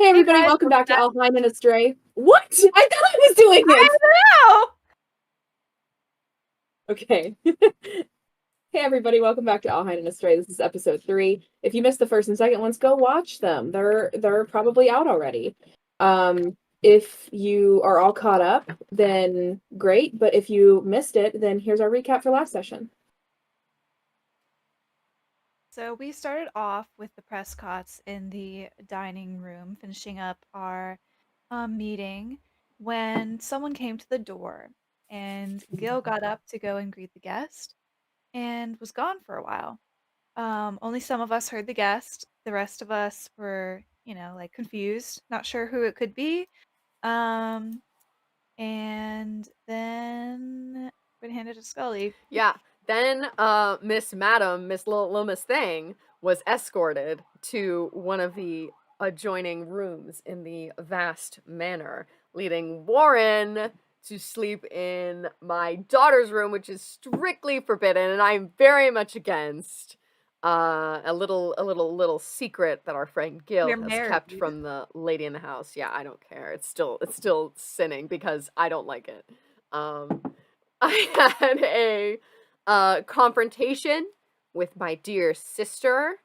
Hey everybody, welcome back to Alhainen Astray. What? I thought I was doing it! I Okay. Hey everybody, welcome back to Alhainen Astray. This is episode 3. If you missed the first and second ones, go watch them. They're probably out already. If you are all caught up, then great, but if you missed it, then here's our recap for last session. So we started off with the Prescotts in the dining room, finishing up our meeting, when someone came to the door, and Gil got up to go and greet the guest, and was gone for a while. Only some of us heard the guest. The rest of us were, like confused, not sure who it could be. And then we're gonna hand it to Skullie. Yeah. Then Miss Little Miss Thing, was escorted to one of the adjoining rooms in the vast manor, leading Warren to sleep in my daughter's room, which is strictly forbidden, and I'm very much against. A little secret that our friend Gil has kept from the lady in the house. Yeah, I don't care. It's still sinning because I don't like it. I had a confrontation with my dear sister,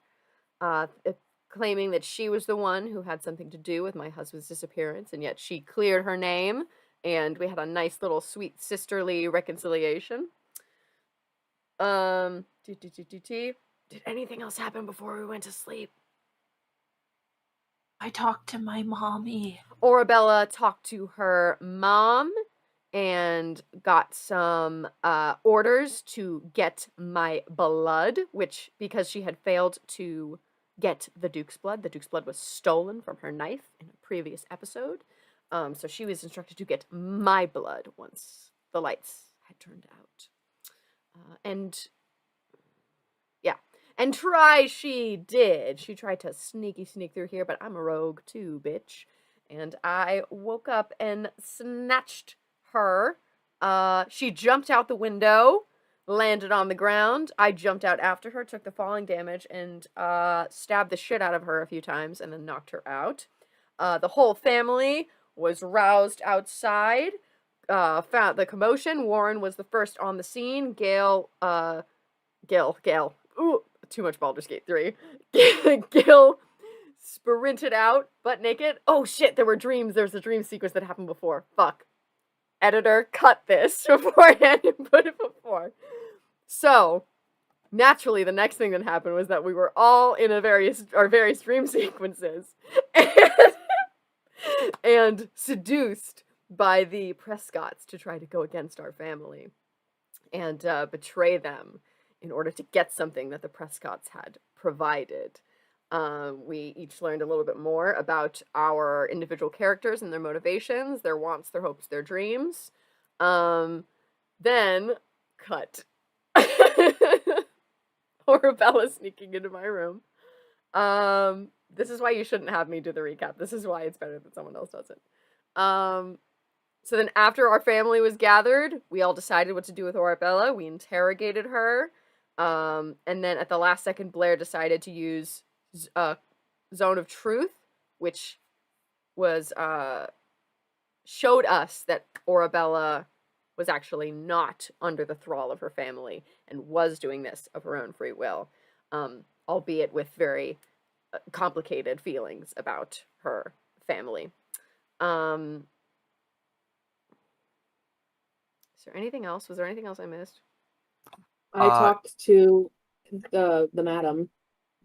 claiming that she was the one who had something to do with my husband's disappearance, and yet she cleared her name, and we had a nice little sweet sisterly reconciliation. Did anything else happen before we went to sleep? I talked to my mommy. Orabella talked to her mom and got some orders to get my blood, which, because she had failed to get the Duke's blood was stolen from her knife in a previous episode. So she was instructed to get my blood once the lights had turned out. And try she did. She tried to sneak through here, but I'm a rogue too, bitch. And I woke up and snatched her. She jumped out the window, landed on the ground. I jumped out after her, took the falling damage, and stabbed the shit out of her a few times, and then knocked her out. The whole family was roused outside, found the commotion. Warren was the first on the scene. Gail. Ooh, too much Baldur's Gate 3. Gil sprinted out, butt naked. Oh shit, there were dreams. There was a dream sequence that happened before. Fuck. Editor, cut this beforehand and put it before. So, naturally, the next thing that happened was that we were all in our various dream sequences and seduced by the Prescotts to try to go against our family and betray them in order to get something that the Prescotts had provided. We each learned a little bit more about our individual characters and their motivations, their wants, their hopes, their dreams. Then, cut. Orabella sneaking into my room. This is why you shouldn't have me do the recap. This is why it's better that someone else does it. So then after our family was gathered, we all decided what to do with Orabella. We interrogated her. And then at the last second, Blair decided to use Zone of Truth, which was showed us that Orabella was actually not under the thrall of her family and was doing this of her own free will, albeit with very complicated feelings about her family. Is there anything else? Was there anything else I missed? I talked to the madam.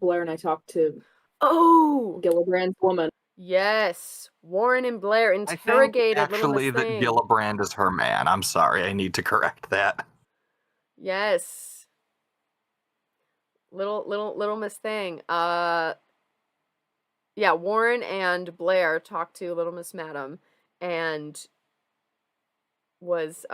Blair and I talked to Gillibrant's woman. Yes, Warren and Blair interrogated I think actually that Gillibrant is her man. I'm sorry, I need to correct that. Yes. Little Miss Thing. Yeah, Warren and Blair talked to Little Miss Madam and was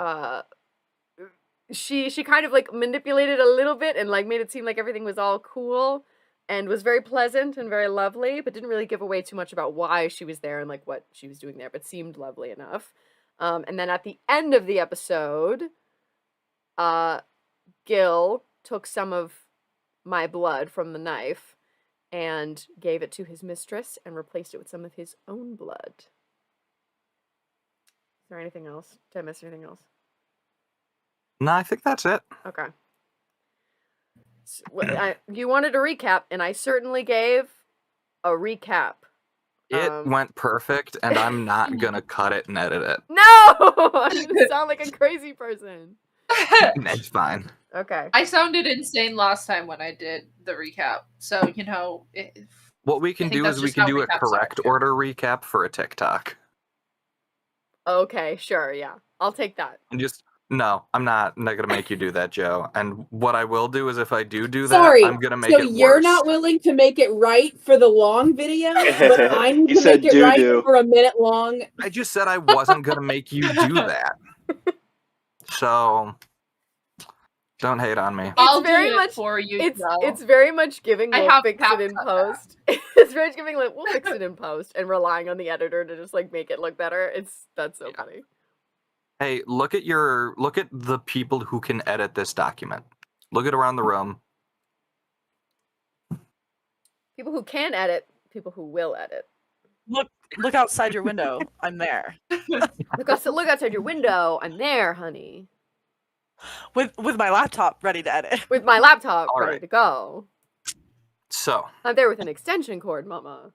she kind of like manipulated a little bit and like made it seem like everything was all cool and was very pleasant and very lovely, but didn't really give away too much about why she was there and like what she was doing there, but seemed lovely enough. And then at the end of the episode, Gil took some of my blood from the knife and gave it to his mistress and replaced it with some of his own blood. Is there anything else? Did I miss anything else? No, I think that's it. Okay. You wanted a recap, and I certainly gave a recap. It went perfect, and I'm not gonna cut it and edit it. No! You sound like a crazy person. It's fine. Okay. I sounded insane last time when I did the recap. So, you know... What we can do is we can do a correct order recap for a TikTok. Okay, sure, yeah. I'll take that. And no, I'm not gonna make you do that, Joe. And what I will do is if I do that, I'm gonna make it worse. So you're not willing to make it right for the long video, but I'm gonna make it right for a minute long. I just said I wasn't gonna make you do that. So don't hate on me. I'll very do it for you. It's very much giving we'll fix it in post. It's very much giving like we'll fix it in post and relying on the editor to just like make it look better. That's so funny. Hey, look at the people who can edit this document. Look at around the room. People who can edit, people who will edit. Look outside your window. I'm there. Look outside your window. I'm there, honey. With my laptop ready to edit. With my laptop ready to go. So I'm there with an extension cord, mama.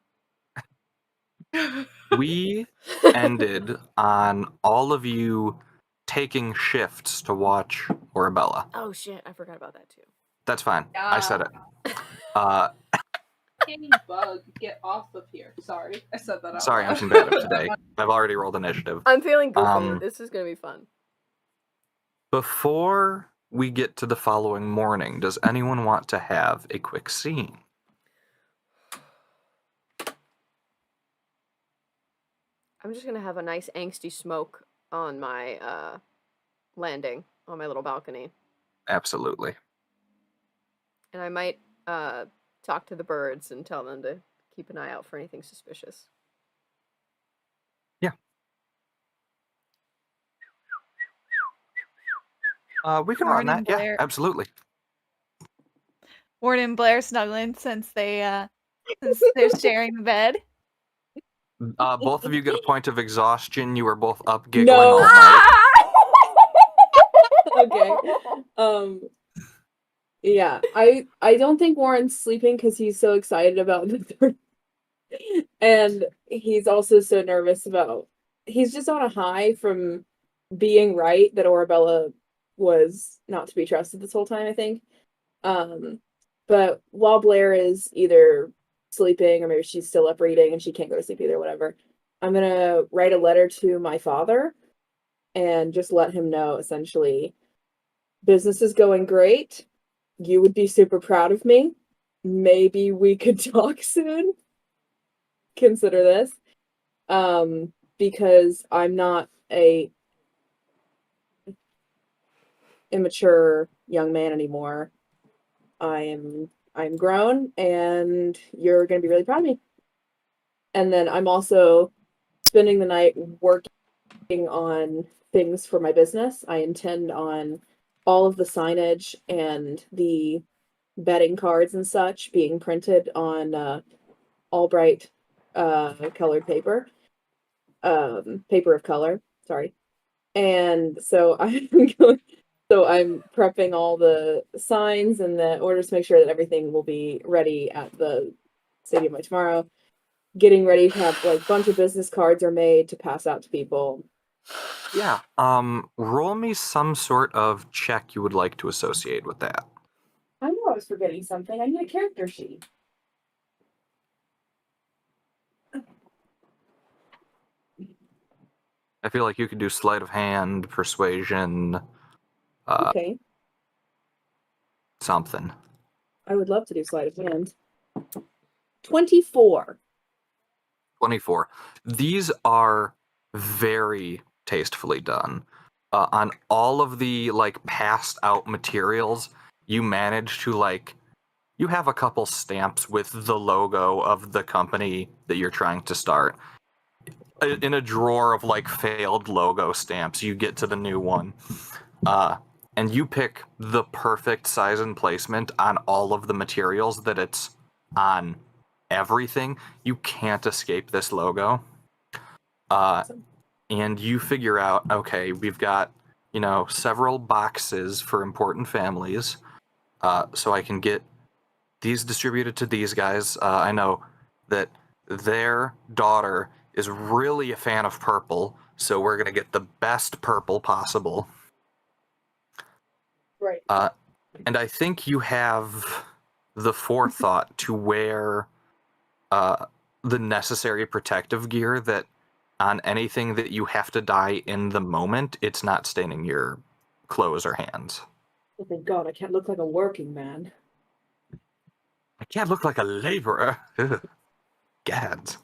We ended on all of you taking shifts to watch Orabella. Oh shit, I forgot about that too. That's fine. Yeah. I said it. Candy bug, get off of here. Sorry, I said that out Sorry, loud. I'm combative today. I've already rolled initiative. I'm feeling goofy. This is gonna be fun. Before we get to the following morning, does anyone want to have a quick scene? I'm just gonna have a nice angsty smoke on my landing on my little balcony. Absolutely. And I might talk to the birds and tell them to keep an eye out for anything suspicious. Yeah. We can run that. Blair. Yeah, absolutely. Warren and Blair snuggling since they're sharing the bed. Both of you get a point of exhaustion. You were both up giggling all night. Okay. Yeah, I don't think Warren's sleeping because he's so excited about the third. And he's also so nervous about... He's just on a high from being right that Orabella was not to be trusted this whole time, I think. But while Blair is either sleeping or maybe she's still up reading and she can't go to sleep either, whatever, I'm gonna write a letter to my father and just let him know, essentially, business is going great. You would be super proud of me. Maybe we could talk soon. Consider this. Because I'm not a immature young man anymore. I'm grown, and you're going to be really proud of me. And then I'm also spending the night working on things for my business. I intend on all of the signage and the betting cards and such being printed on Albright colored paper. Paper of color, sorry. And so I'm prepping all the signs and the orders to make sure that everything will be ready at the stadium by tomorrow. Getting ready to have like a bunch of business cards are made to pass out to people. Yeah. Roll me some sort of check you would like to associate with that. I knew I was forgetting something. I need a character sheet. I feel like you could do sleight of hand, persuasion, Okay. something. I would love to do sleight of hand. 24. 24. These are very tastefully done. On all of the like passed out materials, you manage to you have a couple stamps with the logo of the company that you're trying to start. In a drawer of failed logo stamps, you get to the new one. And you pick the perfect size and placement on all of the materials that it's on everything. You can't escape this logo. Awesome. And you figure out, okay, we've got, several boxes for important families. So I can get these distributed to these guys. I know that their daughter is really a fan of purple, so we're going to get the best purple possible. Right. And I think you have the forethought to wear the necessary protective gear that on anything that you have to dye in the moment, it's not staining your clothes or hands. Oh, thank God, I can't look like a working man. I can't look like a laborer. Gads.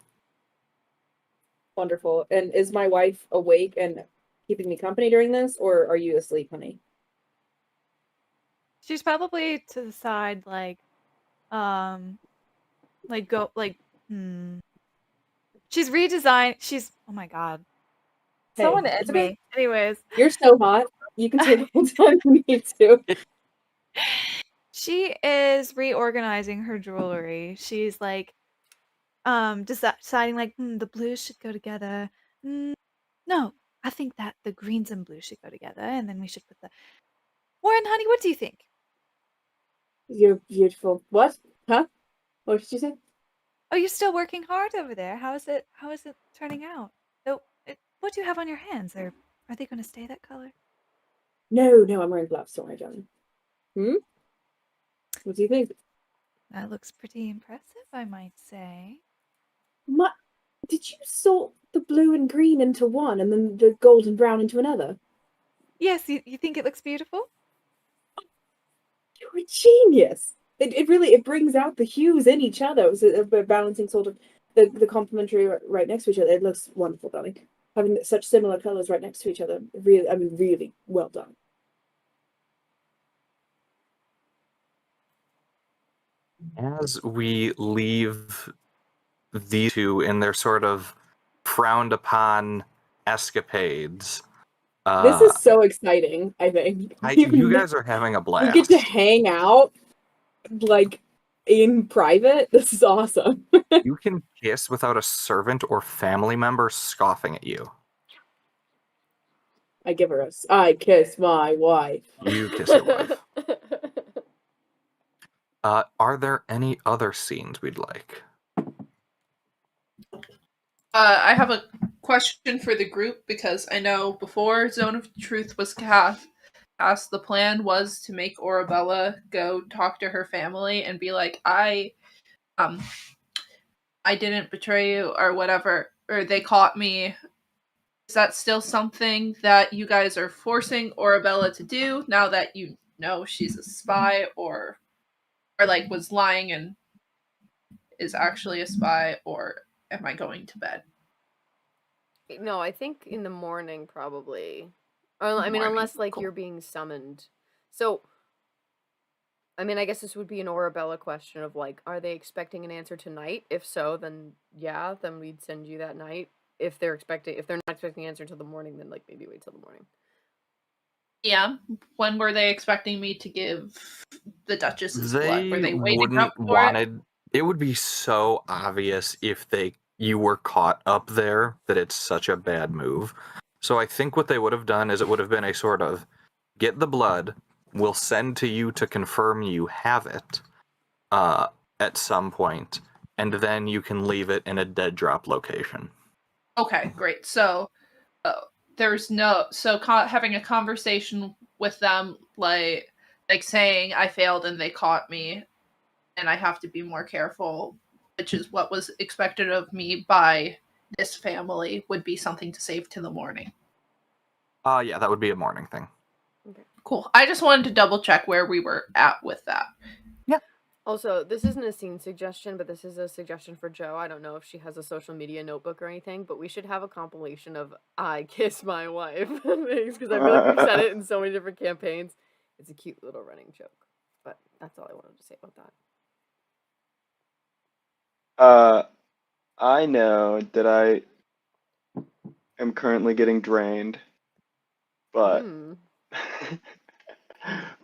Wonderful. And is my wife awake and keeping me company during this, or are you asleep, honey? She's probably to the side, She's redesigned. Oh my God. Hey, Someone it's end okay. me. Anyways. You're so hot. You can say the whole time you need to. She is reorganizing her jewelry. She's deciding the blues should go together. No, I think that the greens and blues should go together, and then we should put the Warren, honey, what do you think? You're beautiful. What? Huh? What did you say? Oh, you're still working hard over there. How is it turning out? So, what do you have on your hands? Are they going to stay that color? No, I'm wearing gloves. Don't worry, darling. What do you think? That looks pretty impressive, I might say. Did you sort the blue and green into one and then the gold and brown into another? Yes, you think it looks beautiful? You're a genius. It really brings out the hues in each other. So balancing sort of the complementary right next to each other. It looks wonderful, darling. Having such similar colors right next to each other. Really well done. As we leave these two in their sort of frowned upon escapades, this is so exciting, I think. you guys are having a blast. You get to hang out in private. This is awesome. You can kiss without a servant or family member scoffing at you. I kiss my wife. You kiss your wife. Are there any other scenes we'd like? I have a question for the group, because I know before Zone of Truth was cast, the plan was to make Orabella go talk to her family and be like, I didn't betray you or whatever, or they caught me. Is that still something that you guys are forcing Orabella to do now that you know she's a spy, or was lying and is actually a spy, or am I going to bed? No, I think in the morning probably. Unless Cool. you're being summoned. So, I guess this would be an Orabella question of are they expecting an answer tonight? If so, then yeah, then we'd send you that night. If they're not expecting an answer until the morning, then maybe wait till the morning. Yeah. When were they expecting me to give the Duchess's blood? Were they waiting wouldn't up for it? It would be so obvious if you were caught up there that it's such a bad move. So I think what they would have done is it would have been a sort of get the blood, we'll send to you to confirm you have it at some point, and then you can leave it in a dead drop location. Okay, great. So having a conversation with them, saying I failed and they caught me and I have to be more careful, which is what was expected of me by this family, would be something to save to the morning. Yeah, that would be a morning thing. Okay. Cool. I just wanted to double check where we were at with that. Yeah. Also, this isn't a scene suggestion, but this is a suggestion for Jo. I don't know if she has a social media notebook or anything, but we should have a compilation of I kiss my wife things, because I feel like we've said it in so many different campaigns. It's a cute little running joke. But that's all I wanted to say about that. I know that I am currently getting drained, but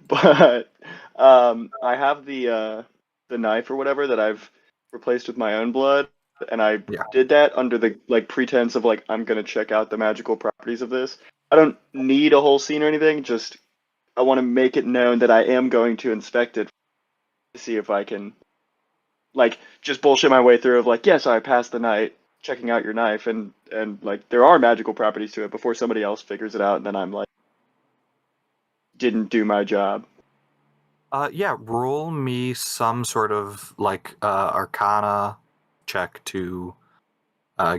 I have the knife or whatever that I've replaced with my own blood, and I Yeah. did that under the pretense of I'm gonna check out the magical properties of this. I don't need a whole scene or anything. Just I want to make it known that I am going to inspect it to see if I can just bullshit my way through of yes, I passed the night checking out your knife, and there are magical properties to it before somebody else figures it out, and then I'm didn't do my job. Yeah, roll me some sort of Arcana check to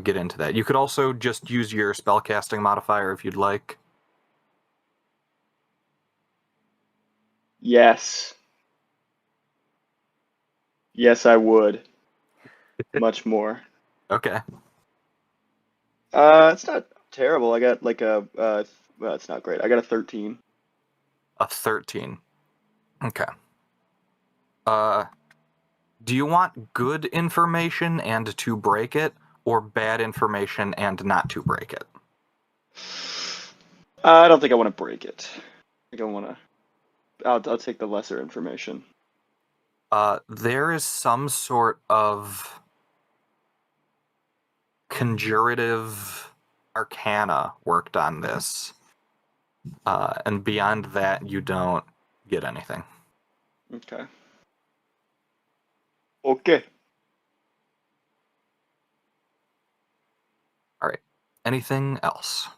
get into that. You could also just use your spellcasting modifier if you'd like. Yes. Yes, I would. Much more. Okay. It's not terrible. I got well, it's not great. I got a 13. A 13. Okay. Do you want good information and to break it, or bad information and not to break it? I don't think I want to break it. I think I want to. I'll take the lesser information. There is some sort of conjurative arcana worked on this, and beyond that, you don't get anything. Okay. Okay. All right. Anything else?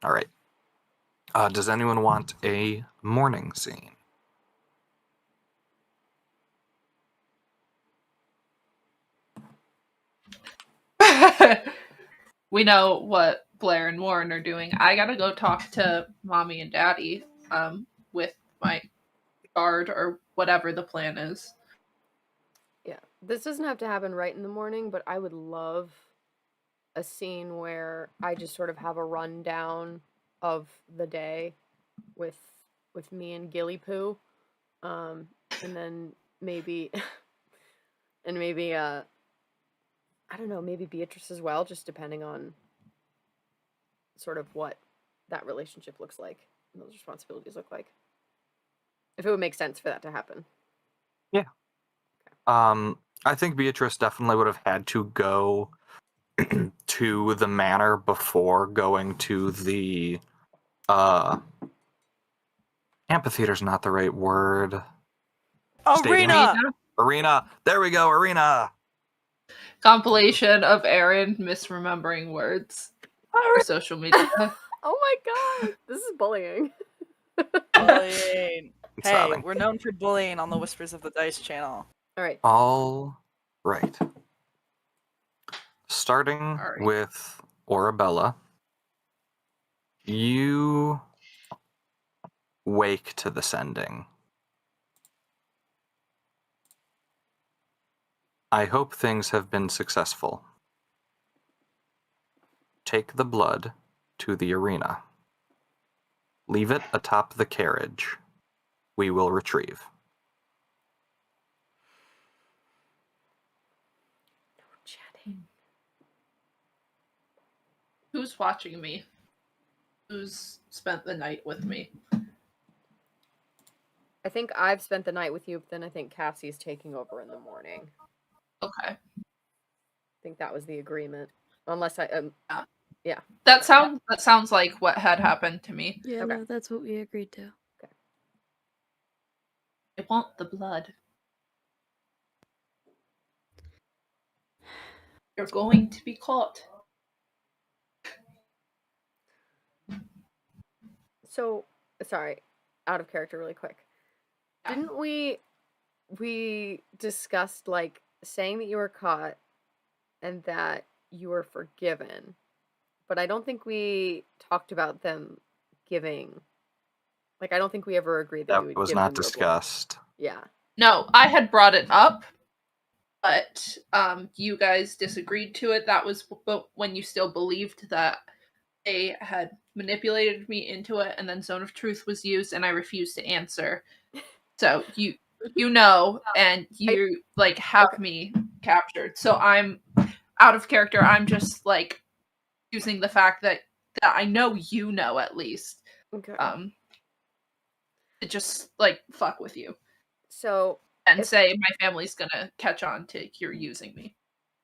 All right. Does anyone want a morning scene? We know what Blair and Warren are doing. I gotta go talk to Mommy and Daddy with my guard or whatever the plan is. Yeah, this doesn't have to happen right in the morning, but I would love a scene where I just sort of have a rundown of the day with me and Gilly Poo, and then maybe I don't know, maybe Beatrice as well, just depending on sort of what that relationship looks like and those responsibilities look like. If it would make sense for that to happen. Yeah. I think Beatrice definitely would have had to go to the manor before going to the amphitheater's not the right word. Stadium? Arena! Arena. There we go, arena. Compilation of Aaron misremembering words for social media. Oh my god! This is bullying. Bullying. It's Hey, sobbing. we're known for bullying on the Whispers of the Dice channel. Alright. All right. Starting with Orabella, you wake to the sending. I hope things have been successful. Take the blood to the arena. Leave it atop the carriage. We will retrieve. No chatting. Who's watching me? Who's spent the night with me? I think I've spent the night with you, but then I think Cassie's taking over in the morning. Okay. I think that was the agreement. Unless I yeah. That sounds like what had happened to me. Yeah, Okay. no, that's what we agreed to. I want the blood. You're going to be caught. So, sorry, out of character really quick. Didn't we discussed saying that you were caught and that you were forgiven, but I don't think we talked about them giving. I don't think we ever agreed that, you would was give not them your blood. discussed. Yeah. No, I had brought it up, but you guys disagreed to it. That was when you still believed that they had manipulated me into it, and then Zone of Truth was used, and I refused to answer. So you know, and you have me captured. So I'm out of character. I'm just using the fact that I know you know at least. Okay. To just fuck with you. So and say my family's gonna catch on to you're using me.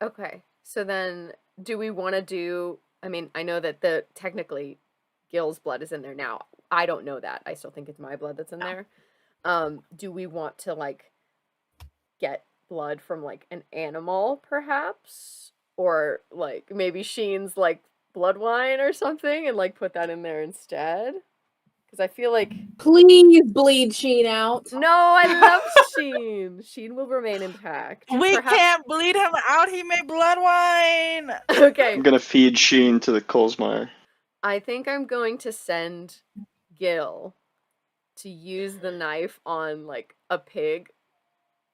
okay, so then do we want to do? I mean, I know that technically Gil's blood is in there now. I don't know that. I still think it's my blood that's in there. Do we want to like get blood from like an animal, perhaps, or like maybe Sheen's like blood wine or something, and like put that in there instead? Because I feel like Please bleed Sheen out. no, I love Sheen. Sheen will remain intact. We Perhaps... can't bleed him out. He made blood wine. Okay. I'm gonna feed Sheen to the Colesmire. I think I'm going to send Gil to use the knife on like a pig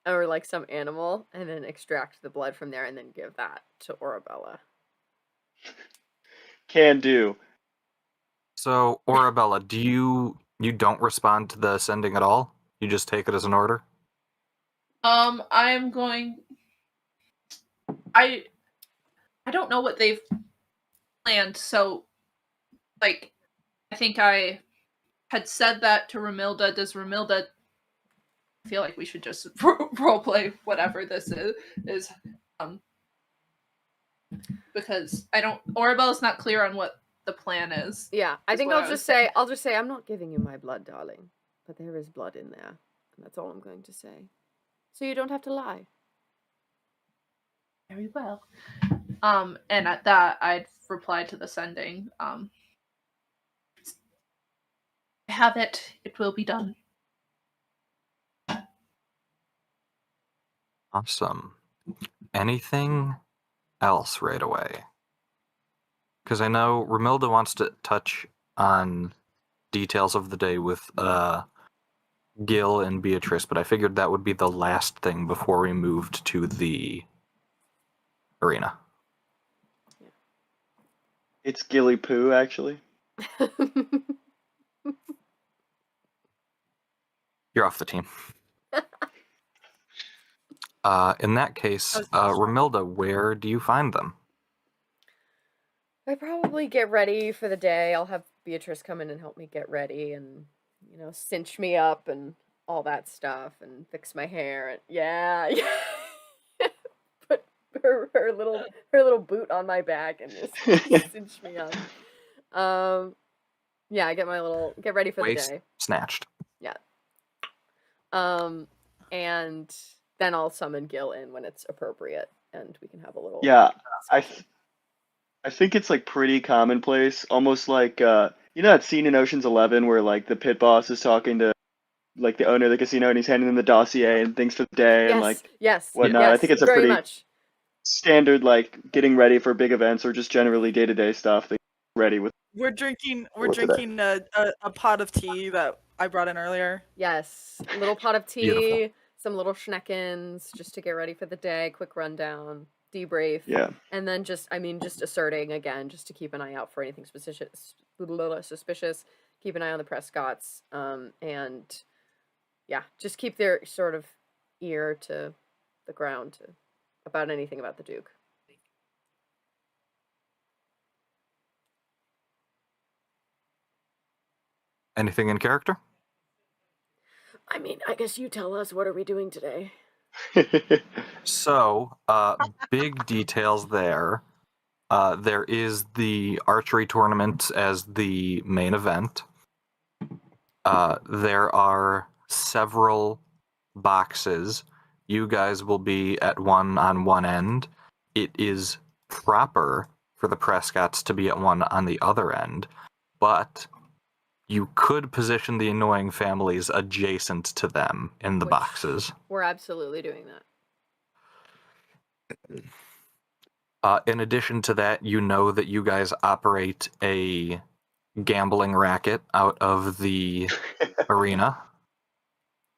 or like some animal and then extract the blood from there and then give that to Orabella. Can do. So, Orabella, do you don't respond to the sending at all? You just take it as an order? I'm going. I don't know what they've planned, so like, I think I had said that to Remilda. Does Remilda feel like we should just roleplay whatever this is? Because I don't. Orabella's not clear on what the plan is. Yeah, I think what I'll just say I'm not giving you my blood, darling, but there is blood in there, and that's all I'm going to say. So you don't have to lie. Very well. And at that, I'd reply to the sending. I have it. It will be done. Awesome. Anything else right away? Because I know Remilda wants to touch on details of the day with Gil and Beatrice, but I figured that would be the last thing before we moved to the arena. It's Gilly Poo, actually. You're off the team. In that case, Remilda, where do you find them? I probably get ready for the day. I'll have Beatrice come in and help me get ready and, you know, cinch me up and all that stuff and fix my hair. And yeah. Put her little boot on my back and just cinch me up. Yeah, I get ready for Waist the day. snatched. Yeah. And then I'll summon Gil in when it's appropriate and we can have a little... Yeah, I think it's like pretty commonplace, almost like you know that scene in Ocean's 11 where like the pit boss is talking to like the owner of the casino and he's handing them the dossier and things for the day and like whatnot. Yes, I think it's a pretty standard like getting ready for big events or just generally day-to-day stuff. They get ready with. We're drinking a pot of tea that I brought in earlier. Yes, a little pot of tea, Beautiful. some little schneckens just to get ready for the day. Quick rundown. Debrief. Yeah. And then just asserting again, just to keep an eye out for anything suspicious. Keep an eye on the Prescotts. And yeah, just keep their sort of ear to the ground about anything about the Duke. Anything in character? I mean, I guess you tell us, what are we doing today? So, big details there. There is the archery tournament as the main event. There are several boxes. You guys will be at one on one end. It is proper for the Prescotts to be at one on the other end, but you could position the annoying families adjacent to them in the boxes. We're absolutely doing that. In addition to that, you know that you guys operate a gambling racket out of the arena,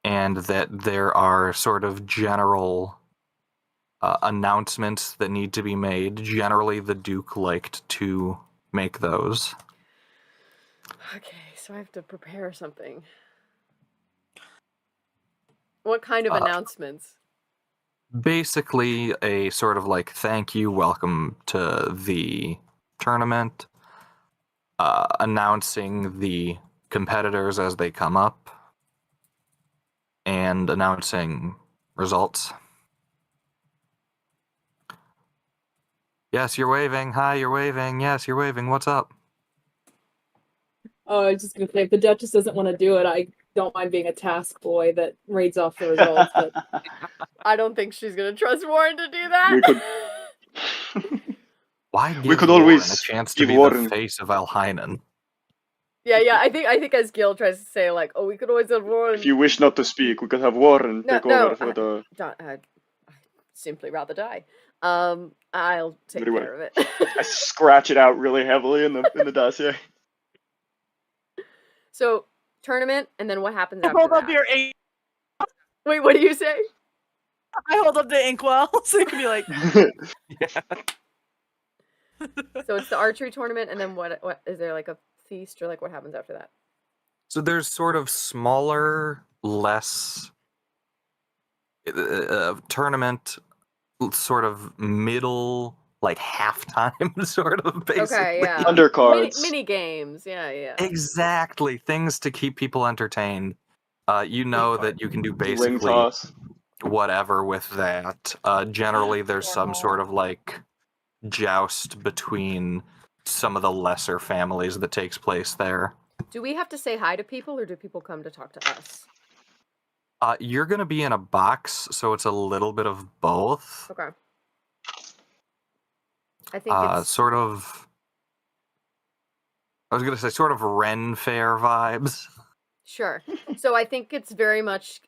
and that there are sort of general announcements that need to be made. Generally, the Duke liked to make those. Okay, so I have to prepare something. What kind of announcements? Basically, a sort of like, thank you, welcome to the tournament, announcing the competitors as they come up, and announcing results. Yes, you're waving. Hi, you're waving. Yes, you're waving. What's up? Oh, I was just gonna say, if the Duchess doesn't want to do it, I don't mind being a task boy that reads off the results. But I don't think she's gonna trust Warren to do that. We could. Why We give could Warren always a chance to give be Warren- the face of Alhainen? Yeah. I think as Gil tries to say, like, oh, we could always have Warren. If you wish not to speak, we could have Warren take over for the. I'd simply rather die. I'll take Very well. care of it. I scratch it out really heavily in the dossier. So tournament, and then what happens I after hold that? up your ink. Wait, what do you say? I hold up the inkwell so you can be like. So it's the archery tournament, and then what is there, like a feast, or like what happens after that? So there's sort of smaller, less tournament, sort of middle, like halftime, sort of basically. Okay, yeah. Undercards. Mini games, yeah. Exactly, things to keep people entertained. You know that you can do Ring basically toss. whatever with that. Generally, there's some sort of like joust between some of the lesser families that takes place there. Do we have to say hi to people, or do people come to talk to us? You're gonna be in a box, so it's a little bit of both. Okay. I think it's Sort of. I was gonna say sort of Ren Fair vibes. sure. So I think it's very much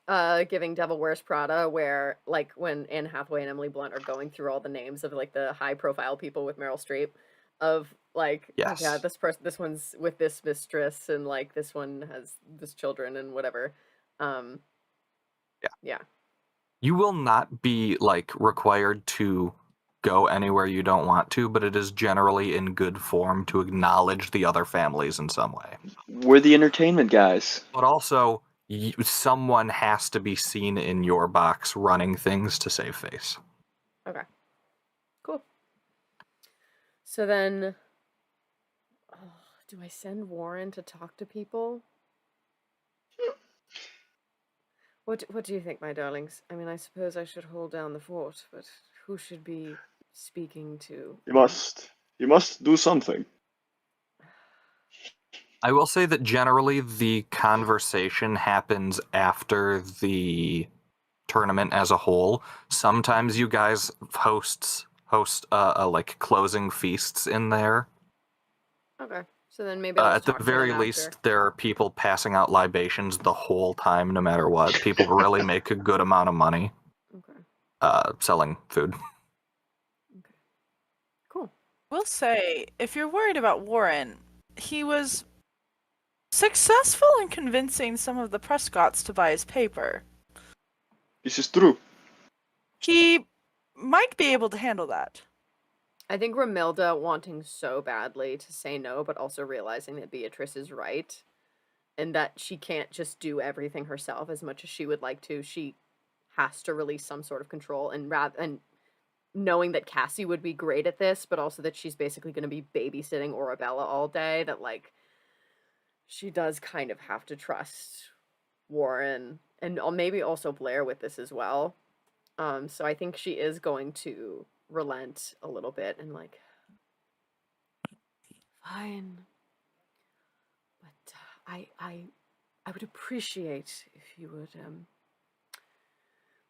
giving Devil Wears Prada, where like when Anne Hathaway and Emily Blunt are going through all the names of like the high profile people with Meryl Streep, of like, Yes. yeah, this one's with this mistress, and like this one has this children and whatever. Yeah. You will not be like required to go anywhere you don't want to, but it is generally in good form to acknowledge the other families in some way. We're the entertainment guys. But also, someone has to be seen in your box running things to save face. Okay. Cool. So then, do I send Warren to talk to people? What do you think, my darlings? I mean, I suppose I should hold down the fort, but who should be speaking to? You must do something. I will say that generally the conversation happens after the tournament as a whole. Sometimes you guys host like closing feasts in there. Okay, so then maybe I'll At just the talk to very them least, after. there are people passing out libations the whole time, no matter what. People really make a good amount of money Okay. selling food. Okay. Cool. Will say, if you're worried about Warren, he was successful in convincing some of the Prescotts to buy his paper. This is true. He might be able to handle that. I think Remilda wanting so badly to say no, but also realizing that Beatrice is right, and that she can't just do everything herself as much as she would like to. She has to release some sort of control, and knowing that Cassie would be great at this, but also that she's basically going to be babysitting Orabella all day, that like she does kind of have to trust Warren and maybe also Blair with this as well. So I think she is going to relent a little bit and like, fine, but I would appreciate if you would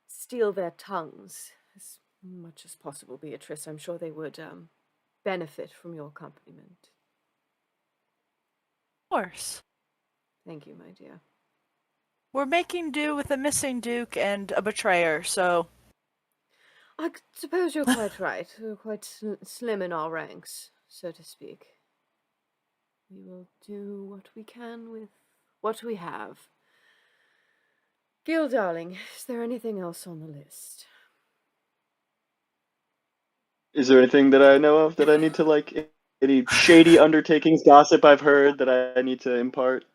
steal their tongues as much as possible, Beatrice. I'm sure they would benefit from your accompaniment. Of course. Thank you, my dear. We're making do with a missing duke and a betrayer, so... I suppose you're quite right. We're quite slim in our ranks, so to speak. We will do what we can with what we have. Gil, darling, is there anything else on the list? Is there anything that I know of that I need to like? Any shady undertakings, gossip I've heard that I need to impart?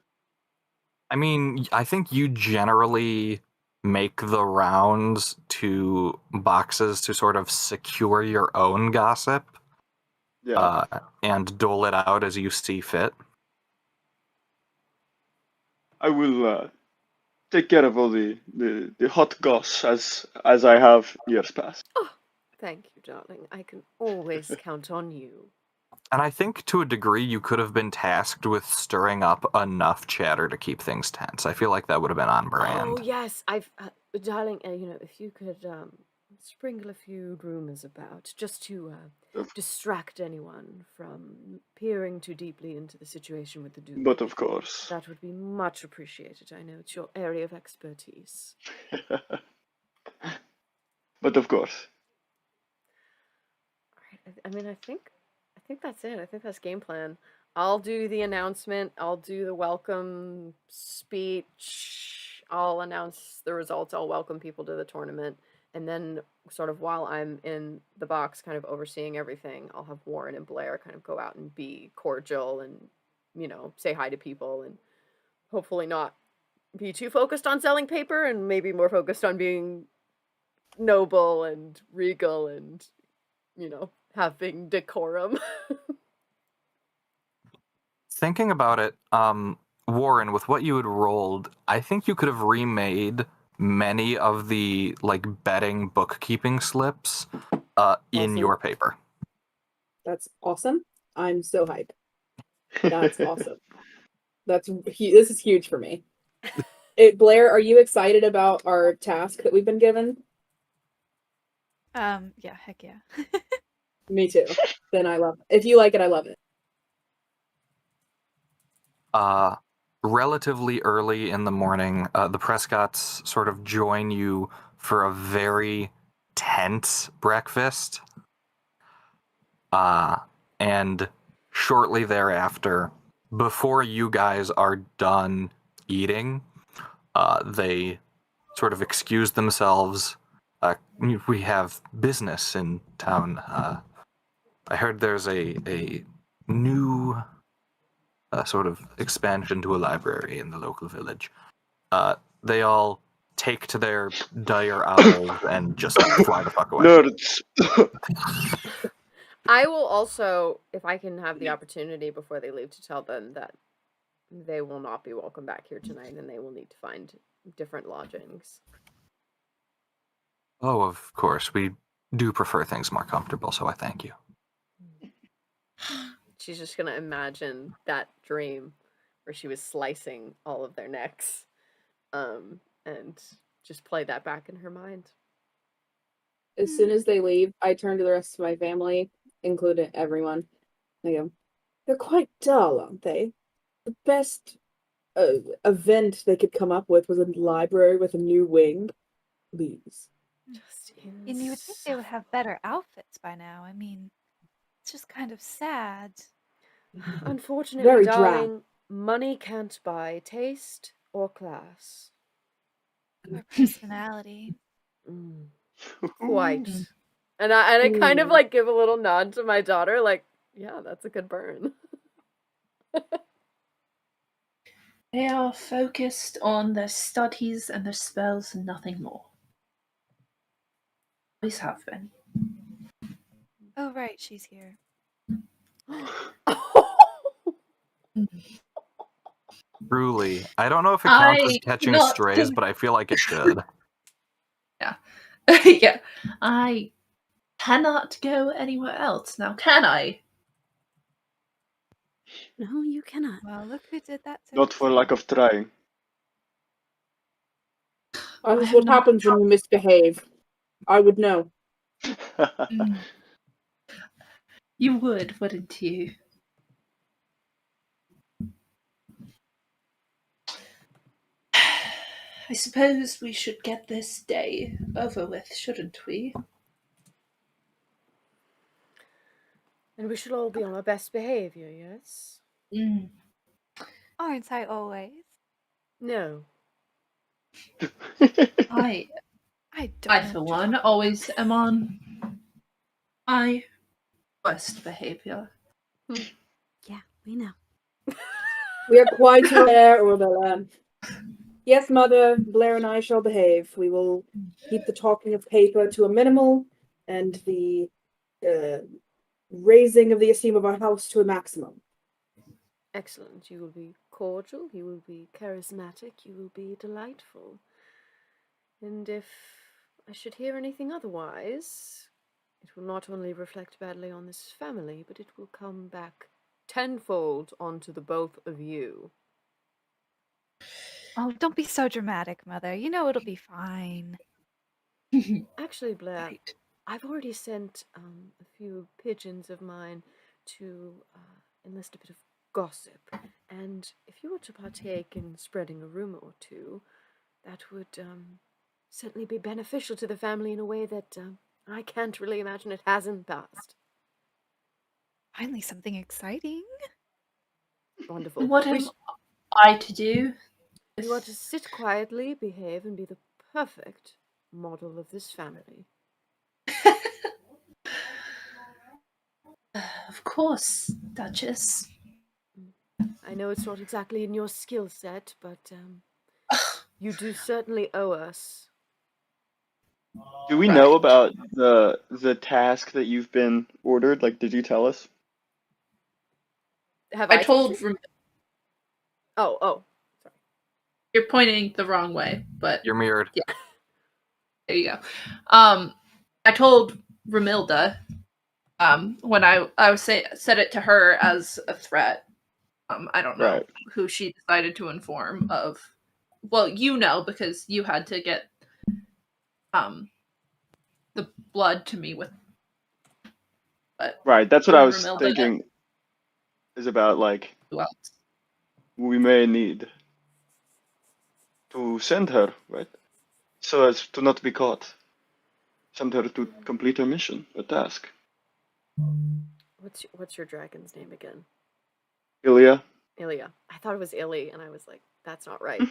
I mean, I think you generally make the rounds to boxes to sort of secure your own gossip. Yeah. And dole it out as you see fit. I will take care of all the hot goss as I have years past. Oh, thank you, darling. I can always count on you. And I think to a degree you could have been tasked with stirring up enough chatter to keep things tense. I feel like that would have been on brand. Oh yes, darling. If you could sprinkle a few rumors about, just to distract anyone from peering too deeply into the situation with the Duke. But of course. That would be much appreciated. I know it's your area of expertise. But of course. All right. I mean, I think that's it. I think that's game plan. I'll do the announcement. I'll do the welcome speech. I'll announce the results. I'll welcome people to the tournament. And then sort of while I'm in the box kind of overseeing everything, I'll have Warren and Blair kind of go out and be cordial and, say hi to people and hopefully not be too focused on selling paper and maybe more focused on being noble and regal and, having decorum. Thinking about it, Warren, with what you had rolled, I think you could have remade many of the betting bookkeeping slips in Awesome. your paper. That's awesome. I'm so hyped. That's awesome. This is huge for me. Blair, are you excited about our task that we've been given? Yeah, heck yeah. Me too. Then I love it. If you like it, I love it. Relatively early in the morning, the Prescotts sort of join you for a very tense breakfast. And shortly thereafter, before you guys are done eating, they sort of excuse themselves. We have business in town. I heard there's a new sort of expansion to a library in the local village. They all take to their dire owls and just fly the fuck away. Nerds. I will also, if I can have the opportunity before they leave, to tell them that they will not be welcome back here tonight and they will need to find different lodgings. Oh, of course. We do prefer things more comfortable, so I thank you. She's just going to imagine that dream where she was slicing all of their necks and just play that back in her mind. As soon as they leave, I turn to the rest of my family, including everyone. I go, they're quite dull, aren't they? The best event they could come up with was a library with a new wing. Please. And you would think they would have better outfits by now. I mean, it's just kind of sad. Unfortunately, Very darling, money can't buy taste or class. Or personality. Quite. And I kind of give a little nod to my daughter, yeah, that's a good burn. They are focused on their studies and their spells and nothing more. Always have been. Oh, right, she's here. Truly. I don't know if it counts as catching not strays, think- but I feel like it should. Yeah. Yeah. I cannot go anywhere else now, can I? No, you cannot. Well, look who did that to Not us. for lack of trying. That's have what not happens when you misbehave. I would know. You would, wouldn't you? I suppose we should get this day over with, shouldn't we? And we should all be on our best behavior, yes? Aren't I always? No. I, don't. for one, always am on my worst behavior. Yeah, we know. We are quite aware, Orabella. Yes, Mother, Blair and I shall behave. We will keep the talking of paper to a minimal and the raising of the esteem of our house to a maximum. Excellent. You will be cordial, you will be charismatic, you will be delightful. And if I should hear anything otherwise, it will not only reflect badly on this family, but it will come back tenfold onto the both of you. Oh, don't be so dramatic, Mother. You know it'll be fine. Actually, Blair, Right. I've already sent a few pigeons of mine to enlist a bit of gossip, and if you were to partake in spreading a rumor or two, that would certainly be beneficial to the family in a way that I can't really imagine it has in the past. Finally, something exciting. Wonderful. What am I to do? You are to sit quietly, behave, and be the perfect model of this family. Of course, Duchess. I know it's not exactly in your skill set, but you do certainly owe us. Do we know about the task that you've been ordered? Like, did you tell us? Have I told you? Oh. Sorry. you're pointing the wrong way, but You're mirrored. yeah. There you go. I told Remilda when I said it to her as a threat. I don't know Right. who she decided to inform of. Well, you know, because you had to get the blood to me with. But Right. That's what I was Remilda, thinking. Is about like who else? we may need to send her, right? So as to not be caught. Send her to complete her mission, a task. What's your dragon's name again? Ilya. Ilya. I thought it was Illy, and I was like, that's not right.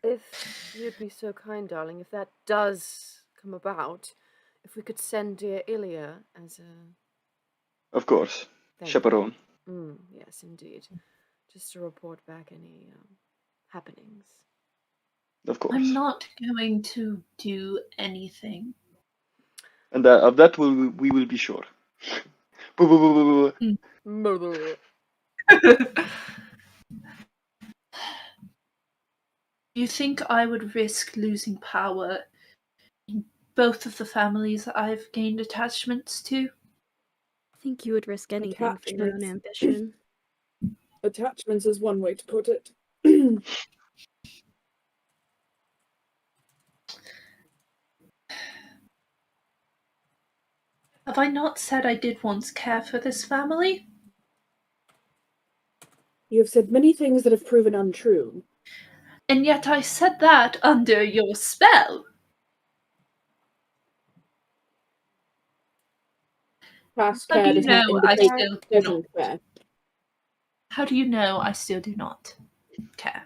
If you'd be so kind, darling, if that does come about, if we could send dear Ilya as a... Of course. Thank Chaperone. you. Yes, indeed. Just to report back any happenings. Of course. I'm not going to do anything. And of that we will be sure. Boo, boo, boo, boo, boo. Mother. Do you think I would risk losing power in both of the families that I've gained attachments to? I think you would risk anything for your own Attachments. ambition. Attachments is one way to put it. Have I not said I did once care for this family? You have said many things that have proven untrue. And yet I said that under your spell. Past How care do you does not know I indicate still do present not? care. How do you know I still do not care?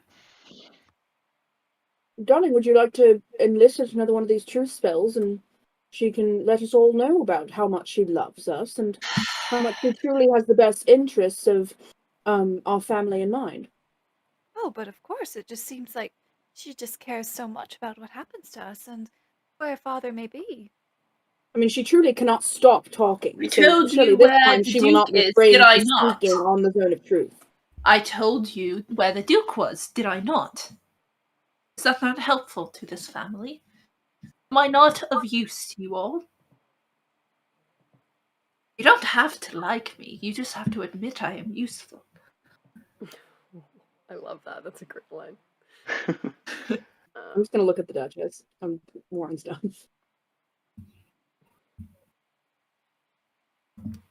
Darling, would you like to enlist another one of these truth spells, and she can let us all know about how much she loves us and how much she truly has the best interests of our family in mind? Oh, but of course, it just seems like she just cares so much about what happens to us and where father may be. I mean, she truly cannot stop talking. I So told surely you this where time the she will Duke not is, refrain did I from not? speaking on the zone of truth. I told you where the Duke was, did I not? Is that not helpful to this family? Am I not of use to you all? You don't have to like me, you just have to admit I am useful. I love that. That's a great line. I'm just gonna look at the Duchess. Warren's done.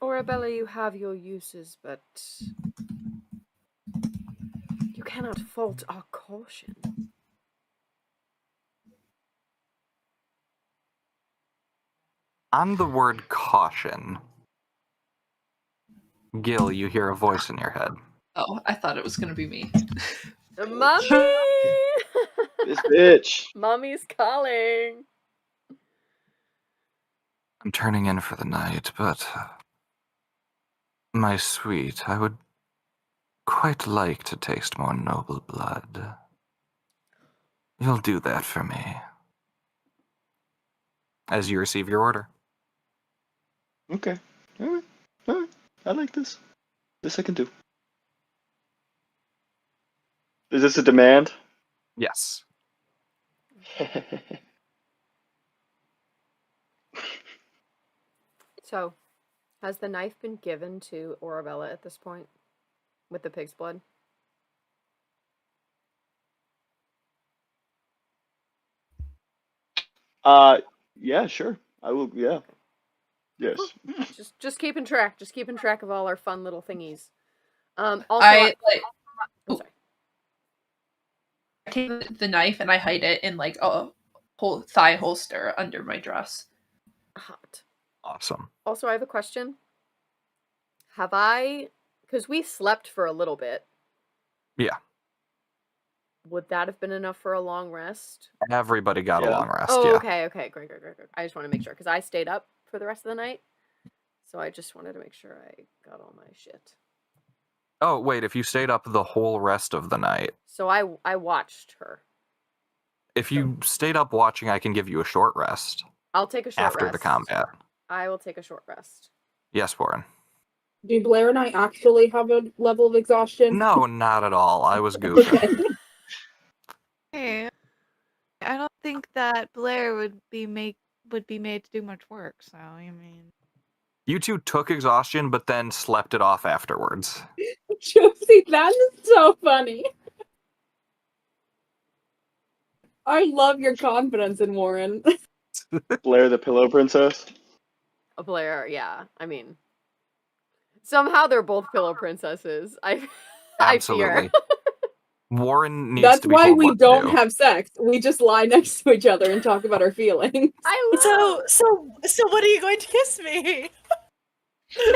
Orabella, you have your uses, but you cannot fault our caution. On the word caution, Gil, you hear a voice in your head. Oh, I thought it was gonna be me. Mommy! This bitch. Mommy's calling. I'm turning in for the night, but my sweet, I would quite like to taste more noble blood. You'll do that for me. As you receive your order. Okay. Alright. I like this. This I can do. Is this a demand? Yes. So, has the knife been given to Orabella at this point? With the pig's blood? Yeah, sure. I will. Yeah. Yes. Just keeping track. Just keeping track of all our fun little thingies. Also, I I'm sorry. take the knife and I hide it in like a whole thigh holster under my dress. Hot. Awesome. Also, I have a question. Because we slept for a little bit. Yeah. Would that have been enough for a long rest? Everybody got a Yeah. long rest. Oh, yeah. okay. Great. I just want to make sure, because I stayed up for the rest of the night. So I just wanted to make sure I got all my shit. Oh, wait, if you stayed up the whole rest of the night. So I watched her. If you stayed up watching, I can give you a short rest. I'll take a short after rest. the combat. I will take a short rest. Yes, Warren. Do Blair and I actually have a level of exhaustion? No, not at all. I was goofing. Hey, I don't think that Blair would be made to do much work. So I mean, You two took exhaustion, but then slept it off afterwards. Josie, that is so funny. I love your confidence in Warren. Blair the Pillow Princess. Blair, yeah. I mean, somehow they're both pillow princesses. I Absolutely. fear. Warren needs That's to be why told we what to don't do. have sex. We just lie next to each other and talk about our feelings. So what are you going to kiss me?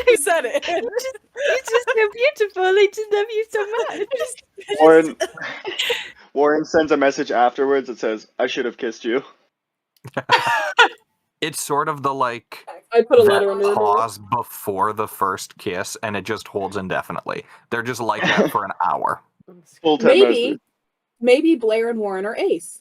You said it. it's just so beautiful. I just love you so much. Warren sends a message afterwards that says, "I should have kissed you." It's sort of the like I put a that letter under her. pause before the first kiss, and it just holds indefinitely. They're just like that for an hour. Full time Maybe Blair and Warren are ace.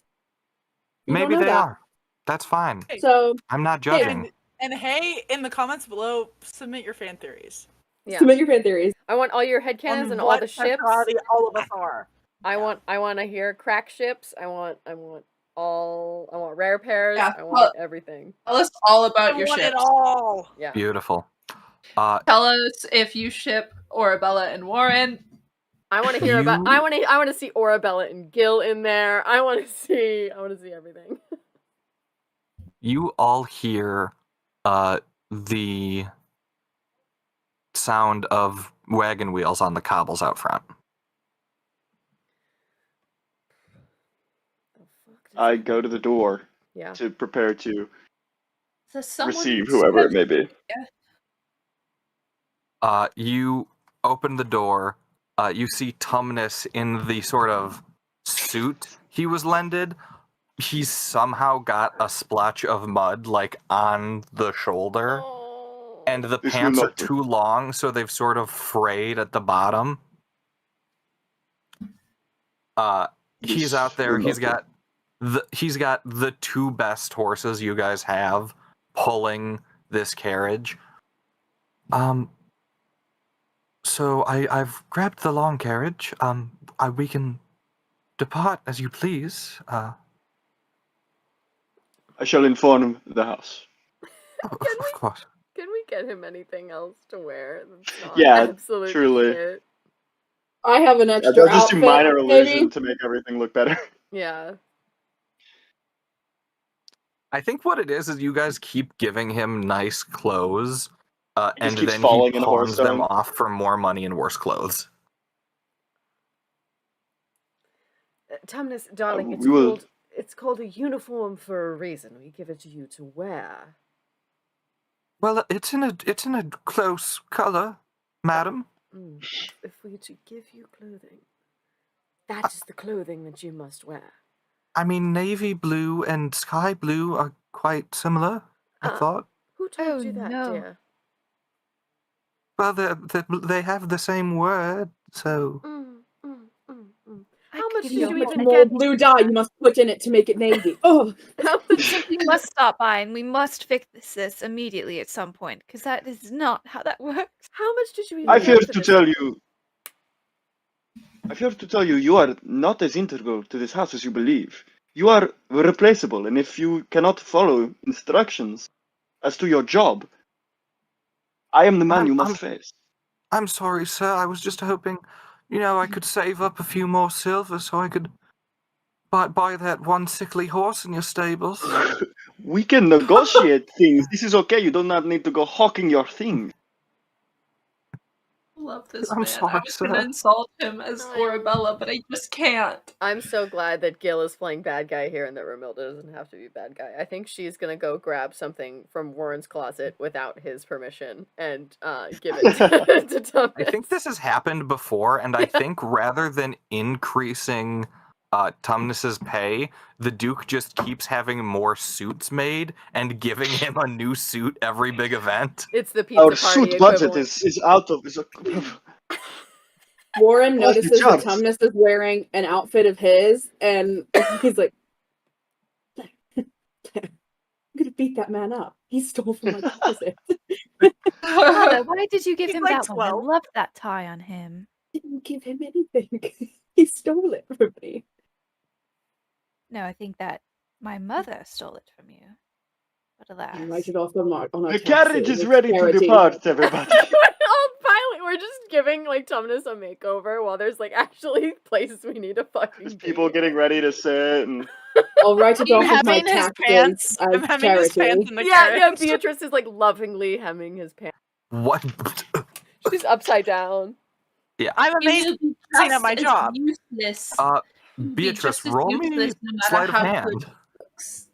You don't Maybe know they that. are. That's fine. So I'm not judging. And hey, in the comments below, submit your fan theories. Yeah. submit your fan theories. I want all your headcanons On and all what the ships. sexuality all of us are. I want to hear crack ships. I want rare pairs. Yeah, I want everything. Tell us all about your I want ships. it all. Yeah. Beautiful. Tell us if you ship Orabella and Warren. I want to hear about. I want to see Orabella and Gil in there. I want to see everything. You all hear the sound of wagon wheels on the cobbles out front. I go to the door Yeah. to prepare to Does someone receive whoever it may be. You open the door. You see Tumnus in the sort of suit he was lended. He's somehow got a splotch of mud like on the shoulder, and the This pants will are not- too long, so they've sort of frayed at the bottom. He's This out there. will He's not got the two best horses you guys have pulling this carriage. So I've grabbed the long carriage. We can depart as you please. I shall inform the house. Of course. Can we get him anything else to wear? That's not Yeah, absolute truly. shit? I have an extra They'll just do outfit, minor illusion maybe. to make everything look better. Yeah. I think what it is you guys keep giving him nice clothes, and keeps then falling he in a pawns them horse off for more money and worse clothes. Tumnus, darling, we will- it's called a uniform for a reason. We give it to you to wear. Well, it's in a close color, madam. If we to give you clothing, that is the clothing that you must wear. I mean, navy blue and sky blue are quite similar, I thought. Who told Oh, you that, no. dear? Well, they have the same word, so... How much did give you you even More get? blue dye you must put in it to make it navy. Oh, How much We must stop by and we must fix this immediately at some point because that is not how that works. How much did you even I get fear for to this? tell you, I fear to tell you, you are not as integral to this house as you believe. You are replaceable, and if you cannot follow instructions as to your job, I am the man you must face. I'm sorry, sir. I was just hoping, I could save up a few more silver so I could buy that one sickly horse in your stables. We can negotiate things. This is okay. You do not need to go hawking your things. I love this I'm man. sorry, I was gonna sir. insult him as Orabella, but I just can't. I'm so glad that Gil is playing bad guy here and that Remilda doesn't have to be bad guy. I think she's gonna go grab something from Warren's closet without his permission and give it to Thomas. I think this has happened before, and I think rather than increasing Tumnus's pay, the Duke just keeps having more suits made and giving him a new suit every big event. It's the pizza Our party suit budget equivalent. is out of... Warren Quality notices that jobs. Tumnus is wearing an outfit of his, and he's like, I'm gonna beat that man up. He stole from my closet. Mother, why did you give He's him like that one? I 12. loved that tie on him. Didn't give him anything. He stole it from me. No, I think that my mother stole it from you. But alas. And write it off on our The taxes. carriage is It's ready to charity. depart, everybody. We're just giving like Tumnus a makeover while there's like actually places we need to fucking There's be. people getting ready to sit and... I'll write it I'm off as my hemming his taxes pants. as I'm hemming his charity. pants in the Yeah, carriage. Beatrice is like lovingly hemming his pants. What? She's upside down. I'm You amazing will be at just my as job. useless. You will be Beatrice, just as roll me useless no matter sleight of how hand. good he looks.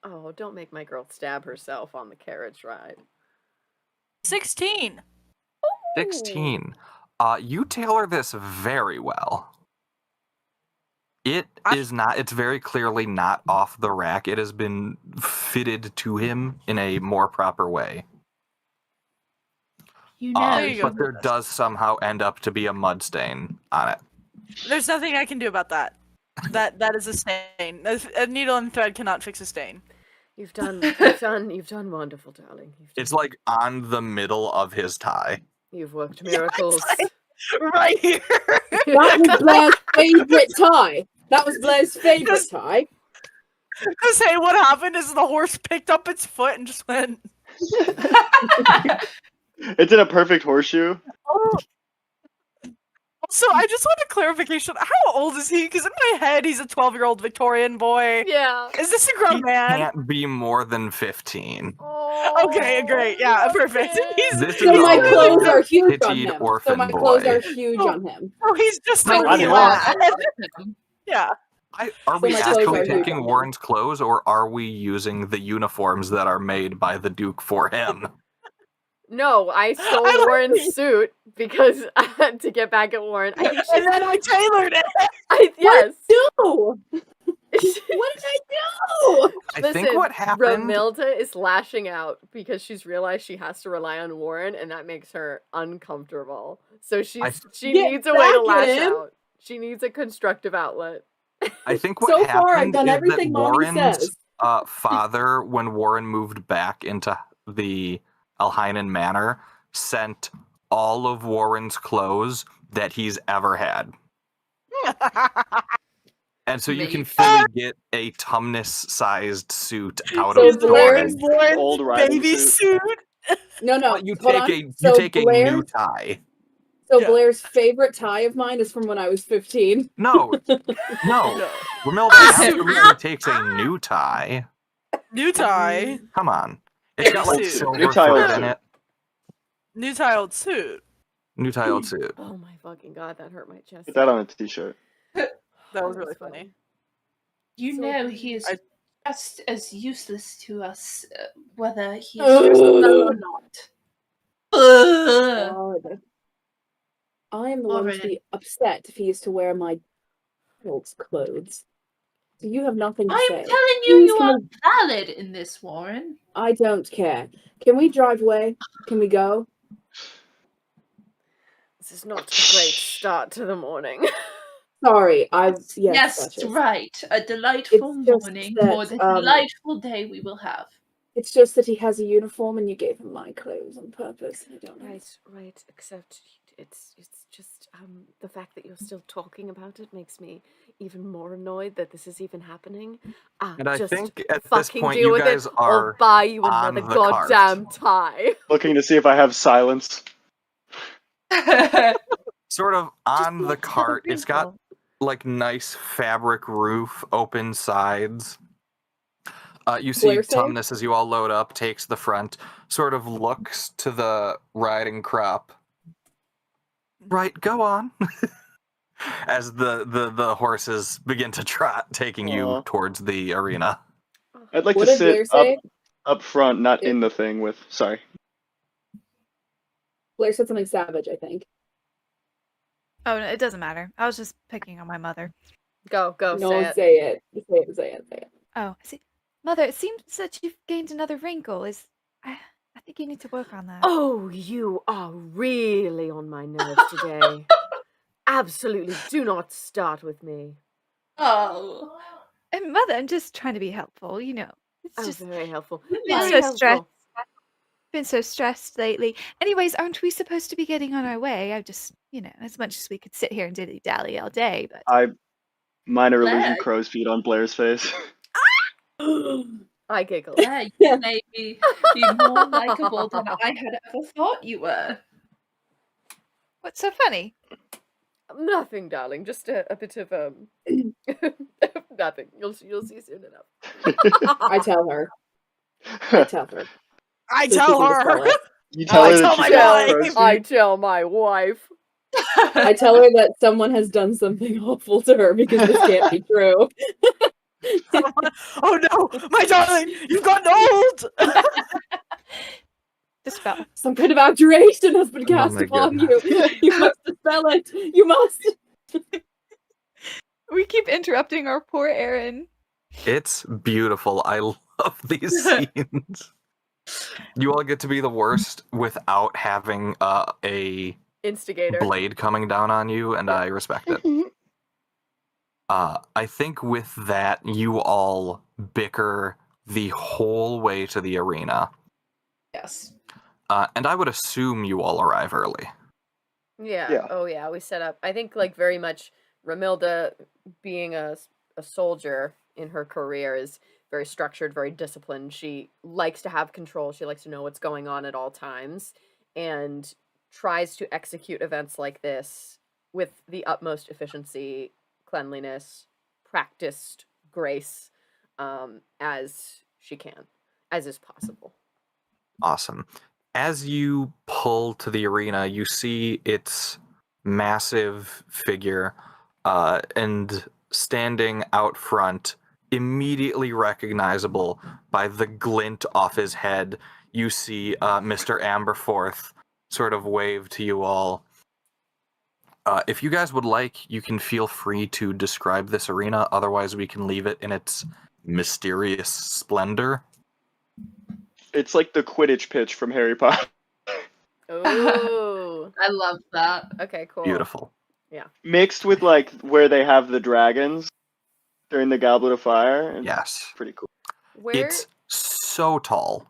Oh, don't make my girl stab herself on the carriage ride. 16. 16. You tailor this very well. It's very clearly not off the rack. It has been fitted to him in a more proper way. You know, There you go. But there does somehow end up to be a mud stain on it. There's nothing I can do about that. That is a stain. A needle and thread cannot fix a stain. You've done wonderful, darling. It's like on the middle of his tie. You've worked miracles. Right here. That was Blair's favorite tie. That was Blair's favorite tie. Because hey, what happened is the horse picked up its foot and just went. It's in a perfect horseshoe. So I just want a clarification. How old is he? Because in my head, he's a 12-year-old Victorian boy. Yeah. Is this a grown He man? can't be more than 15. Oh, Okay, great. Yeah, perfect. He's, This So is my a clothes are huge on petite him. So orphan my clothes boy. are huge on him. oh, he's just a my I little know. lad. Yeah. Are we my clothes are actually huge taking on him. Warren's clothes, or are we using the uniforms that are made by the Duke for him? No, I stole I like Warren's suit because to get back at Warren. I think And then I tailored it. yes. No! What did I do? I think what happened... Remilda is lashing out because she's realized she has to rely on Warren, and that makes her uncomfortable. So she Get needs a way to back lash at him. out. She needs a constructive outlet. I think what So far, I've happened done is everything that Mommy Warren's says. father, when Warren moved back into the Alhainen Manor, sent all of Warren's clothes that he's ever had. And so you can fully get a Tumnus-sized suit out So of Blair's Warren. Old riding baby suit. suit. No, You hold take on. a So a new tie. So Yeah. Blair's favorite tie of mine is from when I was 15. No, Remilda absolutely takes a new tie. New tie. Come on, it's got like Suit. silver New tie, old thread in suit. it. New tie, old suit. New tie, old suit. Oh my fucking god, that hurt my chest. Put that on a t-shirt. That was really funny. You So know he is I- just as useless to us, whether he is dressed well or not. God. I am the one to Already. be upset if he is to wear my child's clothes. So you have nothing to I'm say. telling you, Please you can are we- valid in this, Warren. I don't care. Can we drive away? Can we go? This is not a great start to the morning. Sorry, yes, Yes, Duchess. right. A delightful It's just morning that, for the delightful day we will have. It's just that he has a uniform and you gave him my clothes on purpose. I don't know. Right, except it's just the fact that you're still talking about it makes me even more annoyed that this is even happening. And I Just think at this fucking point deal you with guys it, or are buy you on another the goddamn cart. tie. Looking to see if I have silence. Sort of on the want to have a cart. It's got wrinkle. like nice fabric roof, open sides. You see Blair say? Tumnus as you all load up, takes the front, sort of looks to the riding crop. Right, go on. As the horses begin to trot, taking you Aw. towards the arena. I'd like What to did Blair sit say? up front, not It- in the thing with. Sorry. Blair said something savage, I think. Oh, no, it doesn't matter. I was just picking on my mother. Go, No, say it. Say it. Oh, I see. Mother, it seems that you've gained another wrinkle. I think you need to work on that. Oh, you are really on my nerves today. Absolutely, do not start with me. Oh. And Mother, I'm just trying to be helpful. You know, it's Oh, just very helpful. been Very so helpful. stressed. Been so stressed lately. Anyways, aren't we supposed to be getting on our way? I just, as much as we could sit here and dilly dally all day, but Minor illusion Blair. crow's feet on Blair's face. I giggle. Yeah, you may be more likable than I had ever thought you were. what's so funny? Nothing, darling. Just a bit of nothing. You'll see soon enough. I tell her. I So tell she can her. dispel it. You tell I her tell that my she's got wife. crow's feet. I tell my wife. I tell her that someone has done something awful to her because this can't be true. Oh no, my darling, you've gotten old. Dispel. Some kind of abjuration has been cast my upon goodness. you. You must dispel it. You must. We keep interrupting our poor Aaron. It's beautiful. I love these scenes. You all get to be the worst without having a Instigator. blade coming down on you, and I respect it. I think with that, you all bicker the whole way to the arena. Yes. And I would assume you all arrive early. Yeah. Yeah. Oh yeah. We set up. I think like very much Remilda, being a soldier in her career, is very structured, very disciplined. She likes to have control. She likes to know what's going on at all times, and tries to execute events like this with the utmost efficiency, cleanliness, practiced grace, as she can, as is possible. Awesome. As you pull to the arena, you see its massive figure, and standing out front, immediately recognizable by the glint off his head, you see Mr. Amberforth sort of wave to you all. If you guys would like, you can feel free to describe this arena. Otherwise, we can leave it in its mysterious splendor. It's like the Quidditch pitch from Harry Potter. Ooh. I love that. Okay, cool. Beautiful. Mixed with like where they have the dragons during the Goblet of Fire. It's Yes. pretty cool. Where? It's so tall.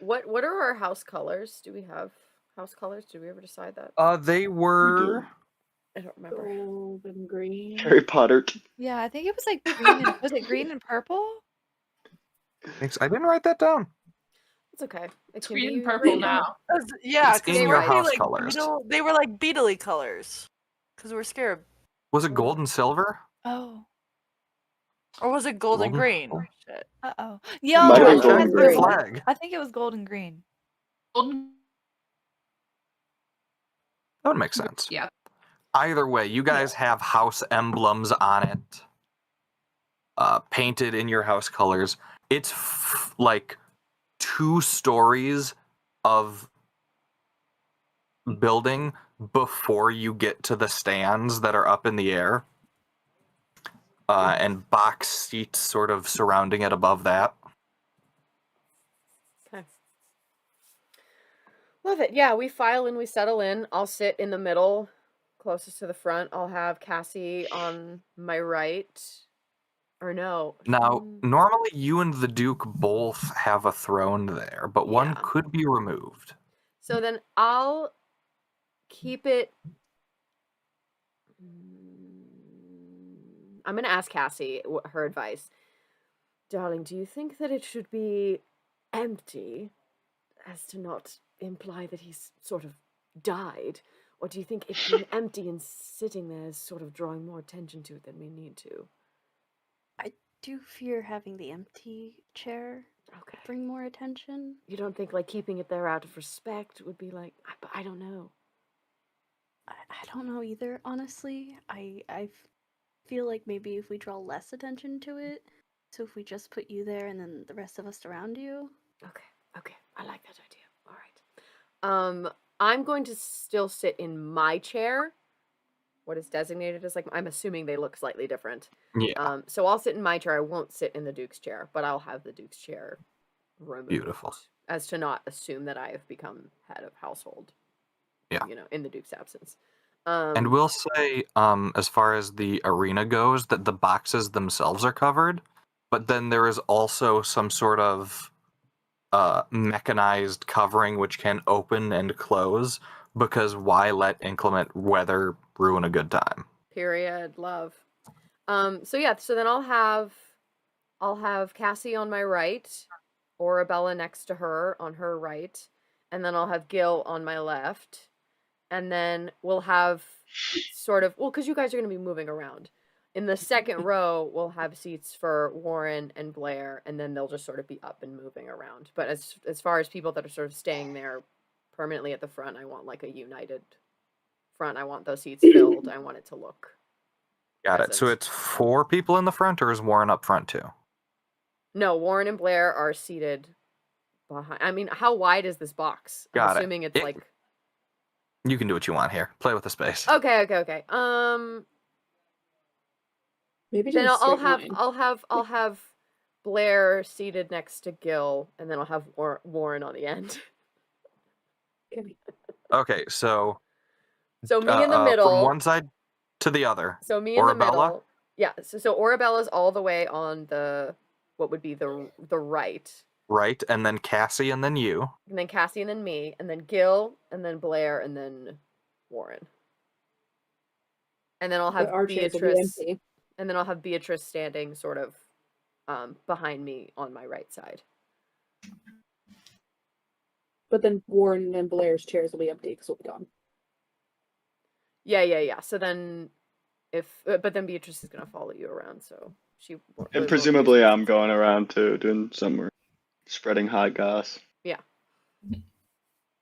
What are our house colors? Do we have house colors? Did we ever decide that? They were... I don't remember. Gold and green. Harry Potter. Yeah, I think it was like green. Was it green and purple? Thanks. I didn't write that down. It's okay. It's can green be and purple green. now. Yeah, It's because in your house colors. They were like beetly colors. Because we're scared. Was it gold and silver? Oh. Or was it gold and Golden green? purple. Shit. Uh-oh. might Yo, have I been think gold that's and what it green. was. Flag. I think it was gold and green. Golden. That would make sense. Yeah. Either way, you guys have house emblems on it, painted in your house colors. It's like 2 stories of building before you get to the stands that are up in the air, and box seats sort of surrounding it above that. Okay. Love it. Yeah, we file in, we settle in. I'll sit in the middle, closest to the front. I'll have Cassie on my right. Or no. Now, normally you and the Duke both have a throne there, but one Yeah. could be removed. So then I'll keep it. I'm gonna ask Cassie her advice. Darling, do you think that it should be empty, as to not imply that he's sort of died? Or do you think it being empty and sitting there is sort of drawing more attention to it than we need to? I do fear having the empty chair bring more attention. You don't think, like, keeping it there out of respect would be like, I don't know. I don't know either, honestly. I feel like maybe if we draw less attention to it, so if we just put you there and then the rest of us around you. Okay, I like that idea. All right. I'm going to still sit in my chair. What is designated as, like, I'm assuming they look slightly different. Yeah. So I'll sit in my chair. I won't sit in the Duke's chair, but I'll have the Duke's chair removed. Beautiful. As to not assume that I have become head of household. Yeah. In the Duke's absence. And we'll say, as far as the arena goes, that the boxes themselves are covered, but then there is also some sort of mechanized covering which can open and close, because why let inclement weather ruin a good time? Period. Love. So then I'll have Cassie on my right, Orabella next to her on her right, and then I'll have Gil on my left, and then we'll have sort of, because you guys are going to be moving around. In the second row, we'll have seats for Warren and Blair, and then they'll just sort of be up and moving around. But as far as people that are sort of staying there permanently at the front, I want like a united front. I want those seats filled. I want it to look Got present. it. So it's 4 people in the front, or is Warren up front too? No, Warren and Blair are seated behind. I mean, how wide is this box? I'm Got it. assuming it's like... You can do what you want here. Play with the space. Okay. Maybe Then just I'll have Blair seated next to Gil, and then I'll have Warren on the end. Okay, so me in the middle. from one side to the other. So me in Orabella? the middle. Yeah. So Orabella's all the way on what would be the right. Right, and then Cassie, and then you. And then Cassie, and then me, and then Gil, and then Blair, and then Warren. And then I'll have Beatrice. And then I'll have Beatrice standing sort of behind me on my right side. But then Warren and Blair's chairs will be empty because we'll be gone. Yeah. So then, but then Beatrice is gonna follow you around, so she. And presumably, I'm going around too, doing somewhere, spreading hot goss. Yeah.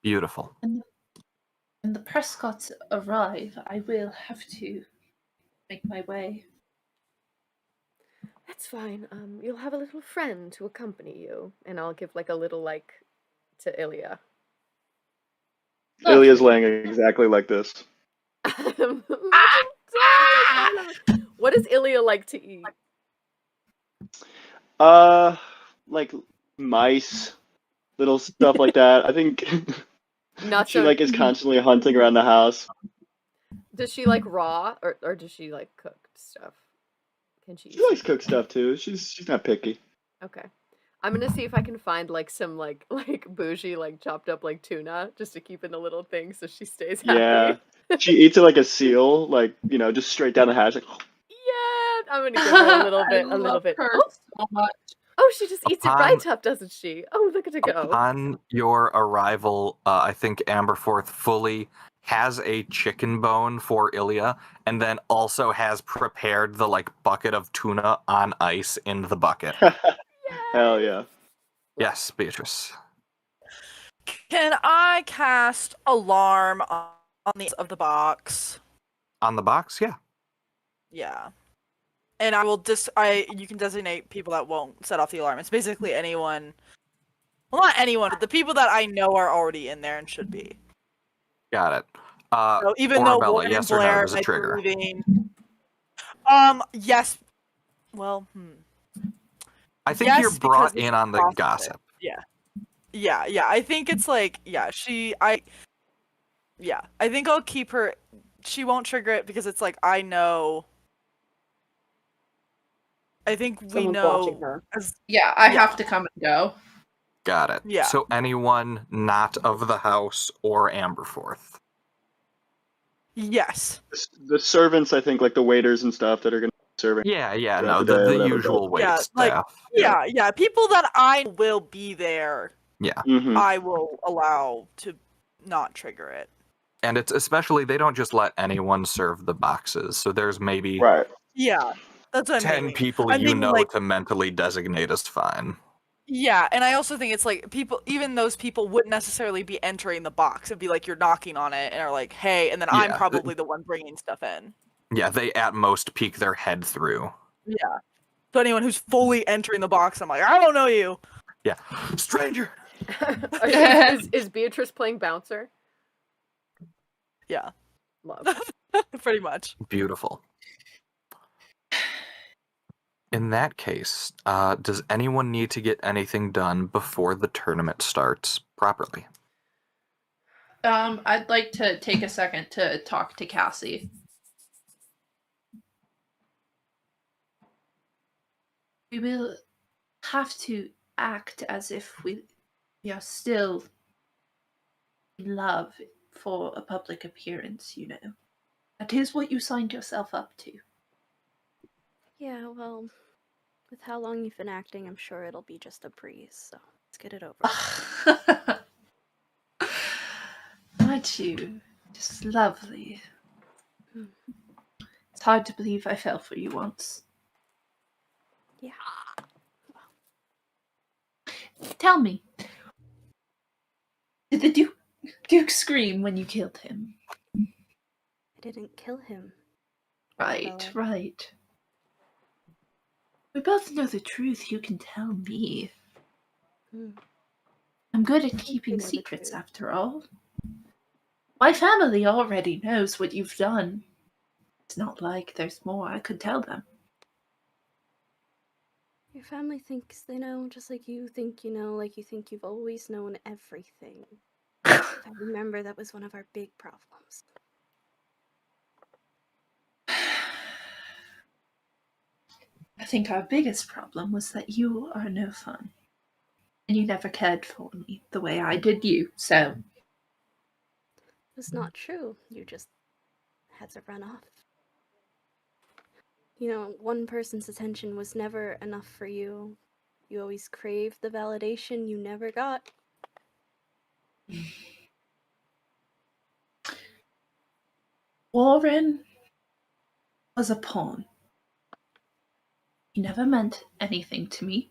Beautiful. When the Prescotts arrive, I will have to make my way. That's fine. You'll have a little friend to accompany you, and I'll give like a little to Ilya. Ilya's laying exactly like this. What does Ilya like to eat? Like mice, little stuff like that. I think she is constantly hunting around the house. Does she like raw or does she like cooked stuff? Can she? She likes cooked stuff too. She's not picky. Okay. I'm gonna see if I can find like some like bougie chopped up tuna just to keep in the little thing so she stays happy. Yeah. She eats it like a seal, just straight down the hatch. Like, yeah, I'm gonna give her a little bit. I love her so much. Oh, she just eats it right up, doesn't she? Oh, look at her go. On your arrival, I think Amberforth fully has a chicken bone for Ilya, and then also has prepared the bucket of tuna on ice in the bucket. Hell yeah. Yes, Beatrice. Can I cast alarm on the of the box? On the box, yeah. Yeah. And I will you can designate people that won't set off the alarm. It's basically anyone. Well, not anyone, but the people that I know are already in there and should be. Got it. So even Orabella, though Warren yes and or no, Blair is a trigger. Yes. Well, I think yes, you're brought because in on the possible. gossip. Yeah. I think it's I think I'll keep her. She won't trigger it because it's I know. I think Someone's we know. watching her. I have to come and go. Got it. Yeah. So anyone not of the house or Amberforth. Yes. The servants, I think, like the waiters and stuff that are going to be serving. Yeah, throughout no, the day or the whatever, usual wait Yeah, like, staff. yeah. People that I will be there, Yeah. Mm-hmm. I will allow to not trigger it. And it's especially, they don't just let anyone serve the boxes. So there's maybe Right. Yeah, that's what 10 I mean. people I'm you thinking, know like, to mentally designate as fine. yeah, and I also think it's like people, even those people wouldn't necessarily be entering the box. It'd be like you're knocking on it and are like, hey, and then I'm Yeah. probably the one bringing stuff in. Yeah, they at most peek their head through. Yeah. So anyone who's fully entering the box, I'm like, I don't know you. Yeah. Stranger! is Beatrice playing bouncer? Yeah, Love. pretty much. Beautiful. In that case, does anyone need to get anything done before the tournament starts properly? I'd like to take a second to talk to Cassie. We will have to act as if we are still in love for a public appearance, you know. That is what you signed yourself up to. Yeah, well, with how long you've been acting, I'm sure it'll be just a breeze, so let's get it over. Aren't you just lovely? It's hard to believe I fell for you once. Yeah. Tell me, did the Duke scream when you killed him? I didn't kill him. Right, Arabella. right. We both know the truth. You can tell me. Hmm. I'm good at think keeping we know the secrets, truth. after all. My family already knows what you've done. It's not like there's more I could tell them. Your family thinks they know, just like you think you know, like you think you've always known everything. I remember that was one of our big problems. I think our biggest problem was that you are no fun. And you never cared for me the way I did you, so... It's not true. You just had to run off. You know, one person's attention was never enough for you. You always craved the validation you never got. Warren was a pawn. He never meant anything to me.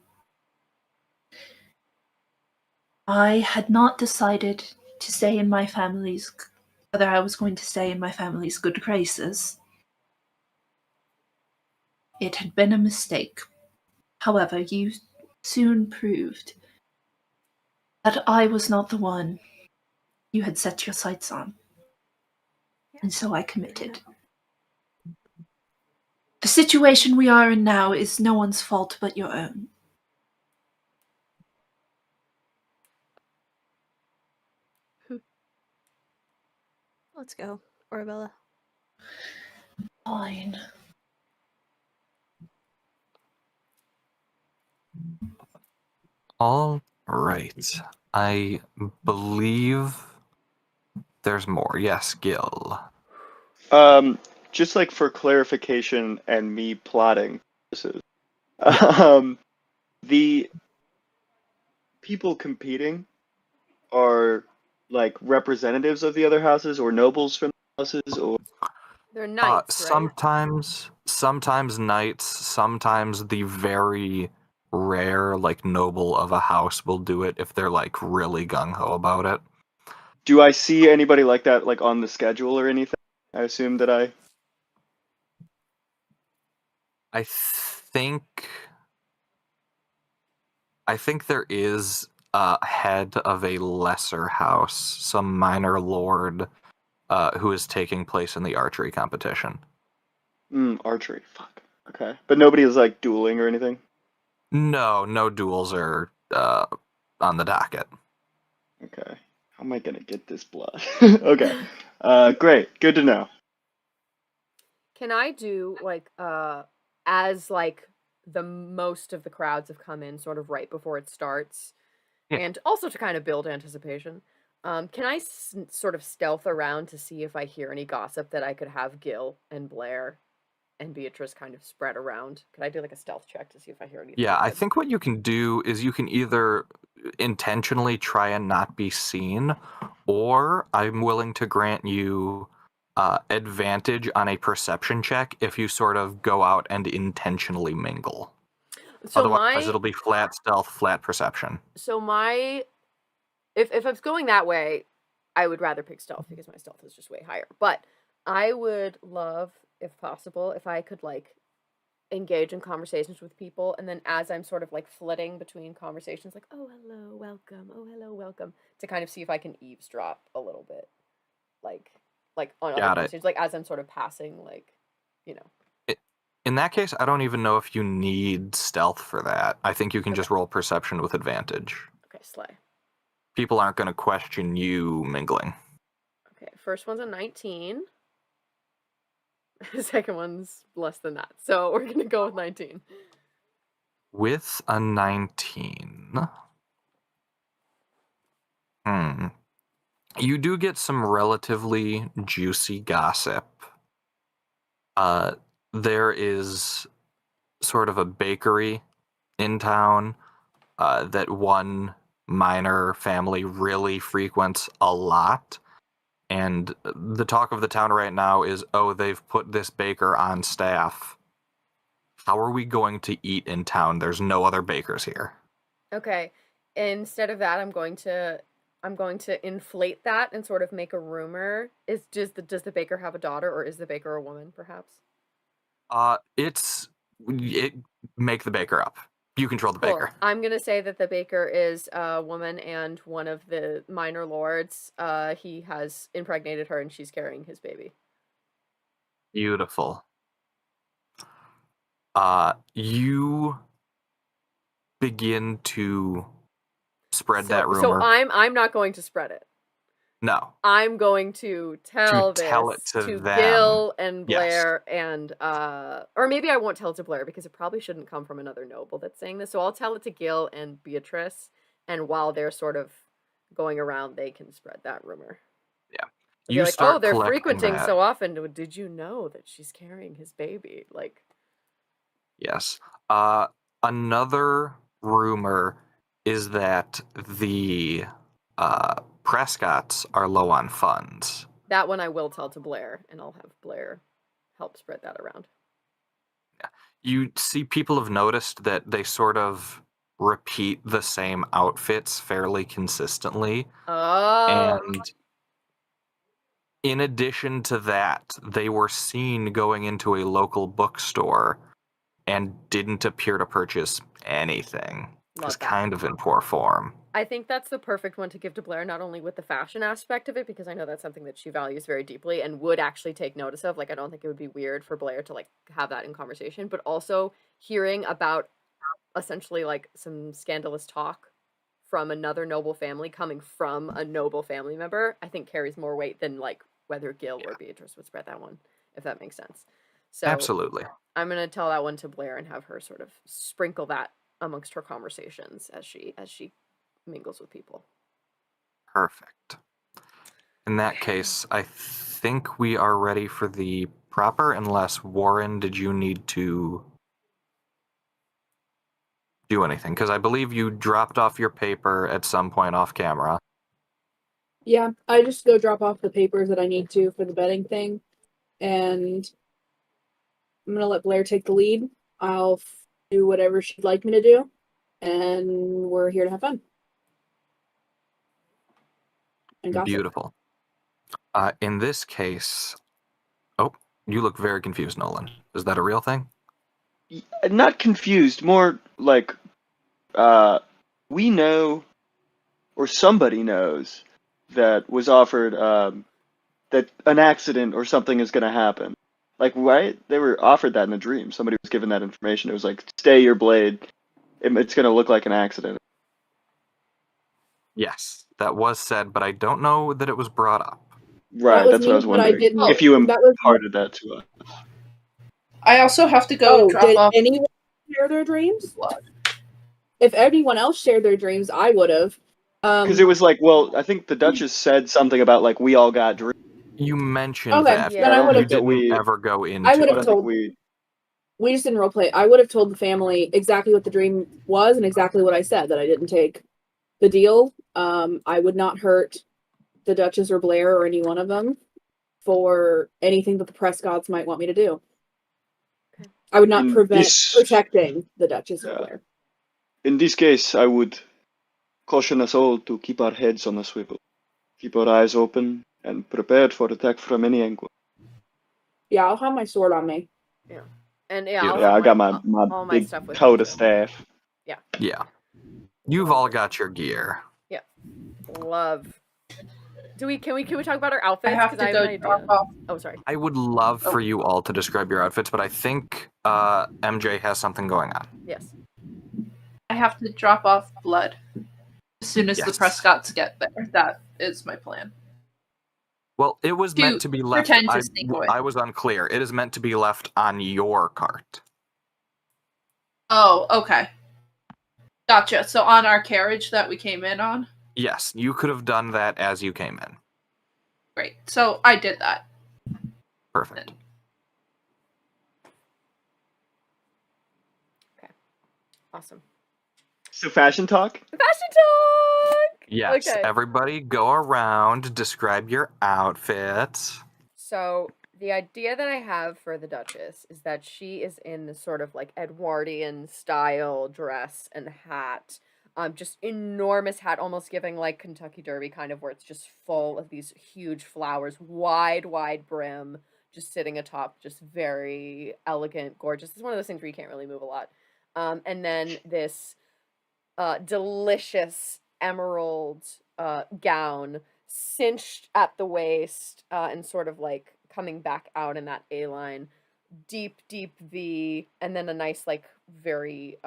I had not decided to stay in my family's... whether I was going to stay in my family's good graces. It had been a mistake. However, you soon proved that I was not the one you had set your sights on. And so I committed. The situation we are in now is no one's fault but your own. Let's go, Orabella. Fine. All right. I believe there's more. Yes, Gil. Just like for clarification and me plotting purposes, the people competing are like representatives of the other houses or nobles from the houses, or They're knights, right? Sometimes knights, sometimes the very rare, like, noble of a house will do it if they're, like, really gung-ho about it. do I see anybody like that, like on the schedule or anything? I assume that I think there is a head of a lesser house, some minor lord, who is taking place in the archery competition. archery. Fuck. Okay, but nobody is like dueling or anything. No duels are on the docket. Okay, how am I gonna get this blood? Okay, great, good to know. Can I do like as like the most of the crowds have come in sort of right before it starts, Yeah. and also to kind of build anticipation, Can I sort of stealth around to see if I hear any gossip that I could have Gil and Blair and Beatrice kind of spread around? Could I do like a stealth check to see if I hear anything? Yeah, I good? think what you can do is you can either intentionally try and not be seen, or I'm willing to grant you advantage on a perception check if you sort of go out and intentionally mingle. So Otherwise, it'll be flat stealth, flat perception. So my if it's going that way, I would rather pick stealth because my stealth is just way higher. But I would love, if possible, if I could like engage in conversations with people, and then as I'm sort of like flitting between conversations, like, oh hello, welcome, oh hello, welcome, to kind of see if I can eavesdrop a little bit, like on other conversations, like as I'm sort of passing, like, you know. In that case, I don't even know if you need stealth for that. I think you can just roll perception with advantage. Okay, slay. People aren't going to question you mingling. Okay, first one's a 19. The second one's less than that. So we're going to go with 19. With a 19... You do get some relatively juicy gossip. There is sort of a bakery in town that one minor family really frequents a lot. And the talk of the town right now is, oh, they've put this baker on staff. How are we going to eat in town? There's no other bakers here. Okay. Instead of that, I'm going to inflate that and sort of make a rumor. Does the baker have a daughter, or is the baker a woman, perhaps? Make the baker up. You control the baker. I'm gonna say that the baker is a woman and one of the minor lords. He has impregnated her and she's carrying his baby. Beautiful. You begin to spread that rumor. So I'm not going to spread it. No. I'm going to tell it to them. Gil and Blair, yes. And or maybe I won't tell it to Blair because it probably shouldn't come from another noble that's saying this. So I'll tell it to Gil and Beatrice, and while they're sort of going around, they can spread that rumor. Yeah. You like, oh, they're frequenting so often. Did you know that she's carrying his baby? Like, yes. Another rumor is that the Prescotts are low on funds. That one I will tell to Blair, and I'll have Blair help spread that around. Yeah. You see, people have noticed that they sort of repeat the same outfits fairly consistently. Oh. And in addition to that, they were seen going into a local bookstore and didn't appear to purchase anything. It's kind of in poor form. I think that's the perfect one to give to Blair, not only with the fashion aspect of it, because I know that's something that she values very deeply and would actually take notice of. Like, I don't think it would be weird for Blair to, like, have that in conversation, but also hearing about essentially, like, some scandalous talk from another noble family coming from a noble family member, I think carries more weight than, like, whether Gil or Beatrice would spread that one, if that makes sense. So absolutely. I'm going to tell that one to Blair and have her sort of sprinkle that amongst her conversations as she mingles with people. Perfect. In that case, I think we are ready for the proper, unless, Warren, did you need to do anything? Because I believe you dropped off your paper at some point off camera. Yeah, I just go drop off the papers that I need to for the betting thing, and I'm going to let Blair take the lead. I'll do whatever she'd like me to do, and we're here to have fun. And gossip. Beautiful. In this case, oh, you look very confused, Nolan. Is that a real thing? Not confused, more like we know, or somebody knows, that was offered that an accident or something is going to happen. Like, right? They were offered that in a dream. Somebody was given that information. It was like, stay your blade. It's going to look like an accident. Yes, that was said, but I don't know that it was brought up. Right, that's what I was wondering. If you imparted that to us. I also have to go drop off. Did anyone share their dreams? If anyone else shared their dreams, I would have. Because it was like, well, I think the Duchess said something about like we all got dreams. You mentioned Okay, that. then but I you would've- didn't ever go into I would I have don't it. think told. we. We just didn't roleplay. I would have told the family exactly what the dream was and exactly what I said, that I didn't take the deal. I would not hurt the Duchess or Blair or any one of them for anything that the Prescotts might want me to do. Okay. I would not In prevent this- protecting the Duchess or Yeah. Blair. In this case, I would caution us all to keep our heads on a swivel, keep our eyes open, and prepared for attack from any angle. Yeah, I'll have my sword on me. And Beautiful. I'll Yeah, have I got my my all my big stuff with coat me of too. staff. Yeah. You've all got your gear. Love. Can we talk about our outfits? I have 'Cause to have go an drop idea. off. Oh, sorry. I would love for Oh. you all to describe your outfits, but I think MJ has something going on. Yes. I have to drop off blood as soon as the Yes. Prescotts get there. That is my plan. Well, it was meant to be left. pretend to sneak away. I was unclear. It is meant to be left on your cart. Oh, okay. Gotcha. So on our carriage that we came in on? Yes, you could have done that as you came in. Great. So I did that. Perfect. Awesome. So fashion talk? Fashion talk! Yes, Okay. everybody go around, describe your outfits. So the idea that I have for the Duchess is that she is in this sort of like Edwardian style dress and hat. Just enormous hat, almost giving like Kentucky Derby kind of, where it's just full of these huge flowers, wide brim, just sitting atop, just very elegant, gorgeous. It's one of those things where you can't really move a lot. And then this delicious emerald gown, cinched at the waist, and sort of like coming back out in that A-line, deep V, and then a nice like very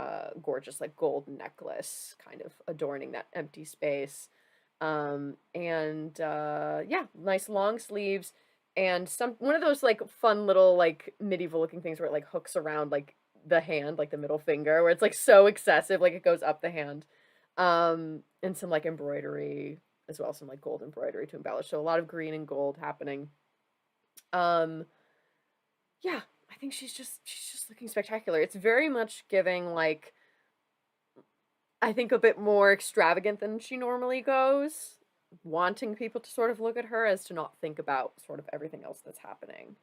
gorgeous like gold necklace kind of adorning that empty space. Yeah, nice long sleeves and one of those like fun little like medieval looking things where it like hooks around like the hand, like the middle finger, where it's like so excessive, like it goes up the hand. And some like embroidery as well, some like gold embroidery to embellish. So a lot of green and gold happening. Yeah, I think she's just looking spectacular. It's very much giving like, I think, a bit more extravagant than she normally goes, wanting people to sort of look at her as to not think about sort of everything else that's happening.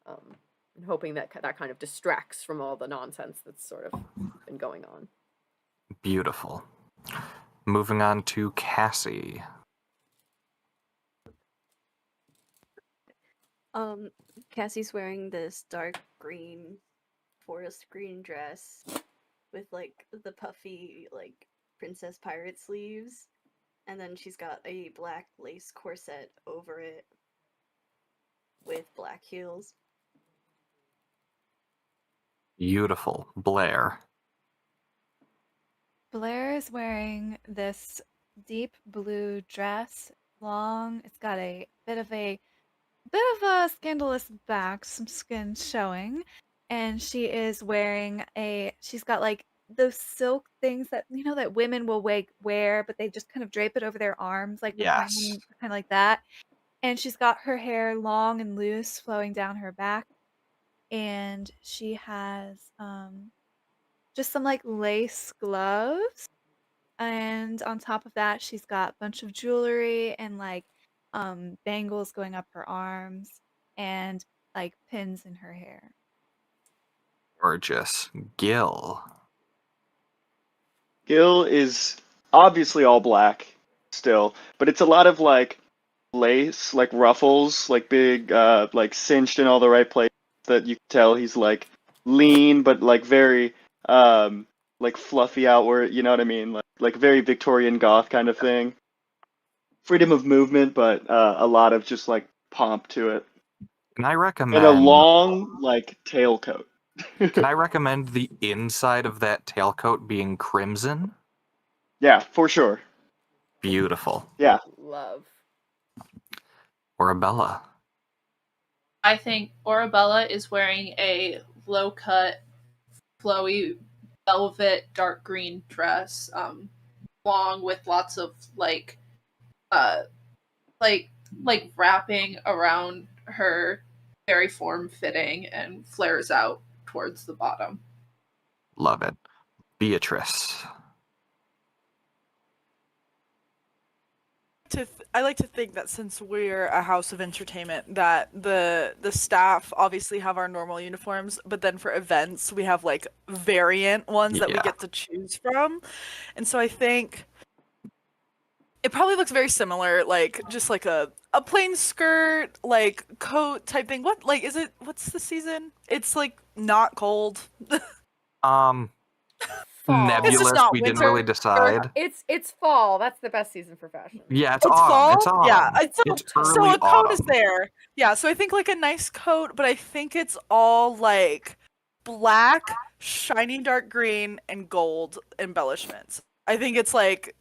And hoping that that kind of distracts from all the nonsense that's sort of been going on. Beautiful. Moving on to Cassie. Cassie's wearing this dark green, forest green dress with like the puffy like princess pirate sleeves, and then she's got a black lace corset over it with black heels. Beautiful. Blair. Blair is wearing this deep blue dress, long. It's got a bit of a scandalous back, some skin showing, and she is wearing she's got like those silk things that that women will wear, but they just kind of drape it over their arms, like Yes. kind of like that. And she's got her hair long and loose, flowing down her back, and she has just some like lace gloves. And on top of that, she's got a bunch of jewelry and like bangles going up her arms and like pins in her hair. Gorgeous. Gil. Gil is obviously all black still, but it's a lot of like lace, like ruffles, like big, like cinched in all the right places that you can tell he's like lean, but like very, like fluffy outward. You know what I mean? Like very Victorian goth kind of thing. Freedom of movement, but a lot of just like pomp to it, Can I recommend and a long like tailcoat. Can I recommend the inside of that tailcoat being crimson? Yeah, for sure. Beautiful. Yeah. Love. Orabella. I think Orabella is wearing a low-cut, flowy, velvet, dark green dress, long with lots of like wrapping around her, very form-fitting, and flares out towards the bottom. Love it. Beatrice. I like to think that since we're a house of entertainment, that the staff obviously have our normal uniforms, but then for events we have like variant ones that we Yeah. get to choose from. And so I think it probably looks very similar, like just like a plain skirt, like coat type thing. What's the season? It's like not cold. Fall. It's just Nebulous, not we didn't winter. really decide. It's fall. That's the best season for fashion. Yeah, it's It's autumn. fall? It's autumn. Yeah, It's so early a coat is autumn. there. Yeah, so I think like a nice coat, but I think it's all like black, shiny dark green, and gold embellishments. I think it's like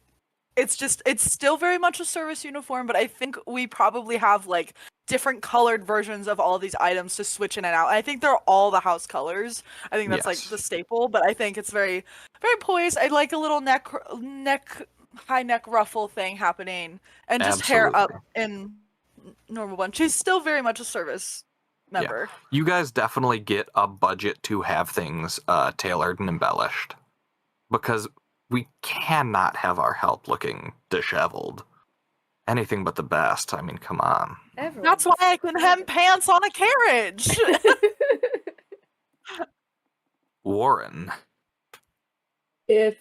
it's still very much a service uniform, but I think we probably have like different colored versions of all of these items to switch in and out. I think they're all the house colors. I think that's like Yes. the staple, but I think it's very, very poised. I like a little high neck ruffle thing happening, and just hair up in normal one. She's still very much a service member. You guys definitely get a budget to have things tailored and embellished, because we cannot have our help looking disheveled. Anything but the best. I mean, come on. That's why I can hem pants on a carriage. Warren. If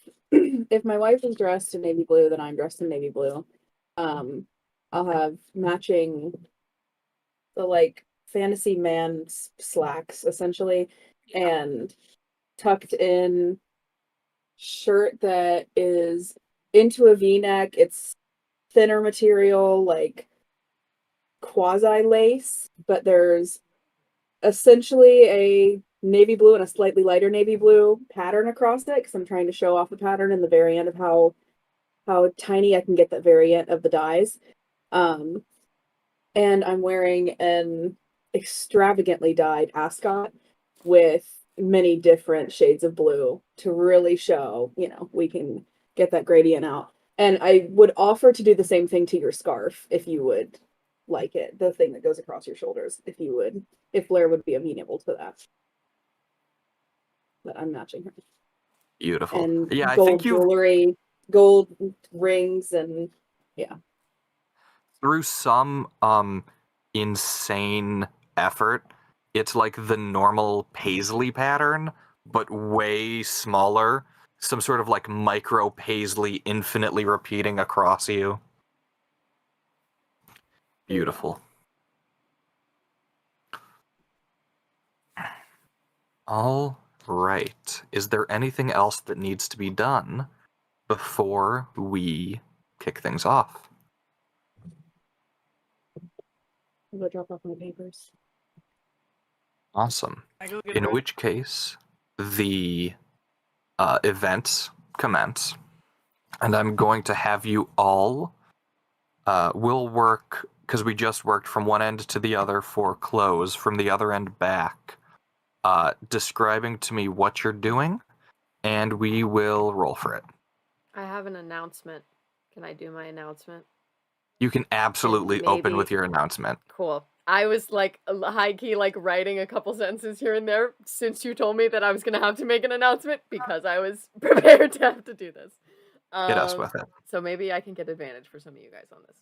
my wife is dressed in navy blue, then I'm dressed in navy blue. I'll have matching the like fantasy man slacks essentially, and tucked in shirt that is into a V-neck. It's thinner material, like quasi lace, but there's essentially a navy blue and a slightly lighter navy blue pattern across it, because I'm trying to show off the pattern and the variant of how tiny I can get that variant of the dyes. And I'm wearing an extravagantly dyed ascot with many different shades of blue to really show, we can get that gradient out. And I would offer to do the same thing to your scarf if you would like it, the thing that goes across your shoulders, if Blair would be amenable to that. But I'm matching her. Beautiful. And Yeah, I gold think you jewelry, gold rings, and yeah. through some insane effort, it's like the normal paisley pattern, but way smaller. Some sort of like micro paisley infinitely repeating across you. Beautiful. All right. Is there anything else that needs to be done before we kick things off? I'll go drop off my papers. Awesome. I go get In ready. which case, the events commence, and I'm going to have you all we'll work, because we just worked from one end to the other for close, from the other end back, describing to me what you're doing, and we will roll for it. I have an announcement. Can I do my announcement? You can absolutely open with your announcement. Cool. I was like high-key like writing a couple sentences here and there since you told me that I was going to have to make an announcement, because I was prepared to have to do this. Hit us with it. So maybe I can get advantage for some of you guys on this.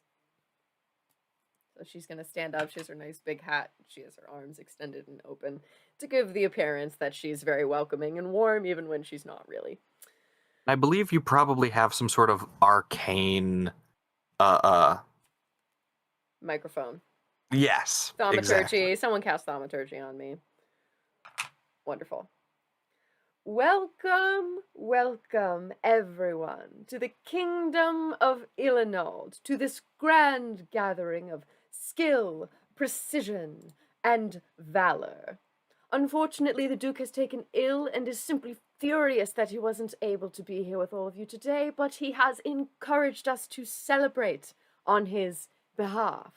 So she's going to stand up. She has her nice big hat. She has her arms extended and open to give the appearance that she's very welcoming and warm, even when she's not really. I believe you probably have some sort of arcane Microphone. Yes, Thaumaturgy. exactly. Someone cast thaumaturgy on me. Wonderful. Welcome, welcome, everyone, to the kingdom of Illinois, to this grand gathering of skill, precision, and valor. Unfortunately, the Duke has taken ill and is simply furious that he wasn't able to be here with all of you today, but he has encouraged us to celebrate on his behalf.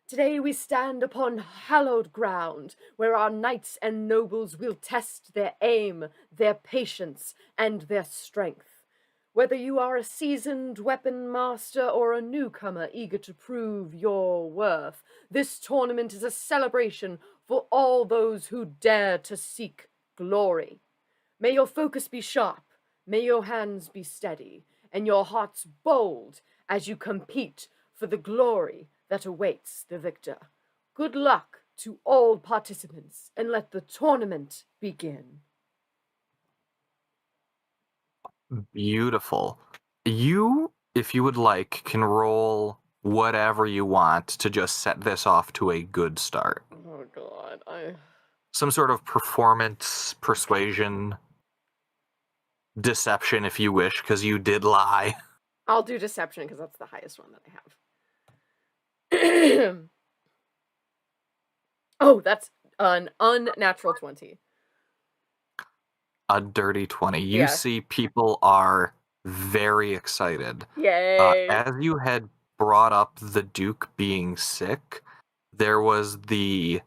Today we stand upon hallowed ground, where our knights and nobles will test their aim, their patience, and their strength. Whether you are a seasoned weapon master or a newcomer eager to prove your worth, this tournament is a celebration for all those who dare to seek glory. May your focus be sharp, may your hands be steady, and your hearts bold as you compete for the glory that awaits the victor. Good luck to all participants, and let the tournament begin. Beautiful. You, if you would like, can roll whatever you want to just set this off to a good start. Oh god, Some sort of performance, persuasion, deception if you wish, because you did lie. I'll do deception because that's the highest one that I have. Oh, that's an unnatural 20. A dirty 20. You Yeah. see people are very excited. Yay! As you had brought up the Duke being sick, there was the,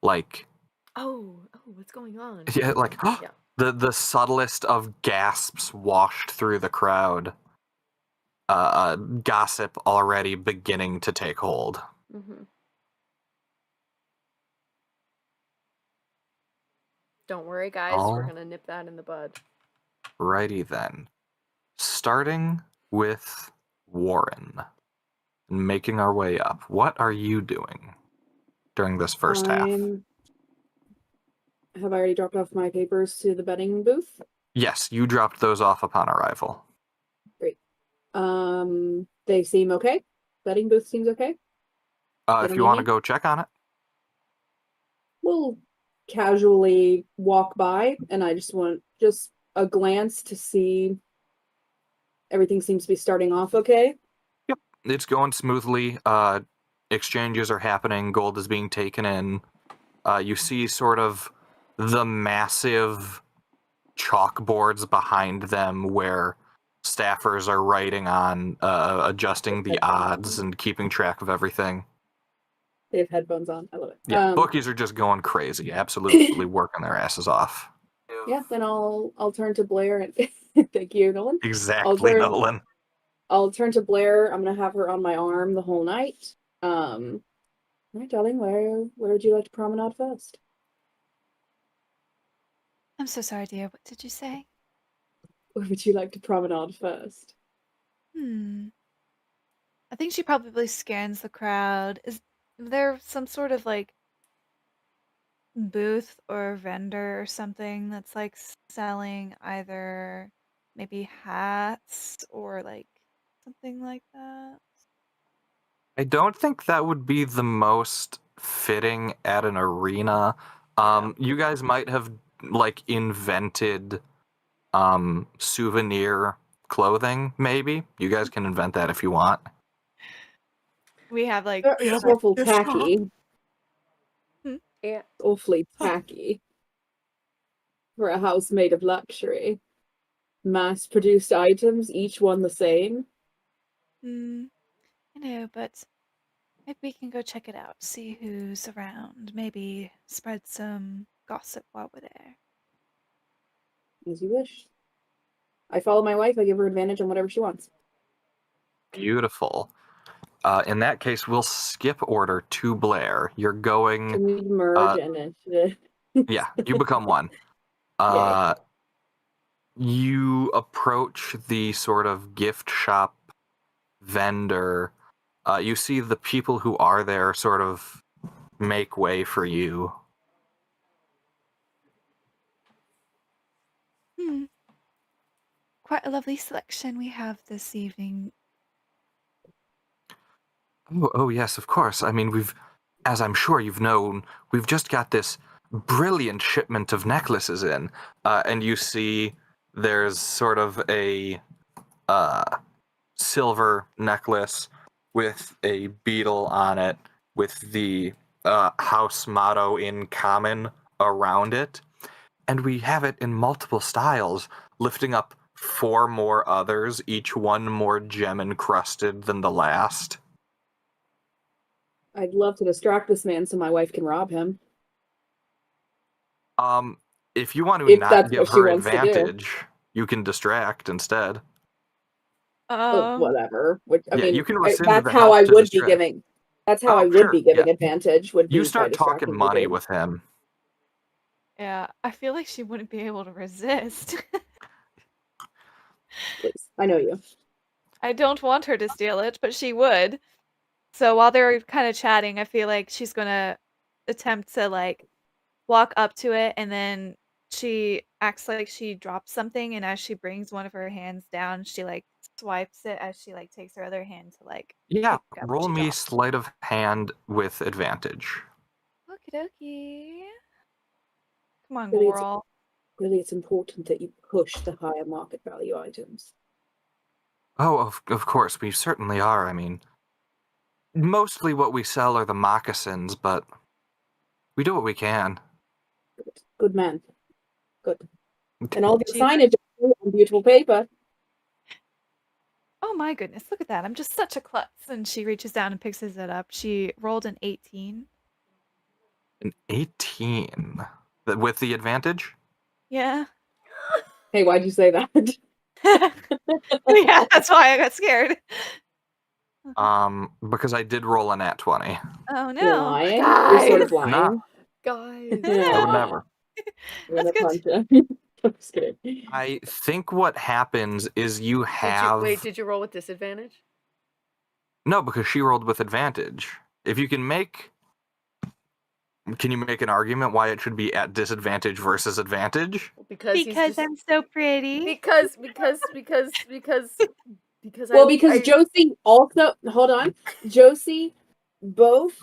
like... Oh, what's going on? Yeah, like, Yeah. the subtlest of gasps washed through the crowd. Gossip already beginning to take hold. Mm-hmm. Don't worry, guys. We're Oh. gonna nip that in the bud. Righty then. Starting with Warren. And making our way up. What are you doing during this first half? Have I already dropped off my papers to the betting booth? Yes, you dropped those off upon arrival. Great. They seem okay? Betting booth seems okay? If you want to go check on it. We'll casually walk by, and I just want a glance to see everything seems to be starting off okay. Yep, it's going smoothly. Exchanges are happening. Gold is being taken in. You see sort of the massive chalkboards behind them where staffers are writing on, adjusting the odds and keeping track of everything. They have headphones on. I love it. Yeah, bookies are just going crazy, absolutely working their asses off. Yeah, then I'll turn to Blair and thank you, Nolan. Exactly, Nolan. I'll turn to Blair. I'm gonna have her on my arm the whole night. All right, darling, where would you like to promenade first? I'm so sorry, dear. What did you say? Where would you like to promenade first? I think she probably scans the crowd. Is there some sort of like booth or vendor or something that's like selling either maybe hats or like something like that? I don't think that would be the most fitting at an arena. You guys might have like invented souvenir clothing, maybe. You guys can invent that if you want. We have like It's awful tacky. Yeah. Awfully tacky. For a house made of luxury. Mass-produced items, each one the same. I know, but maybe we can go check it out, see who's around, maybe spread some gossip while we're there. As you wish. I follow my wife, I give her advantage on whatever she wants. Beautiful. In that case, we'll skip order to Blair. You're going... Can we merge initiative? Yeah, you become one. You approach the sort of gift shop vendor. You see the people who are there sort of make way for you. Quite a lovely selection we have this evening. Oh, yes, of course. I mean, as I'm sure you've known, we've just got this brilliant shipment of necklaces in. And you see there's sort of a silver necklace with a beetle on it with the house motto in common around it. And we have it in multiple styles, lifting up 4 more others, each one more gem-encrusted than the last. I'd love to distract this man so my wife can rob him. If you want to If not that's give what she her wants to do. advantage, you can distract instead. whatever. Which, I Yeah, mean, you can rescind that's the how help I to would be distract. giving. That's how Oh, I would sure, be giving yeah. advantage. Would be You by start talking distracting the money dude. with him. Yeah, I feel like she wouldn't be able to resist. Please, I know you. I don't want her to steal it, but she would. So while they're kind of chatting, I feel like she's gonna attempt to like walk up to it, and then she acts like she drops something, and as she brings one of her hands down, she like swipes it as she like takes her other hand to like Yeah, pick up what roll she me dropped. sleight of hand with advantage. Okie dokie. Come on, Really, girl. Really, it's important that you push the higher market value items. Oh, of course, we certainly are. I mean, mostly what we sell are the moccasins, but we do what we can. Good man. Good. Okay. And all the She- signage on beautiful paper. Oh my goodness, look at that. I'm just such a klutz. And she reaches down and picks it up. She rolled an 18. An 18. With the advantage? Yeah. Hey, why'd you say that? Yeah, that's why I got scared. Because I did roll a nat 20. Oh You're no. lying. You're sort of Guys! lying. No. Guys. I would never. You're That's gonna good. punch him. I'm just kidding. I think what happens is you have... Did you roll with disadvantage? No, because she rolled with advantage. If you can make... Can you make an argument why it should be at disadvantage versus advantage? Because I'm so pretty. because Well, because Josie also hold on. Josie both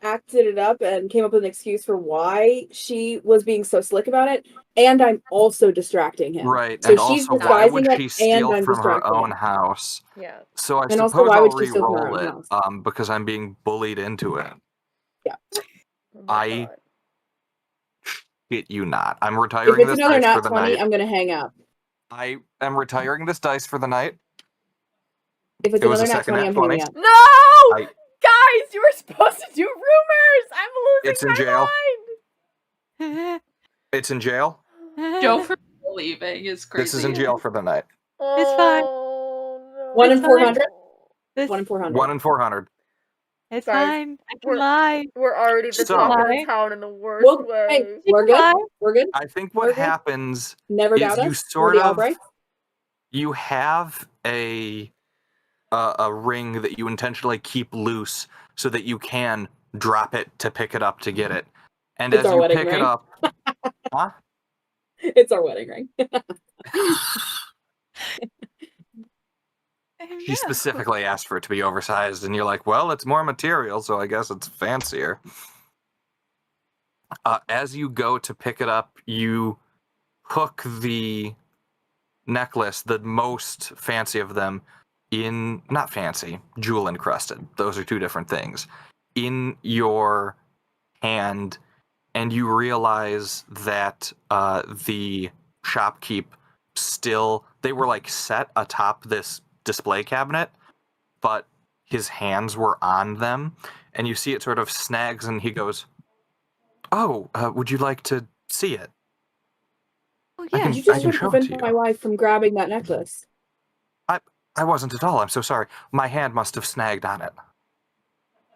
acted it up and came up with an excuse for why she was being so slick about it, and I'm also distracting him. Right, So and she's also why would disguising she it, and steal I'm from her distracting own him. house? Yeah. So I And also, suppose why I'll would she steal from her re-roll own it, house? because I'm being bullied into it. Oh my I God. shit you not. I'm If retiring it's this another dice for nat the 20, night. I'm gonna hang up. I am retiring this dice for the night. If it's It was another a nat second 20, nat I'm 20. hanging up. No! I- Guys, you were supposed to do rumors! I'm losing It's in my jail. mind! It's in jail. Joe for leaving is crazy. This is in jail for the night. It's fine. Oh, no. 1 in It's fine. 400. This, 1 in 400. 1 in 400. it's Guys, fine. I can we're- lie. We're already the So- talk of Lie. the town in the worst Well, way. hey, She we're can good. lie. We're good. I think what We're good. happens Never is doubt you us. sort We're the of Albright. you have a ring that you intentionally keep loose so that you can drop it to pick it up to get it. And It's as our you wedding pick ring. it up, huh? It's our wedding ring. She Yeah. specifically asked for it to be oversized, and you're like, well, it's more material, so I guess it's fancier. As you go to pick it up, you hook the necklace, the most fancy of them, in, not fancy, jewel encrusted. Those are two different things. In your hand, and you realize that the shopkeep still, they were like set atop this display cabinet, but his hands were on them, and you see it sort of snags, and he goes, oh, would you like to see it? Oh, I yeah. can- You just show would it prevent to you. my wife from grabbing that necklace. I wasn't at all. I'm so sorry. My hand must have snagged on it.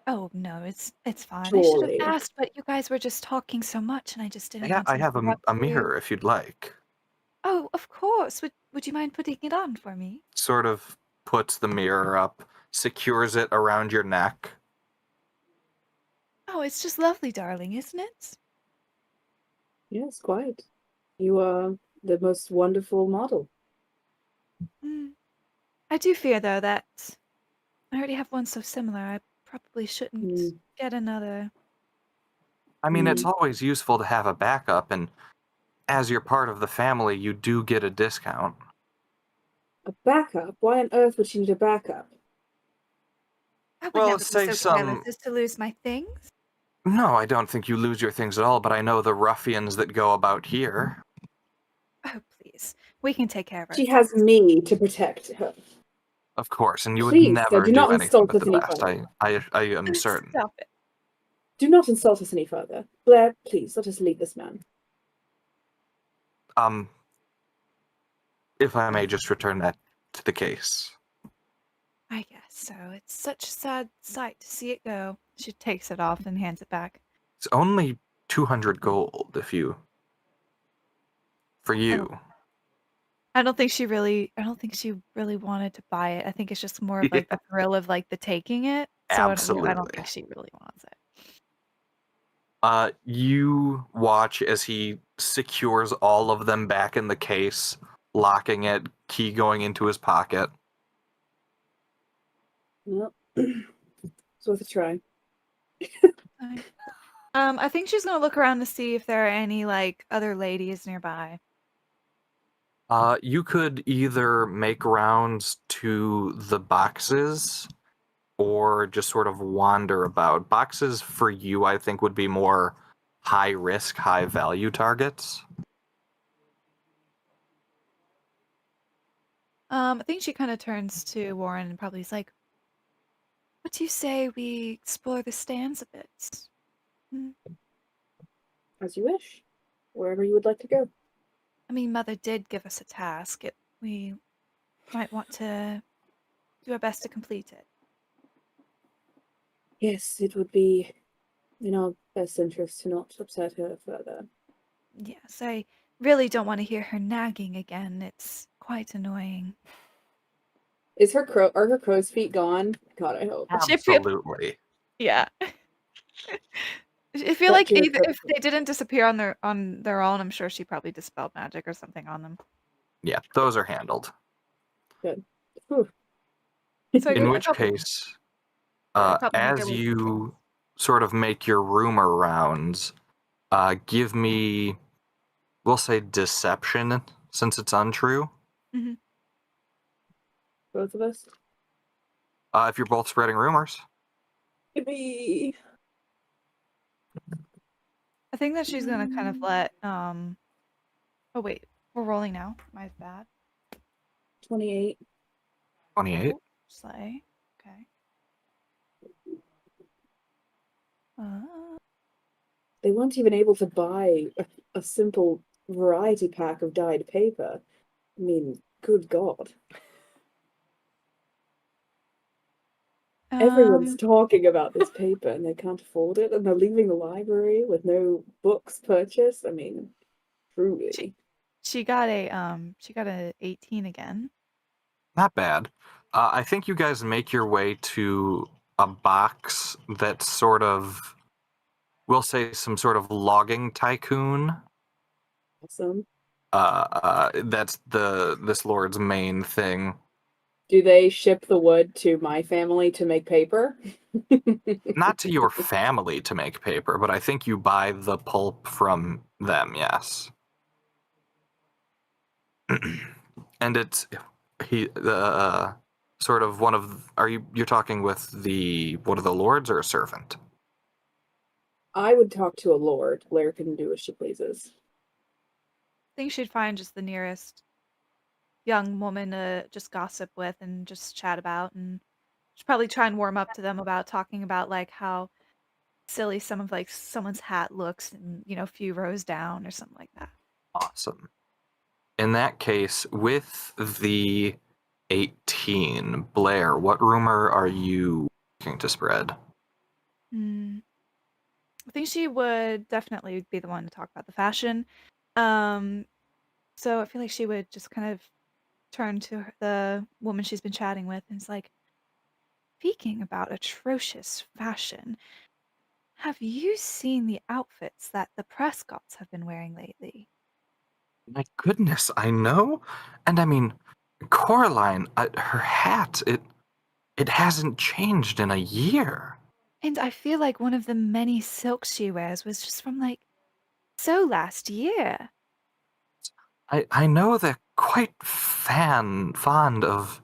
Oh no, it's fine. I should Surely. have asked, but you guys were just talking so much, and I just didn't Yeah, want to I have interrupt a you. mirror if you'd like. Oh, of course. Would you mind putting it on for me? Sort of puts the mirror up, secures it around your neck. Oh, it's just lovely, darling, isn't it? Yes, quite. You are the most wonderful model. Mm. I do fear, though, that I already have one so similar. I probably shouldn't Mm. get another. I mean, it's always useful to have a backup, and as you're part of the family, you do get a discount. A backup? Why on earth would she need a backup? I would Well, never be say so careless some- as to lose my things. No, I don't think you lose your things at all, but I know the ruffians that go about here. Oh, please. We can take care of She ourselves. has me to protect her. Of course, and you would Please, never do do not anything insult but us the any best. further. I am certain. Stop it. Do not insult us any further. Blair, please, let us leave this man. If I may just return that to the case. I guess so. It's such a sad sight to see it go. She takes it off and hands it back. It's only 200 gold for you. I don't think she really wanted to buy it. I think it's just more of like the thrill of like the taking it. So I don't Absolutely. think she really wants it. You watch as he secures all of them back in the case, locking it, key going into his pocket. Well, it's worth a try. Fine. I think she's gonna look around to see if there are any like other ladies nearby. You could either make rounds to the boxes or just sort of wander about. Boxes for you, I think, would be more high risk, high value targets. I think she kind of turns to Warren and probably is like, "What do you say we explore the stands a bit?" Hmm. As you wish. Wherever you would like to go. I mean, Mother did give us a task. We might want to do our best to complete it. Yes, it would be in our best interest to not upset her further. Yes, I really don't want to hear her nagging again. It's quite annoying. Are her crow's feet gone? God, I hope. Absolutely. Yeah. I feel But like you're if they didn't disappear on their own, I'm sure she probably dispelled magic or something on them. Yeah, those are handled. Good. Whew. So In you're which probably, case, probably as Gilly. you sort of make your rumor rounds, give me, we'll say deception, since it's untrue. Mhm. Both of us? If you're both spreading rumors. Yippee! I think that she's gonna kind of let oh wait, we're rolling now. My bad. 28. 28. Oh, slay. Okay. They weren't even able to buy a simple variety pack of dyed paper. I mean, good God. Everyone's talking about this paper and they can't afford it, and they're leaving the library with no books purchased. I mean, truly. She got a 18 again. Not bad. I think you guys make your way to a box that's sort of, we'll say, some sort of logging tycoon. Awesome. That's this lord's main thing. Do they ship the wood to my family to make paper? Not to your family to make paper, but I think you buy the pulp from them, yes. And it's sort of one of, you're talking with one of the lords or a servant? I would talk to a lord. Blair can do as she pleases. I think she'd find just the nearest young woman to just gossip with and just chat about, and she'd probably try and warm up to them about talking about like how silly some of like someone's hat looks, and a few rows down or something like that. Awesome. In that case, with the 18, Blair, what rumor are you looking to spread? I think she would definitely be the one to talk about the fashion. So I feel like she would just kind of turn to the woman she's been chatting with and it's like, speaking about atrocious fashion, have you seen the outfits that the Prescotts have been wearing lately? My goodness, I know. And I mean, Coraline, her hat, it hasn't changed in a year. And I feel like one of the many silks she wears was just from like so last year. I know they're quite fond of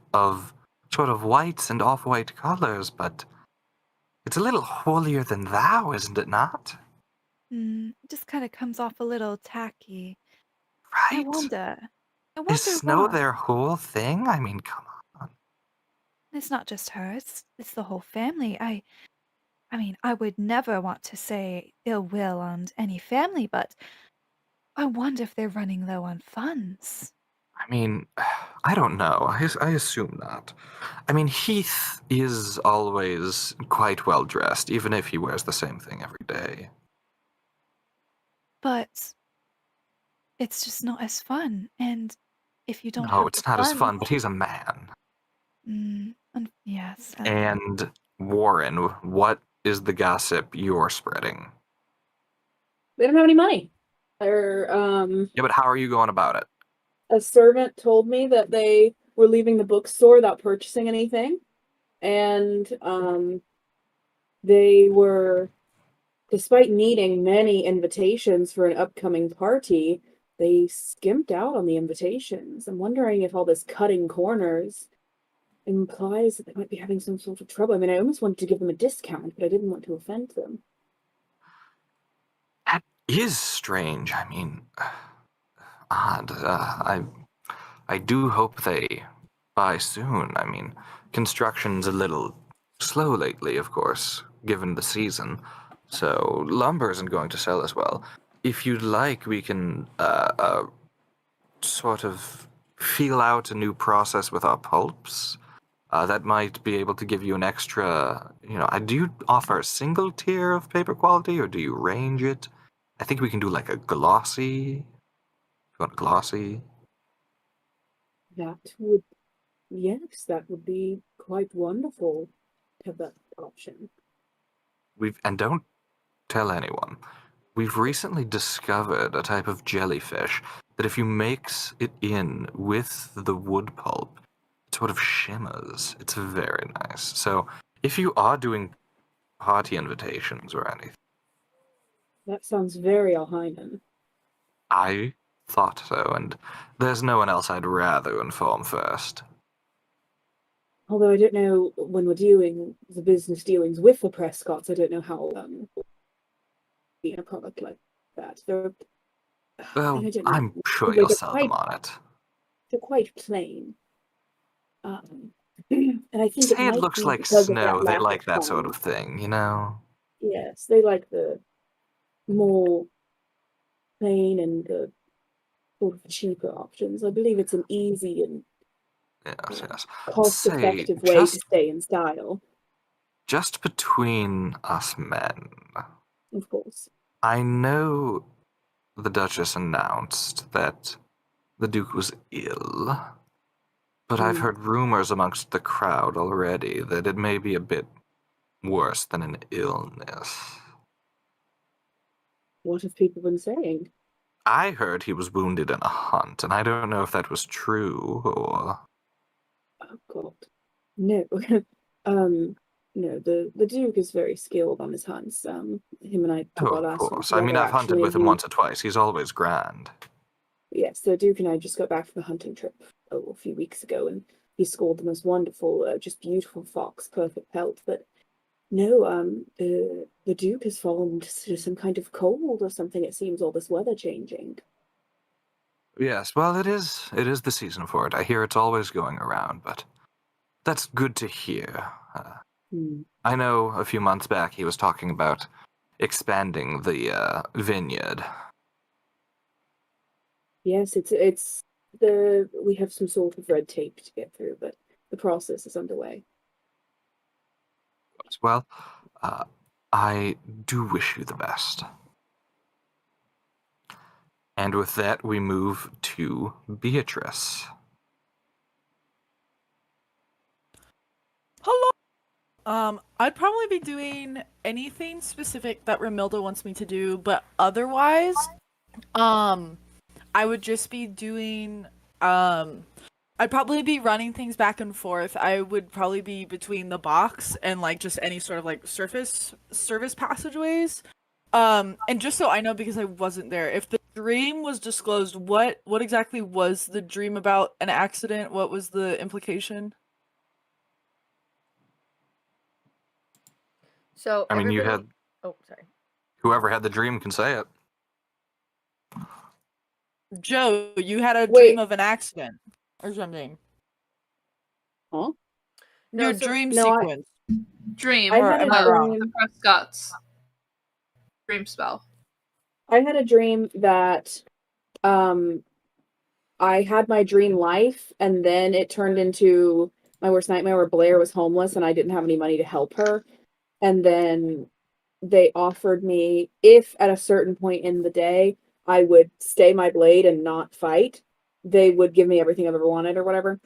sort of whites and off-white colors, but it's a little holier than thou, isn't it not? It just kind of comes off a little tacky. I Right? wonder. I Is wonder snow why. their whole thing? I mean, come on. It's not just her, it's the whole family. I mean, I would never want to say ill will on any family, but I wonder if they're running low on funds. I mean, I don't know. I assume not. I mean, Heath is always quite well dressed, even if he wears the same thing every day. But it's just not as fun. And if you don't No, have the it's not as fun, fun, but he's a man. yes. And Warren, what is the gossip you're spreading? They don't have any money. They're, Yeah, but how are you going about it? a servant told me that they were leaving the bookstore without purchasing anything. And, they were, despite needing many invitations for an upcoming party, they skimped out on the invitations. I'm wondering if all this cutting corners implies that they might be having some sort of trouble. I mean, I almost wanted to give them a discount, but I didn't want to offend them. That is strange. I mean, odd. I do hope they buy soon. I mean, construction's a little slow lately, of course, given the season. So lumber isn't going to sell as well. If you'd like, we can sort of feel out a new process with our pulps. That might be able to give you an extra, do you offer a single tier of paper quality, or do you range it? I think we can do like a glossy. You want glossy? That would, yes, that would be quite wonderful to have that option. And don't tell anyone. We've recently discovered a type of jellyfish that if you mix it in with the wood pulp, it sort of shimmers. It's very nice. So if you are doing party invitations or anything, That sounds very Alhainen. I thought so, and there's no one else I'd rather inform first. Although I don't know, when we're doing the business dealings with the Prescotts, I don't know how being a product like that. They're, Well, I don't know. I'm sure They're you'll sell them quite, on it. they're quite plain. And I think Say it might looks be like because of snow. that They lack like of that fun. sort of thing, you know? Yes, they like the more plain and the sort of cheaper options. I believe it's an easy and Yes. cost-effective way to stay in style. Just between us men, Of course. I know the Duchess announced that the Duke was ill, but I've heard rumors amongst the crowd already that it may be a bit worse than an illness. What have people been saying? I heard he was wounded in a hunt, and I don't know if that was true or... Oh God, no. No. The Duke is very skilled on his hunts. Him and I took our of last one course. I mean, together, I've hunted actually, with him once or twice. He's always grand. Yes, the Duke and I just got back from a hunting trip a few weeks ago, and he scored the most wonderful, just beautiful fox, perfect pelt. But no, the Duke has fallen to some kind of cold or something. It seems all this weather changing. Yes, well, it is the season for it. I hear it's always going around, but that's good to hear. I know a few months back he was talking about expanding the vineyard. Yes, we have some sort of red tape to get through, but the process is underway. Well, I do wish you the best. And with that, we move to Beatrice. Hello. I'd probably be doing anything specific that Remilda wants me to do, but otherwise, I would just be doing, I'd probably be running things back and forth. I would probably be between the box and like just any sort of like service passageways. And just so I know, because I wasn't there, if the dream was disclosed, what exactly was the dream about? An accident? What was the implication? So I mean, you everybody... had... Oh, sorry. Whoever had the dream can say it. Joe, you had a Wait. dream of an accident or something. Huh? Your No, so... dream No, sequence. Dream. I had am a I wrong? The dream. Prescott's dream spell. I had a dream that I had my dream life, and then it turned into my worst nightmare where Blair was homeless and I didn't have any money to help her. And then they offered me, if at a certain point in the day I would stay my blade and not fight, they would give me everything I've ever wanted or whatever.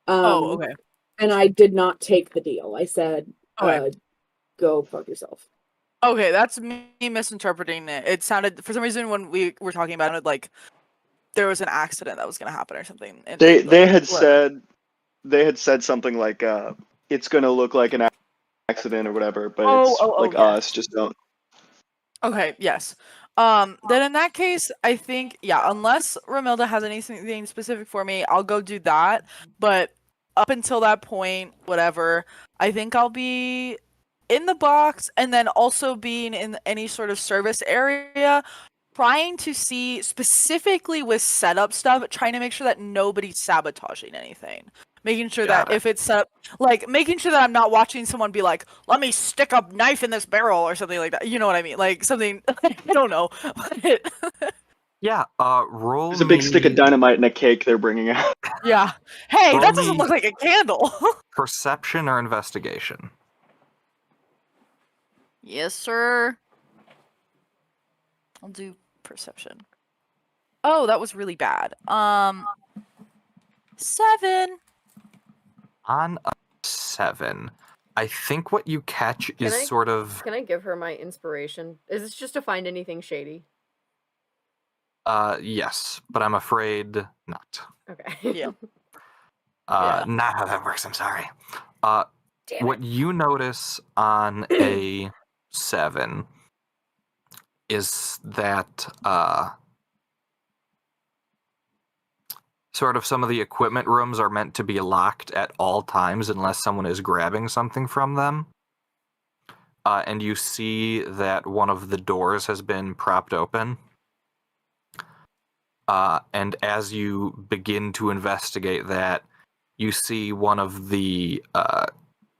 Okay. And I did not take the deal. I said, Okay. Go fuck yourself. Okay, that's me misinterpreting it. It sounded, for some reason, when we were talking about it, like there was an accident that was going to happen or something. And They had said something like it's gonna look like an accident or whatever, but it's like yeah. us, just don't. Okay, yes. Then in that case, I think, yeah, unless Remilda has anything specific for me, I'll go do that. But up until that point, whatever, I think I'll be in the box, and then also being in any sort of service area, trying to see, specifically with setup stuff, trying to make sure that nobody's sabotaging anything. Making sure that if it's set up, like, making sure that I'm not watching someone be like, let me stick a knife in this barrel or something like that. You know what I mean? Like, something, I don't know. Yeah, roll There's a big stick of me dynamite and a cake they're bringing out. Yeah. Hey, Roll that doesn't me- look like a candle. perception or investigation. Yes, sir. I'll do perception. Oh, that was really bad. 7. On a 7, I think what you catch is sort of... Can I give her my inspiration? Is this just to find anything shady? Yes, but I'm afraid not. Okay. Yeah. Not how that works, I'm sorry. What you notice on a 7 is that sort of some of the equipment rooms are meant to be locked at all times unless someone is grabbing something from them. And you see that one of the doors has been propped open. And as you begin to investigate that, you see one of the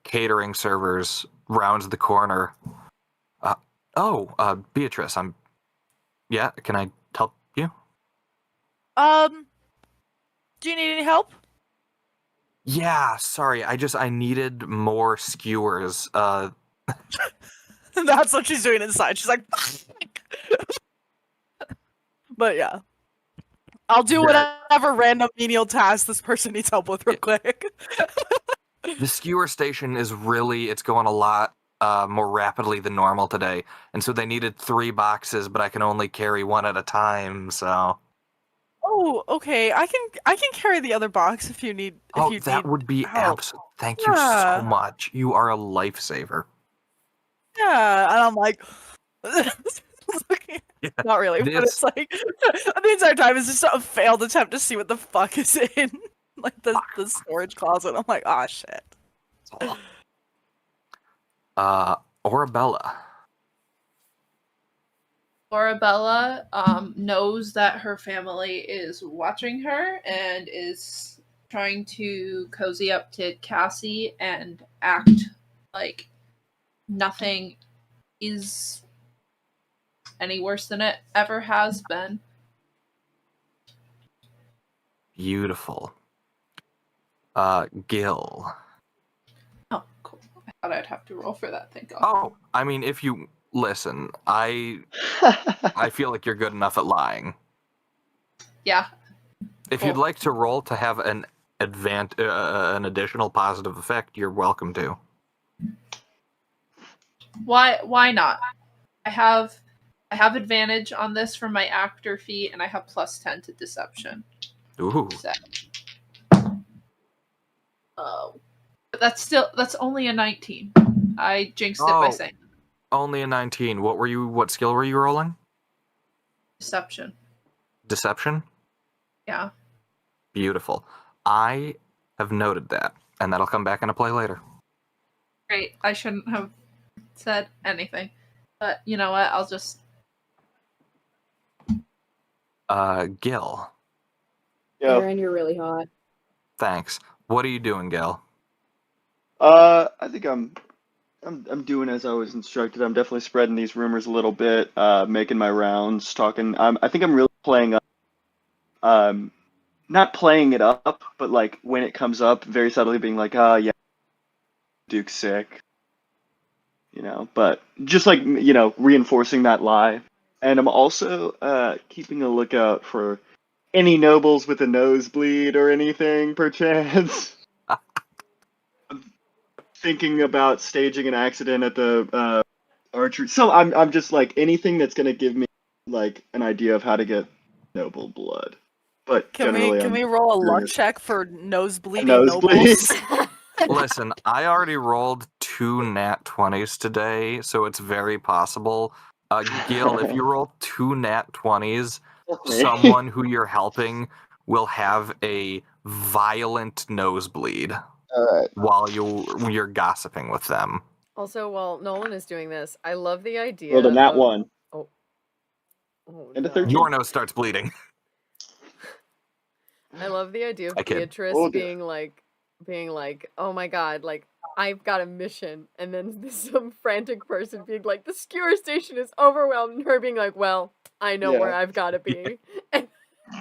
catering servers rounds the corner. Beatrice, Yeah, can I help you? Do you need any help? Yeah, sorry, I needed more skewers. That's what she's doing inside. She's like, but yeah. I'll do whatever random menial task this person needs help with real quick. The skewer station is it's going a lot more rapidly than normal today, and so they needed 3 boxes, but I can only carry 1 at a time, so... Oh, okay. I can carry the other box if you need. That would be absolute. Thank you so much. You are a lifesaver. Yeah, and I'm like, not really, but it's like the entire time is just a failed attempt to see what the fuck is in like the storage closet. I'm like, ah, shit. Orabella. Orabella knows that her family is watching her and is trying to cozy up to Cassie and act like nothing is any worse than it ever has been. Beautiful. Gil. Oh, cool. I thought I'd have to roll for that, thank God. Oh, I mean, if you... Listen, I feel like you're good enough at lying. Yeah. If you'd like to roll to have an additional positive effect, you're welcome to. Why not? I have advantage on this from my actor feat, and I have +10 to deception. Ooh. But that's only a 19. I jinxed it by saying only a 19. What skill were you rolling? deception. Deception? Yeah. Beautiful. I have noted that, and that'll come back into play later. Great. I shouldn't have said anything. But you know what? I'll just... Gil. Yeah. Aaron, you're really hot. Thanks. What are you doing, Gil? I think I'm doing as I was instructed. I'm definitely spreading these rumors a little bit, making my rounds, talking. I think I'm really playing up not playing it up, but like when it comes up, very subtly being like, yeah, Duke's sick. But just like, reinforcing that lie. And I'm also keeping a lookout for any nobles with a nosebleed or anything, perchance. I'm thinking about staging an accident at the archery. So I'm just like anything that's gonna give me like an idea of how to get noble blood. But Can generally, we roll a doing luck a check for nosebleeding nosebleed. nobles? Listen, I already rolled 2 nat 20s today, so it's very possible. Gil, if you roll 2 nat 20s, someone who you're helping will have a violent nosebleed All right. while you're gossiping with them. Also, while Nolan is doing this, I love the idea. Rolled a nat of... 1. Oh, And a no. 13. Your nose starts bleeding. I love the idea of I kid. Beatrice Oh, being like, oh my god, like, I've got a mission, and then some frantic person being like, the skewer station is overwhelmed, and her being like, well, I know where I've got to be.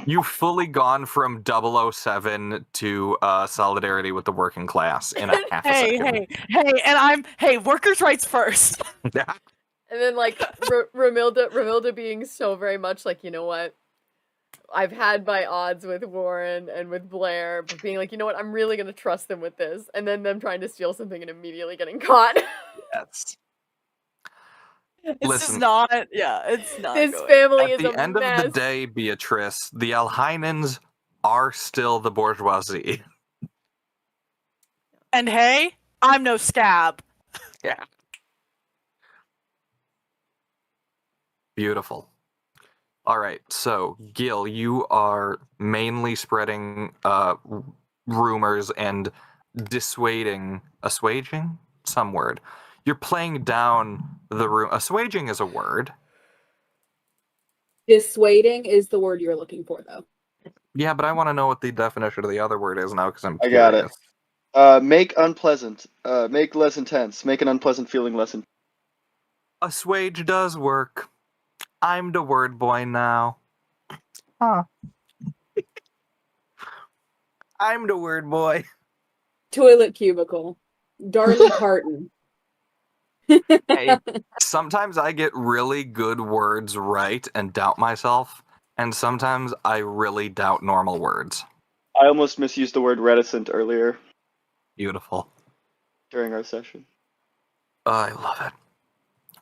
You've fully gone from 007 to solidarity with the working class in a half a second. Hey, workers' rights first. And then like Remilda being so very much like, you know what? I've had my odds with Warren and with Blair, but being like, you know what? I'm really gonna trust them with this, and then them trying to steal something and immediately getting caught. Yes. It's Listen, just not. Yeah, it's not. This going. family At is the a end mess. of the day, Beatrice, the Alhainens are still the bourgeoisie. And hey, I'm no scab. Yeah. Beautiful. All right, so Gil, you are mainly spreading rumors and assuaging some word. You're playing down the room. Assuaging is a word. Dissuading is the word you're looking for, though. Yeah, but I want to know what the definition of the other word is now because I'm I curious. got it. Make unpleasant. Make less intense. Make an unpleasant feeling less intense. Assuage does work. I'm the word boy now. Huh. I'm the word boy. Toilet cubicle. Darlie carton. Hey, sometimes I get really good words right and doubt myself, and sometimes I really doubt normal words. I almost misused the word reticent earlier Beautiful. during our session. I love it.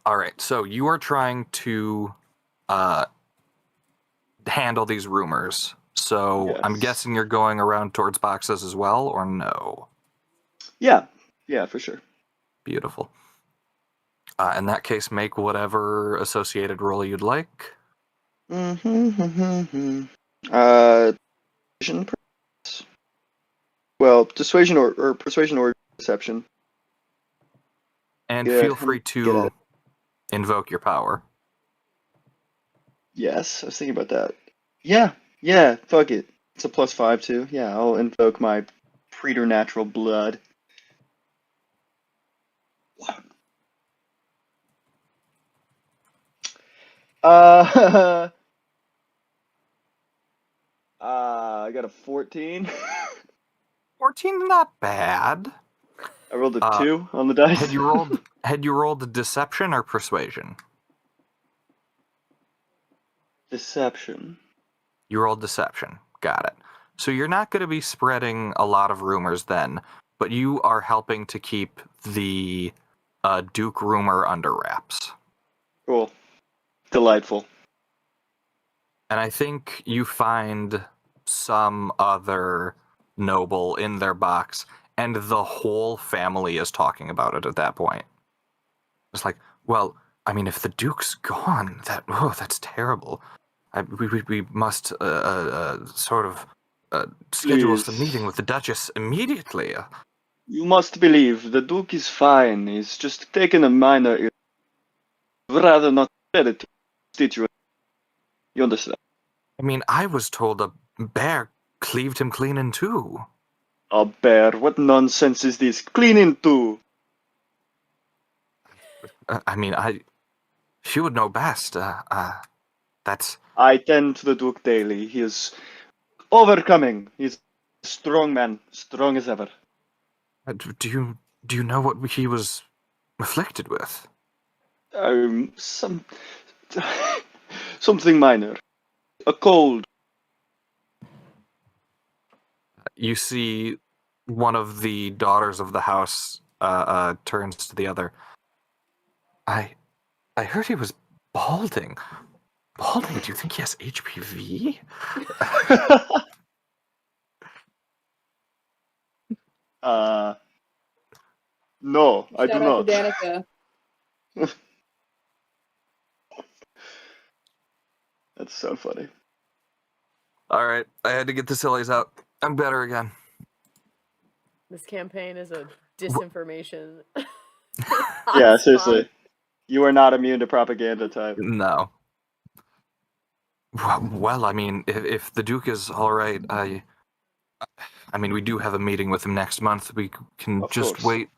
All right, so you are trying to handle these rumors. So Yes. I'm guessing you're going around towards boxes as well, or no? Yeah, for sure. Beautiful. In that case, make whatever associated roll you'd like. Dissuasion, perhaps? Well, dissuasion or persuasion or deception. And Yeah, feel free get to it. invoke your power. Yes, I was thinking about that. Yeah, fuck it. It's a +5 too. Yeah, I'll invoke my preternatural blood. I got a 14. 14, not bad. I rolled a 2 on the dice. Had you rolled deception or persuasion? Deception. You rolled deception. Got it. So you're not going to be spreading a lot of rumors then, but you are helping to keep the Duke rumor under wraps. Cool. Delightful. And I think you find some other noble in their box, and the whole family is talking about it at that point. It's like, well, I mean, if the Duke's gone, that's terrible. We must sort of schedule Please. a meeting with the Duchess immediately. You must believe the Duke is fine. He's just taken a minor. Rather not spread it to constituents. You understand? I mean, I was told a bear cleaved him clean in two. A bear? What nonsense is this? Clean into. I mean, she would know best. That's. I tend to the Duke daily. He is overcoming. He's a strong man, strong as ever. Do you know what he was afflicted with? Some something minor. A cold. You see one of the daughters of the house turns to the other. I heard he was balding. Balding? Do you think he has HPV? No, I do Shout out not. to Danica. That's so funny. All right, I had to get the sillies out. I'm better again. This campaign is a disinformation. Yeah, hotspot. seriously. You are not immune to propaganda type. No. Well, I mean, if the Duke is all right, I mean, we do have a meeting with him next month. We can Of just course. wait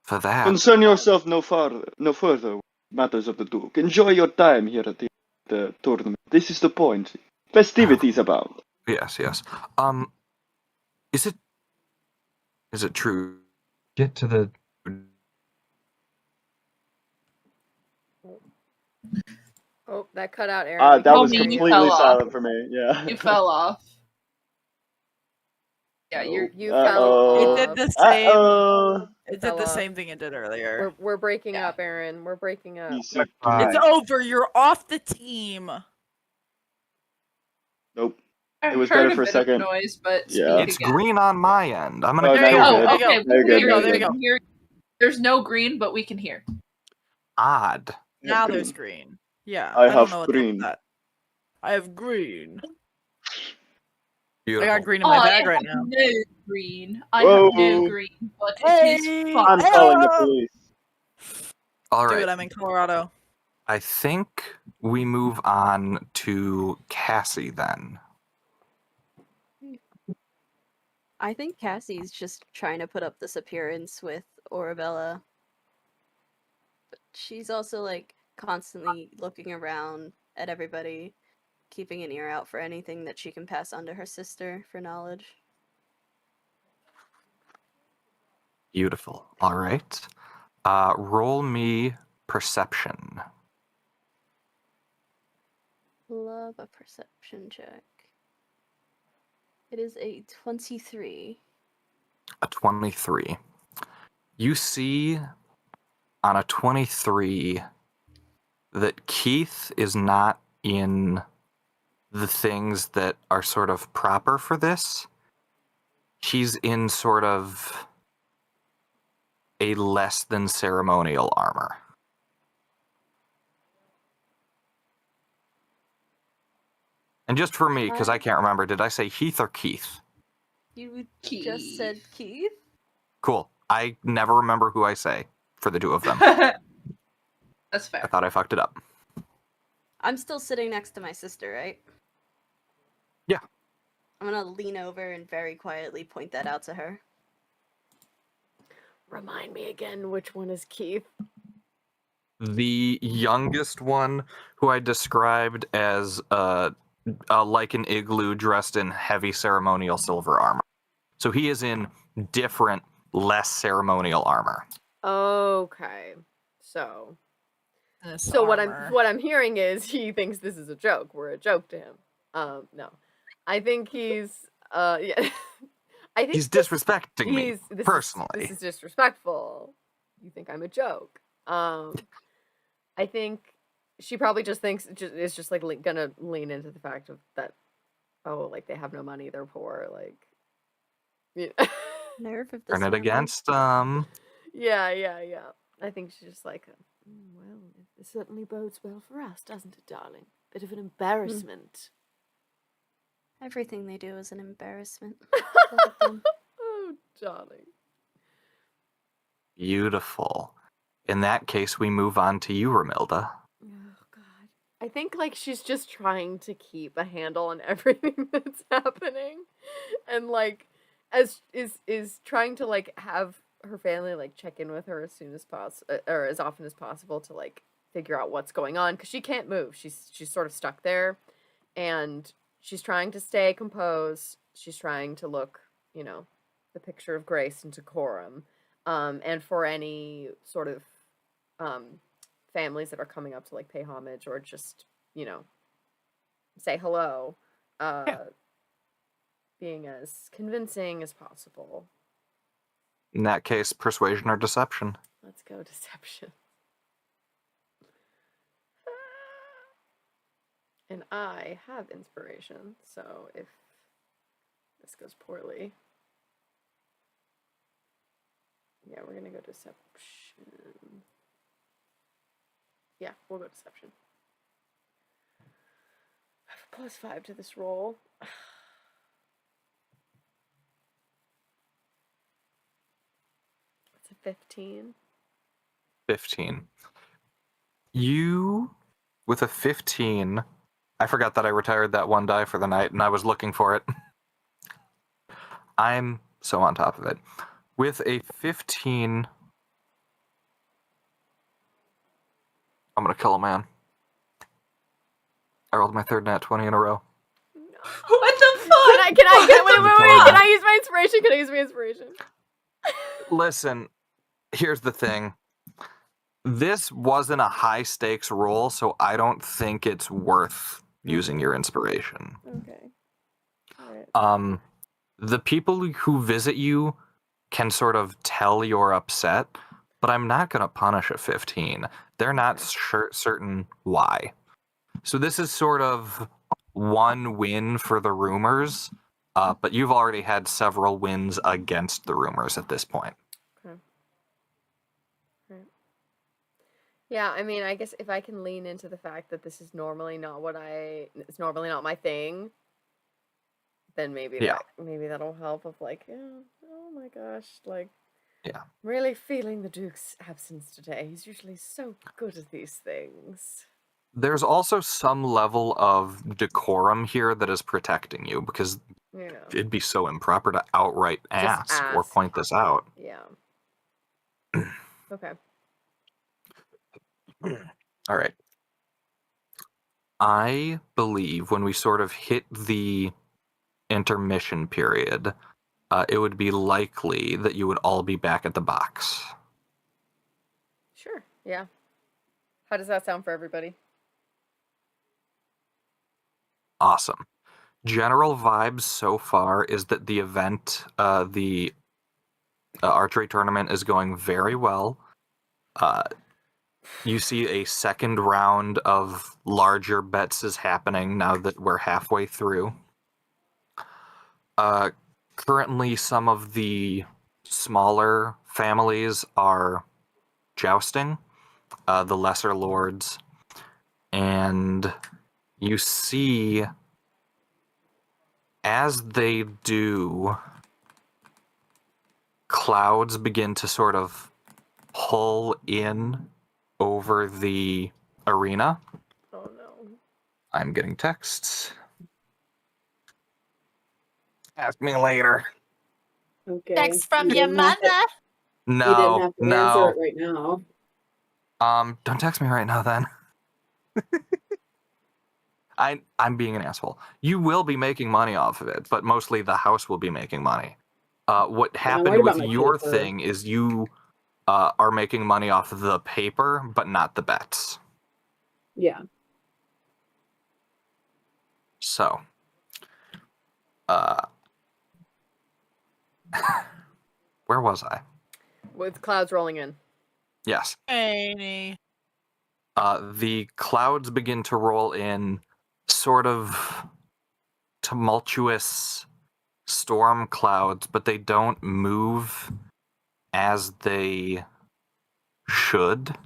for that. Concern yourself no further with matters of the Duke. Enjoy your time here at the tournament. This is the point. Festivities abound. Yes. Is it true? Get to the. Oh, that cut out, Aaron. That Oh, was me, you completely fell off. silent for me. Yeah. You fell off. Yeah, you're. You fell It off. did the same. Uh-oh. It fell did the off. same thing it did earlier. We're breaking Yeah. up, Aaron. We're breaking up. Piece of It's crap. over. You're off the team. Nope. I It was heard better a for a bit second. of noise, but Yeah. speak It's again. green on my end. I'm gonna Oh, kill now you're Oh, good. it. okay. There you We go, can there hear you you. go. We can hear you. There's no green, but we can hear. Odd. Now green. there's green. Yeah. I don't have know what green. that. I have green. Beautiful. I got green in my bag right have now. no green. I Whoa. have no green, but it Hey! is I'm fun. calling the police. All Dude, right. I'm in Colorado. I think we move on to Cassie then. I think Cassie's just trying to put up this appearance with Orabella. But she's also like constantly looking around at everybody, keeping an ear out for anything that she can pass on to her sister for knowledge. Beautiful. All right. Roll me perception. Love a perception check. It is a 23. A 23. You see on a 23 that Keith is not in the things that are sort of proper for this. He's in sort of a less than ceremonial armor. And just for me, because I can't remember, did I say Heath or Keith? You just said Keith? Cool. I never remember who I say for the two of them. That's fair. I thought I fucked it up. I'm still sitting next to my sister, right? Yeah. I'm gonna lean over and very quietly point that out to her. Remind me again, which one is Keith? The youngest one, who I described as like an igloo dressed in heavy ceremonial silver armor. So he is in different, less ceremonial armor. Okay. So This what armor. I'm hearing is he thinks this is a joke. We're a joke to him. No. I think he's yeah. I think He's disrespecting me, this personally. This is disrespectful. You think I'm a joke. I think she probably just thinks it's just like gonna lean into the fact of that. Oh, like they have no money, they're poor. Like, yeah. Nerve if this Turn it were against Yeah. I think she's just like, well, it certainly bodes well for us, doesn't it, darling? Bit of an embarrassment. Everything they do is an embarrassment. Oh, darling. Beautiful. In that case, we move on to you, Remilda. Oh God. I think like she's just trying to keep a handle on everything that's happening. And like is trying to like have her family like check in with her as soon as possible or as often as possible to like figure out what's going on, because she can't move. She's sort of stuck there, and she's trying to stay composed she's trying to look, the picture of grace and decorum. And for any sort of families that are coming up to like pay homage or just, say hello, being as convincing as possible. In that case, persuasion or deception. Let's go deception. And I have inspiration, so if this goes poorly, yeah, we're gonna go deception. Yeah, we'll go deception. I have a +5 to this roll. It's a 15. 15. You, with a 15, I forgot that I retired that one die for the night, and I was looking for it. I'm so on top of it. With a 15, I'm gonna kill a man. I rolled my third nat 20 in a row. What the fuck? Wait, can I use my inspiration? Can I use my inspiration? Listen, here's the thing. This wasn't a high stakes roll, so I don't think it's worth using your inspiration. Okay. All right. The people who visit you can sort of tell you're upset, but I'm not going to punish a 15. They're not certain why. So this is sort of one win for the rumors, but you've already had several wins against the rumors at this point. Okay. Right. Yeah, I mean, I guess if I can lean into the fact that this is normally not it's normally not my thing, then maybe that'll help. Of like, oh my gosh, like, yeah, really feeling the Duke's absence today. He's usually so good at these things. There's also some level of decorum here that is protecting you, because it'd be so improper to outright ask or point this out. Yeah. Okay. All right. I believe when we sort of hit the intermission period, it would be likely that you would all be back at the box. Sure. Yeah. How does that sound for everybody? Awesome. General vibes so far is that the event, the archery tournament, is going very well. You see a second round of larger bets is happening now that we're halfway through. Currently, some of the smaller families are jousting, the lesser lords, and you see, as they do, clouds begin to sort of pull in over the arena. Oh no. I'm getting texts. Ask me later. Okay. Text from You your didn't have mother. You didn't have to answer No. it right now. Don't text me right now then. I'm being an asshole. You will be making money off of it, but mostly the house will be making money. What worried happened about with my your paper. thing is you are making money off of the paper, but not the bets. Yeah. So, where was I? With clouds rolling in. Yes. Hey. The clouds begin to roll in, sort of tumultuous storm clouds, but they don't move as they should.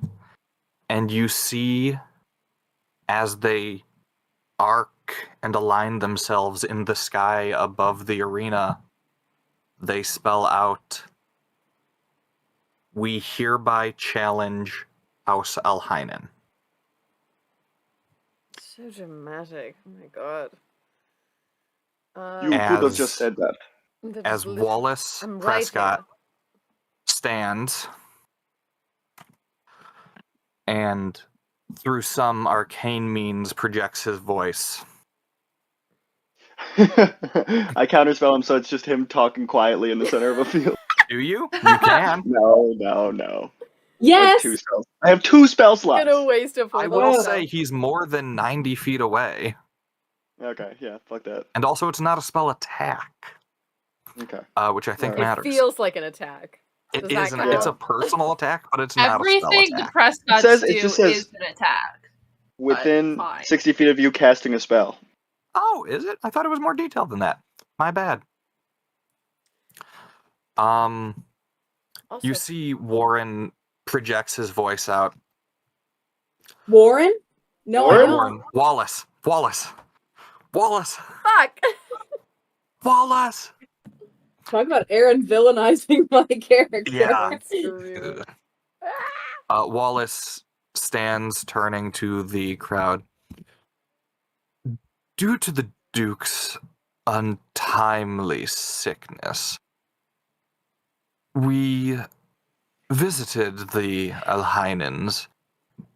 And you see, as they arc and align themselves in the sky above the arena, they spell out, "We hereby challenge House Alhainen." So dramatic. Oh my god. You could have just said that. As Wallace I'm right Prescott here. stands and through some arcane means projects his voice. I counterspell him, so it's just him talking quietly in the center of a field. Do you? You can. No. Yes. I have 2 spell slots. Gonna waste a full I will Oh. say he's more than 90 feet away. Okay, yeah, fuck that. And also, it's not a spell attack, Okay. which I think It matters. It feels like an attack. It Does that is. count? It's a personal attack, but it's not a spell Everything the attack. Prescotts It do just says- is an attack. Within fine. 60 feet of you casting a spell. Oh, is it? I thought it was more detailed than that. My bad. Also, You see Warren projects his voice out. Warren? No, Warren? I don't. Warren. Wallace. fuck! Wallace. Talk about Aaron villainizing my character. Yeah. Screw. Wallace stands, turning to the crowd. Due to the Duke's untimely sickness, we visited the Alhainens,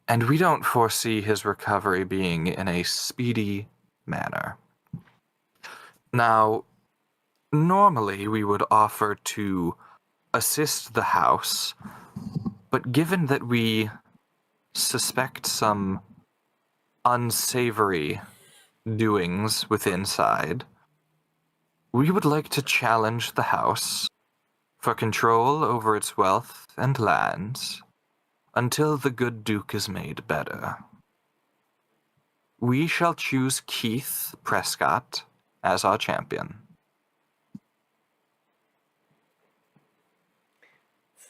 and we don't foresee his recovery being in a speedy manner. Now, normally we would offer to assist the house, but given that we suspect some unsavory doings within side, we would like to challenge the house for control over its wealth and lands until the good Duke is made better. We shall choose Keith Prescott as our champion.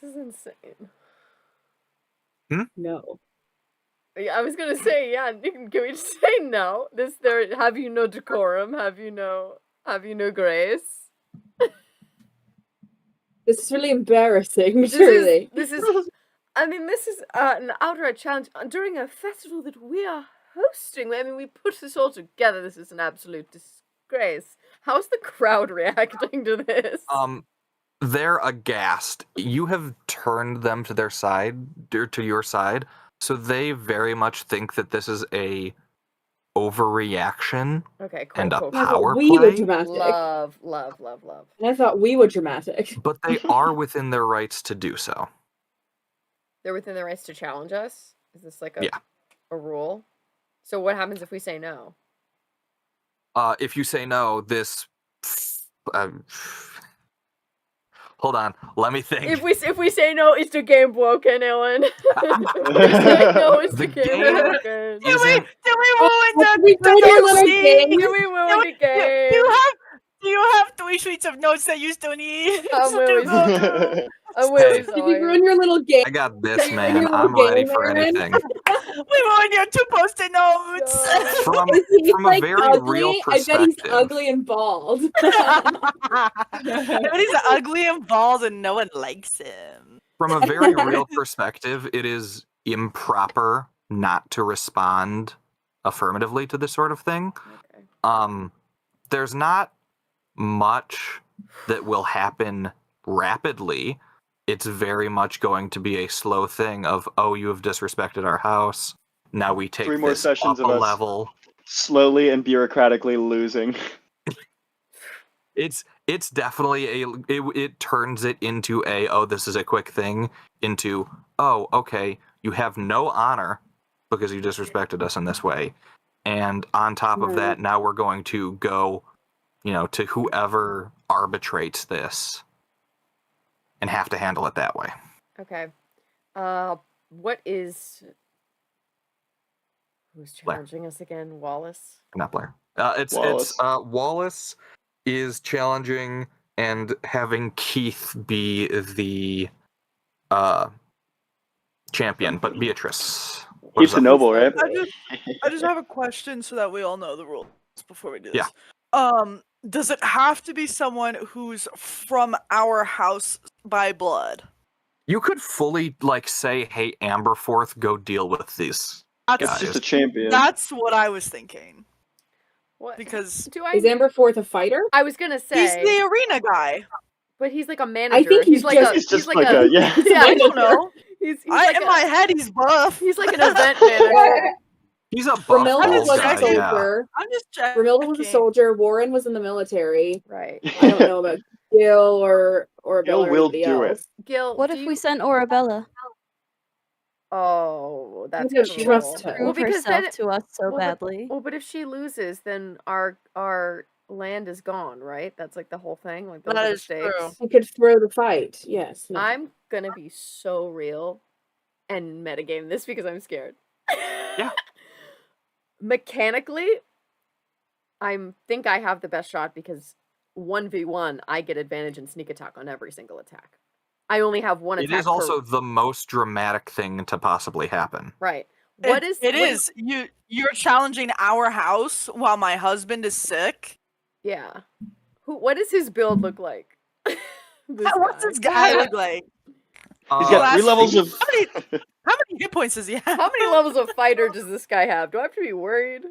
This is insane. No. I was gonna say, yeah. Can we just say no? Have you no decorum? Have you no grace? This is really embarrassing, This truly. is an outright challenge during a festival that we are hosting. I mean, we put this all together. This is an absolute disgrace. How's the crowd reacting to this? They're aghast. You have turned them to their side, or to your side, so they very much think that this is a overreaction Okay, cool. and a cool, I thought power we were play. dramatic. Love. And I thought we were dramatic. But they are within their rights to do so. They're within their rights to challenge us? Is this like Yeah. a rule? So what happens if we say no? If you say no, this. Hold on, let me think. If we say no, is the game broken, Ellen? If we say no, is the The game game broken? Do we ruin Did we ruin your little DLC? game? Can we ruin the game? Do you have 3 sheets of notes that you still need? I'm really sorry. I'm Hey. really Did we sorry. ruin your little game? I got this, Can you man. bring your I'm little ready game, for Aaron? anything. We ruined your 2 post-it notes. No. From Is he a like very ugly? real I bet he's perspective. ugly and bald. But he's ugly and bald and no one likes him. From a very real perspective, it is improper not to respond affirmatively to this sort of thing. Okay. There's not much that will happen rapidly. It's very much going to be a slow thing of, oh, you have disrespected our house. Now we take 3 more this sessions up of a us level. slowly and bureaucratically losing. It's definitely it turns it into oh, this is a quick thing, into, oh, okay, you have no honor because you disrespected us in this way. And on top of that, now we're going to go, to whoever arbitrates this and have to handle it that way. Okay. What is... Who's Blair. challenging us again? Wallace? Not Blair. Wallace. Wallace is challenging and having Keith be the champion, but Beatrice. What Keeps is the up? noble, right? I just have a question so that we all know the rules before we do this. Yeah. Does it have to be someone who's from our house by blood? You could fully say, "Hey, Amberforth, go deal with these That's, It's guys." just a champion. that's what I was thinking. What? Because Do I... Is Amberforth a fighter? I was gonna say... he's the arena guy. But he's like a manager. think he's like just- He's just like like a... a, yeah. Yeah, I don't know. He's In like my head, he's buff. He's like an event manager. He's a buff Remilda bald was guy, a yeah. soldier. I'm just checking. Remilda was a soldier. Warren was in the military. Right. I don't know about Gil or Bella Gil or will anybody do it. else. Gil, What if we sent Orabella? Oh, that's don't cruel. trust her. Prove because herself then- to us so well, badly. But if she loses, then our land is gone, right? That's like the whole thing. Like those That are the is stakes. true. I could throw the fight. Yes. No. I'm gonna be so real and metagame this because I'm scared. Yeah. Mechanically, I think I have the best shot because 1v1, I get advantage in sneak attack on every single attack. I only have one attack. It is also the most dramatic thing to possibly happen. right. It is. You're challenging our house while my husband is sick. Yeah. What does his build look like? What's this guy look like? He's got 3 Last levels week- of. How many hit points does he have? How many levels of fighter does this guy have? Do I have to be worried?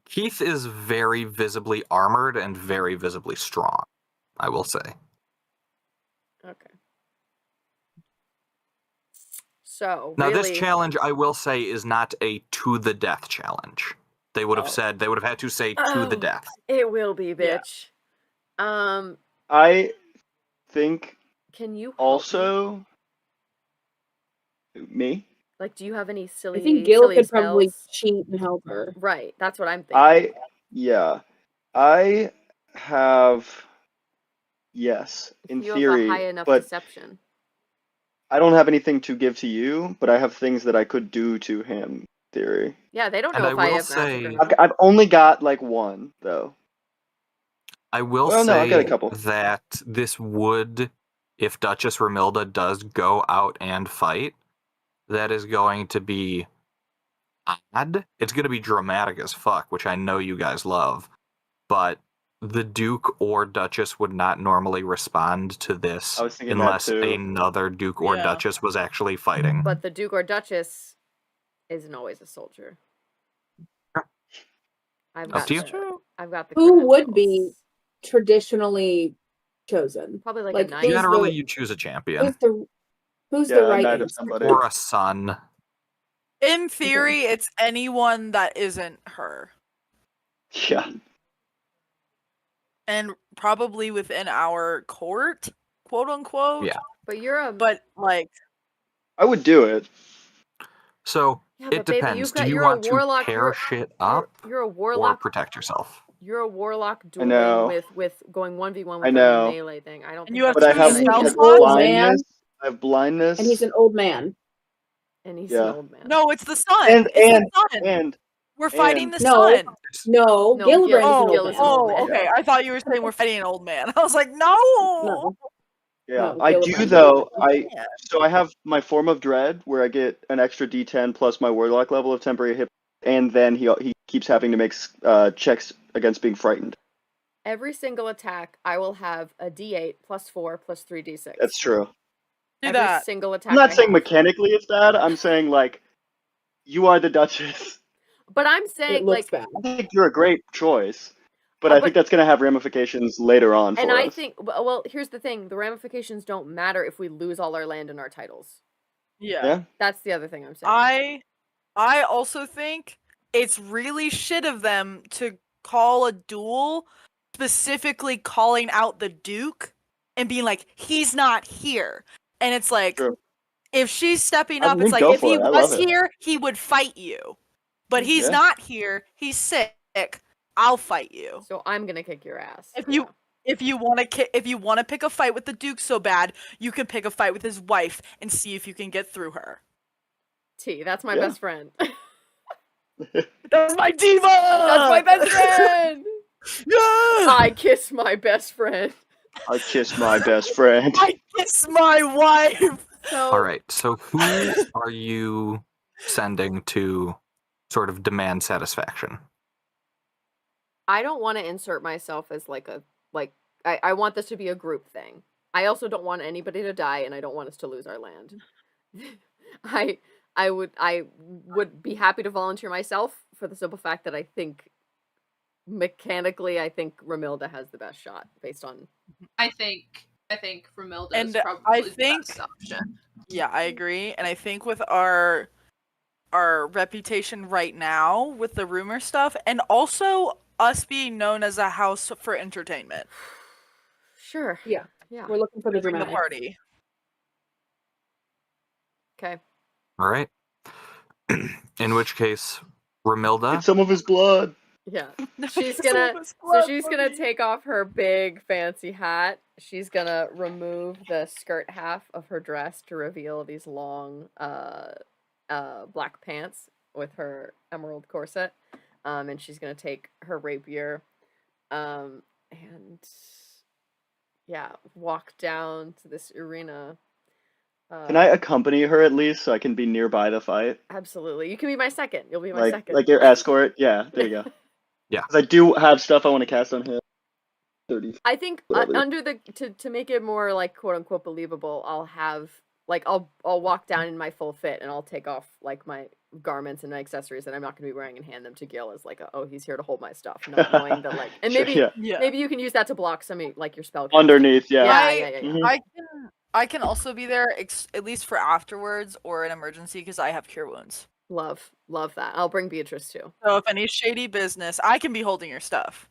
Keith is very visibly armored and very visibly strong, I will say. Okay. So Now, really, this challenge, I will say, is not a to the death challenge. They would have had to say to the death. It will be, bitch. I think Can you help me? also. Me? Like, do you have any silly? I think Gil silly could probably spells? cheat and help her. Right, that's what I'm thinking. I have. Yes, in you theory, have a high enough but deception. I don't have anything to give to you, but I have things that I could do to him. In theory. Yeah, they don't And know I if I will have magic or say- not. I've only got like one though. I will Well, no, I got a say couple. that this would, if Duchess Remilda does go out and fight, that is going to be odd. It's going to be dramatic as fuck, which I know you guys love. But the Duke or Duchess would not normally respond to this I was thinking that unless too. another Duke or Yeah. Duchess was actually fighting. But the Duke or Duchess isn't always a soldier. I've Up got to you. I've got the Who would be credentials. traditionally chosen? Probably like, like, a knight. who's Generally, the- you choose a champion Who's Yeah, the a right knight of answer? somebody. or a son. In theory, it's anyone that isn't her. Yeah. And probably within our court, quote unquote. Yeah. But you're a But like I would do it. So yeah, it but baby, depends. Do you you're want a warlock. to pair shit up You're a or warlock. protect yourself? You're a warlock I know. dueling with going 1v1 I with know. a melee thing. I don't And think you have that's But I a have, good spell I idea. have slots, blindness. I have blindness. And he's an old man. And he's Yeah. an old man. no, it's the sun. And- It's the sun. and We're fighting and- the No. sun. No, No, Gillibrant is an Oh, old Gil is an man. old man. okay. I thought you were saying we're fighting an old man. I was like, no. No. yeah, No, I Gillibrant. do though. Yeah. So I have my form of dread where I get an extra D10 plus my warlock level of temporary hit, and then he keeps having to make checks against being frightened. Every single attack, I will have a D8 plus 4 plus 3d6. That's true. Do Every that. single attack. I'm not I saying have. mechanically it's bad. I'm saying like you are the Duchess. But I'm It saying looks like, bad. I think you're a great choice, but I think that's going to have ramifications later on for and us. I think well, here's the thing: the ramifications don't matter if we lose all our land and our titles. Yeah. That's the other thing I'm saying. I also think it's really shit of them to call a duel specifically calling out the Duke and being like, he's not here. And it's like, True. if she's stepping I up, mean, it's like, go if he for it. I was love it. here, he would fight you. But he's Yeah. not here, he's sick, I'll fight you. So I'm gonna kick your ass. If you want to pick a fight with the Duke so bad, you can pick a fight with his wife and see if you can get through her. T, that's my Yeah. best friend. That's my diva. That's my best friend. Yeah! I kiss my best friend. I kiss my best friend. I kiss my wife. So All right. So who are you sending to sort of demand satisfaction? I don't want to insert myself as I want this to be a group thing. I also don't want anybody to die, and I don't want us to lose our land. I would be happy to volunteer myself for the simple fact that I think mechanically Remilda has the best shot based on. I think Remilda And is probably I the think- best option. Yeah, I agree. And I think with our our reputation right now with the rumor stuff, and also us being known as a house for entertainment. Sure. Yeah. Yeah. We're looking for the During the dramatic. party. Okay. All right. In which case, Remilda. Get some of his blood. Yeah. Some She's gonna of us so blood, she's gonna buddy. take off her big fancy hat. She's gonna remove the skirt half of her dress to reveal these long black pants with her emerald corset. And she's gonna take her rapier and yeah, walk down to this arena. Can I accompany her at least so I can be nearby the fight? Absolutely. You can be my second. You'll be my second. Like your escort? Yeah, there you go. Yeah. 'Cause I do have stuff I want to cast on him. 30. I think Whatever. under the to make it more like quote unquote believable, I'll have like I'll walk down in my full fit and I'll take off like my garments and my accessories that I'm not going to be wearing and hand them to Gil as like oh he's here to hold my stuff, not knowing that like and Sure, maybe yeah. maybe you can use that to block some like your spell Underneath, yeah. Yeah. Mhm. I can also be there at least for afterwards or an emergency because I have cure wounds. Love that. I'll bring Beatrice too. So if any shady business, I can be holding your stuff.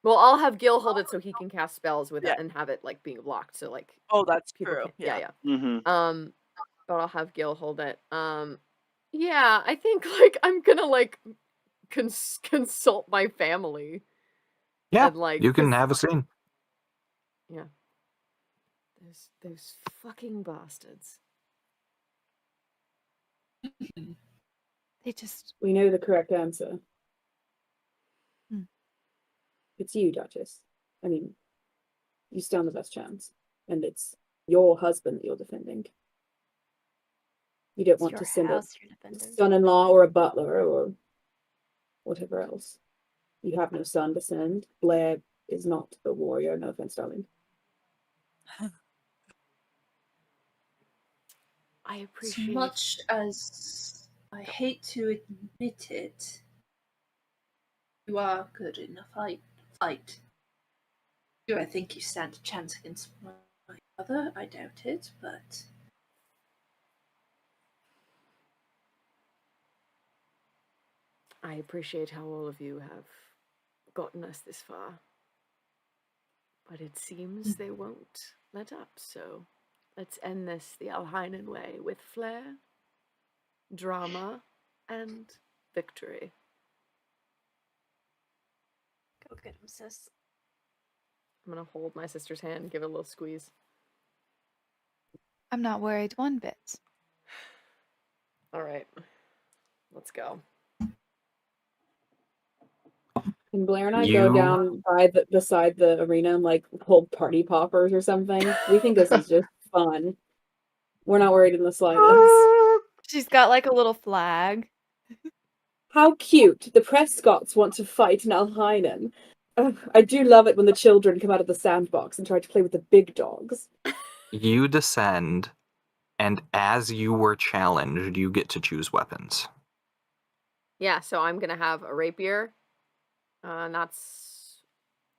Well, I'll have Gil hold it so he can cast spells with Yeah. it and have it like being blocked. So like Oh, that's people true. can, Yeah. Mm-hmm. But I'll have Gil hold it. Yeah, I think like I'm gonna like consult my family. Yeah, And, like, you can 'cause- have a scene. Yeah. Those fucking bastards. They just We know the correct answer. Hmm. It's you, Duchess. I mean, you stand the best chance. And it's your husband that you're defending. You don't It's want your to send a house you're defending. son-in-law or a butler or whatever else. You have no son to send. Blair is not a warrior, no offense, darling. I As appreciate much as I hate to admit it, you are good in a fight. Do I think you stand a chance against my brother? I doubt it, but I appreciate how all of you have gotten us this far. But it seems they won't let up, so let's end this the Alhainen way with flair, drama, and victory. Go get him, sis. I'm gonna hold my sister's hand and give it a little squeeze. I'm not worried one bit. All right, let's go. Can Blair and I go down by beside the arena and like hold party poppers or something? We think this is just fun. We're not worried in the slightest. She's got like a little flag. How cute! The Prescotts want to fight in Alhainen. I do love it when the children come out of the sandbox and try to play with the big dogs. You descend, and as you were challenged, you get to choose weapons. Yeah, so I'm gonna have a rapier. And that's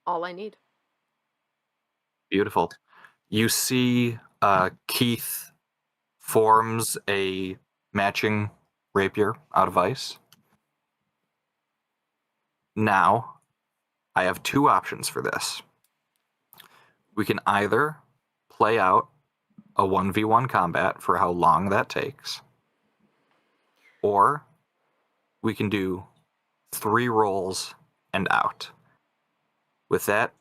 all I need. Beautiful. You see Keith forms a matching rapier out of ice. Now, I have two options for this. We can either play out a 1v1 combat for how long that takes, or we can do 3 rolls and out. With that,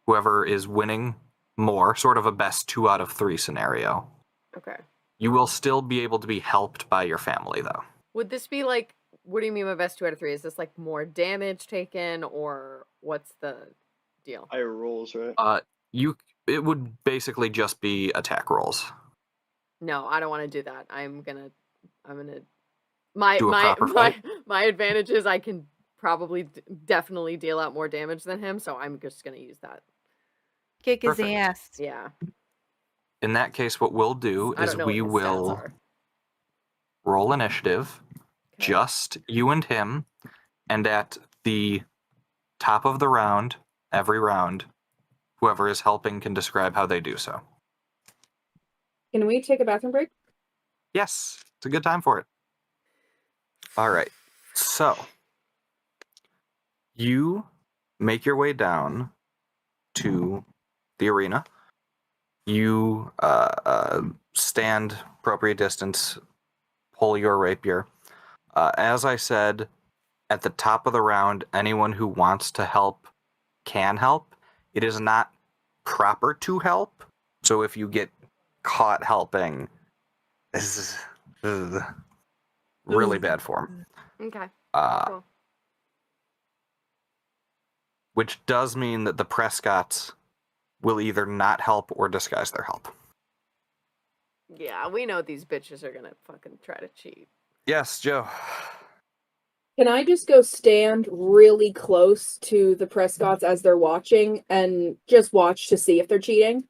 whoever is winning more, sort of a best 2 out of 3 scenario. Okay. You will still be able to be helped by your family, though. Would this be like, what do you mean by best 2 out of 3? Is this like more damage taken, or what's the deal? Higher rolls, right? It would basically just be attack rolls. No, I don't want to do that. I'm gonna my Do a proper fight? my advantage is I can probably definitely deal out more damage than him, so I'm just gonna use that. Kick his Perfect. ass. Yeah. In that case, what we'll do I is don't know we what his stats will are. roll initiative, Okay. just you and him, and at the top of the round, every round, whoever is helping can describe how they do so. Can we take a bathroom break? Yes, it's a good time for it. All right. So you make your way down to the arena. You stand appropriate distance, pull your rapier. As I said, at the top of the round, anyone who wants to help can help. It is not proper to help. So if you get caught helping, this is really bad form. Okay. Uh, Cool. Which does mean that the Prescotts will either not help or disguise their help. Yeah, we know these bitches are gonna fucking try to cheat. Yes, Joe. Can I just go stand really close to the Prescotts as they're watching and just watch to see if they're cheating?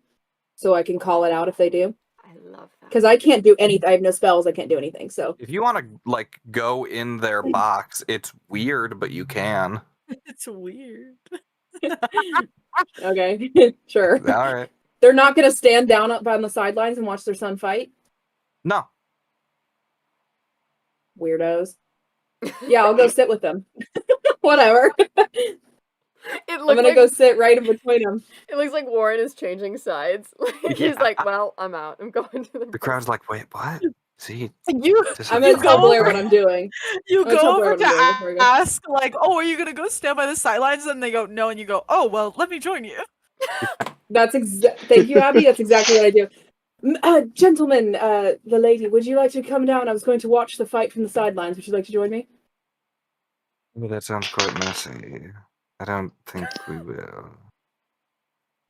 So I can call it out if they do? I love that. Because I can't do anything. I have no spells. I can't do anything, so. If you want to, like, go in their box, it's weird, but you can. It's weird. Okay, sure. All right. They're not going to stand down up on the sidelines and watch their son fight? No. Weirdos. Yeah, I'll go sit with them. Whatever. It I'm looks gonna like go sit right in between them. it looks like Warren is changing sides. He's like, "Well, I'm out. I'm going to The crowd's like, wait, what? See, You, I'm gonna You tell go Blair over- what I'm doing. you I'm gonna go tell Blair over what I'm doing to before I go. ask, like, oh, are you gonna go stand by the sidelines? And they go, no, and you go, oh, well, let me join you. That's thank you, Abby. That's exactly what I do. Gentlemen, the lady, would you like to come down? I was going to watch the fight from the sidelines. Would you like to join me? well, that sounds quite messy. I don't think we will.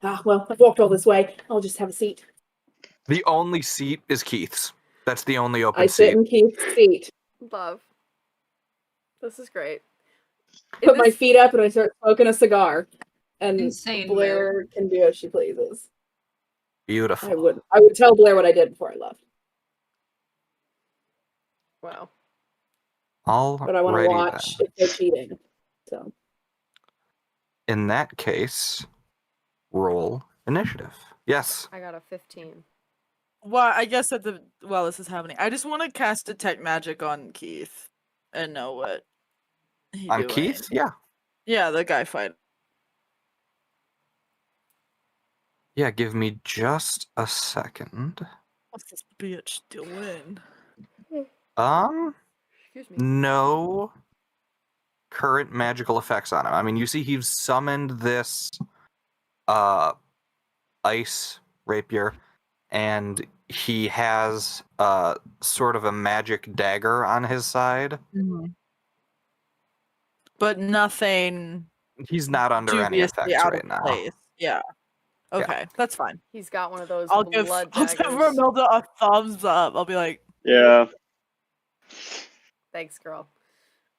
Ah, well, I've walked all this way. I'll just have a seat. The only seat is Keith's. That's the only open I sit seat. in Keith's seat. love. This is great. Put my feet up and I start smoking a cigar. And Insane Blair can do as she pleases. Beautiful. I would tell Blair what I did before I left. Wow. But I want to Alrighty watch then. if they're cheating. So In that case, roll initiative. Yes. I got a 15. Well, I guess while this is happening, I just want to cast Detect Magic on Keith and know what he's On doing. Keith? Yeah. Yeah, the guy fight. Yeah, give me just a second. What's this bitch doing? Excuse me. No current magical effects on him. I mean, you see he's summoned this ice rapier, and he has sort of a magic dagger on his side. Mm-hmm. But He's not under any dubiously effects out right of now. place. Yeah. Okay, that's fine. He's got one of those I'll give blood I'll daggers. give Remilda a thumbs up. I'll be like, Yeah. Thanks, girl.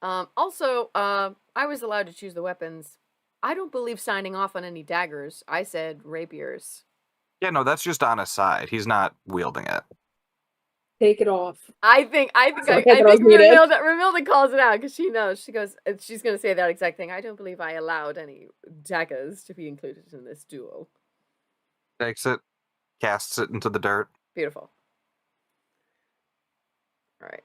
Also, I was allowed to choose the weapons. I don't believe signing off on any daggers. I said rapiers. Yeah, no, that's just on his side. He's not wielding it. take it off. I think Sorry, I thought I was muted. Remilda calls it out because she knows. She goes, she's gonna say that exact thing. I don't believe I allowed any daggers to be included in this duel. Takes it, casts it into the dirt. Beautiful. All right.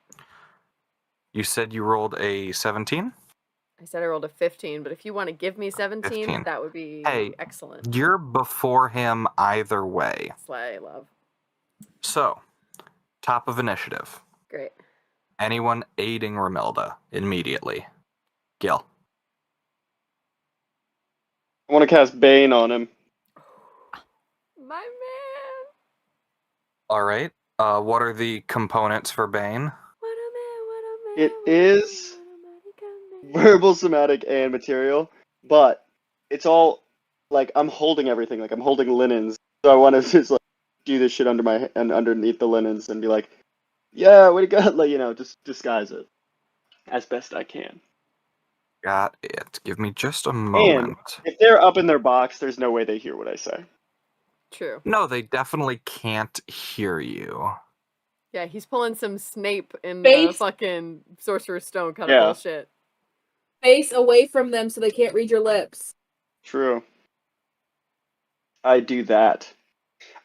You said you rolled a 17? I said I rolled a 15, but if you want to give me 17, 15. that would be Hey, excellent. You're before him either way. Slay, love. So, top of initiative. Great. Anyone aiding Remilda immediately. Gil. I want to cast Bane on him. My man. All right. What are the components for Bane? What a man, what a man. It is verbal, somatic, and material, but it's all like I'm holding everything. Like I'm holding linens, so I want to just like do this shit underneath the linens and be like, yeah, what do you got? Like just disguise it as best I can. Got it. Give me just a moment. If they're up in their box, there's no way they hear what I say. True. No, they definitely can't hear you. Yeah, he's pulling some Snape in Face- fucking Sorcerer's Stone kind of bullshit. Face away from them so they can't read your lips. True. I do that.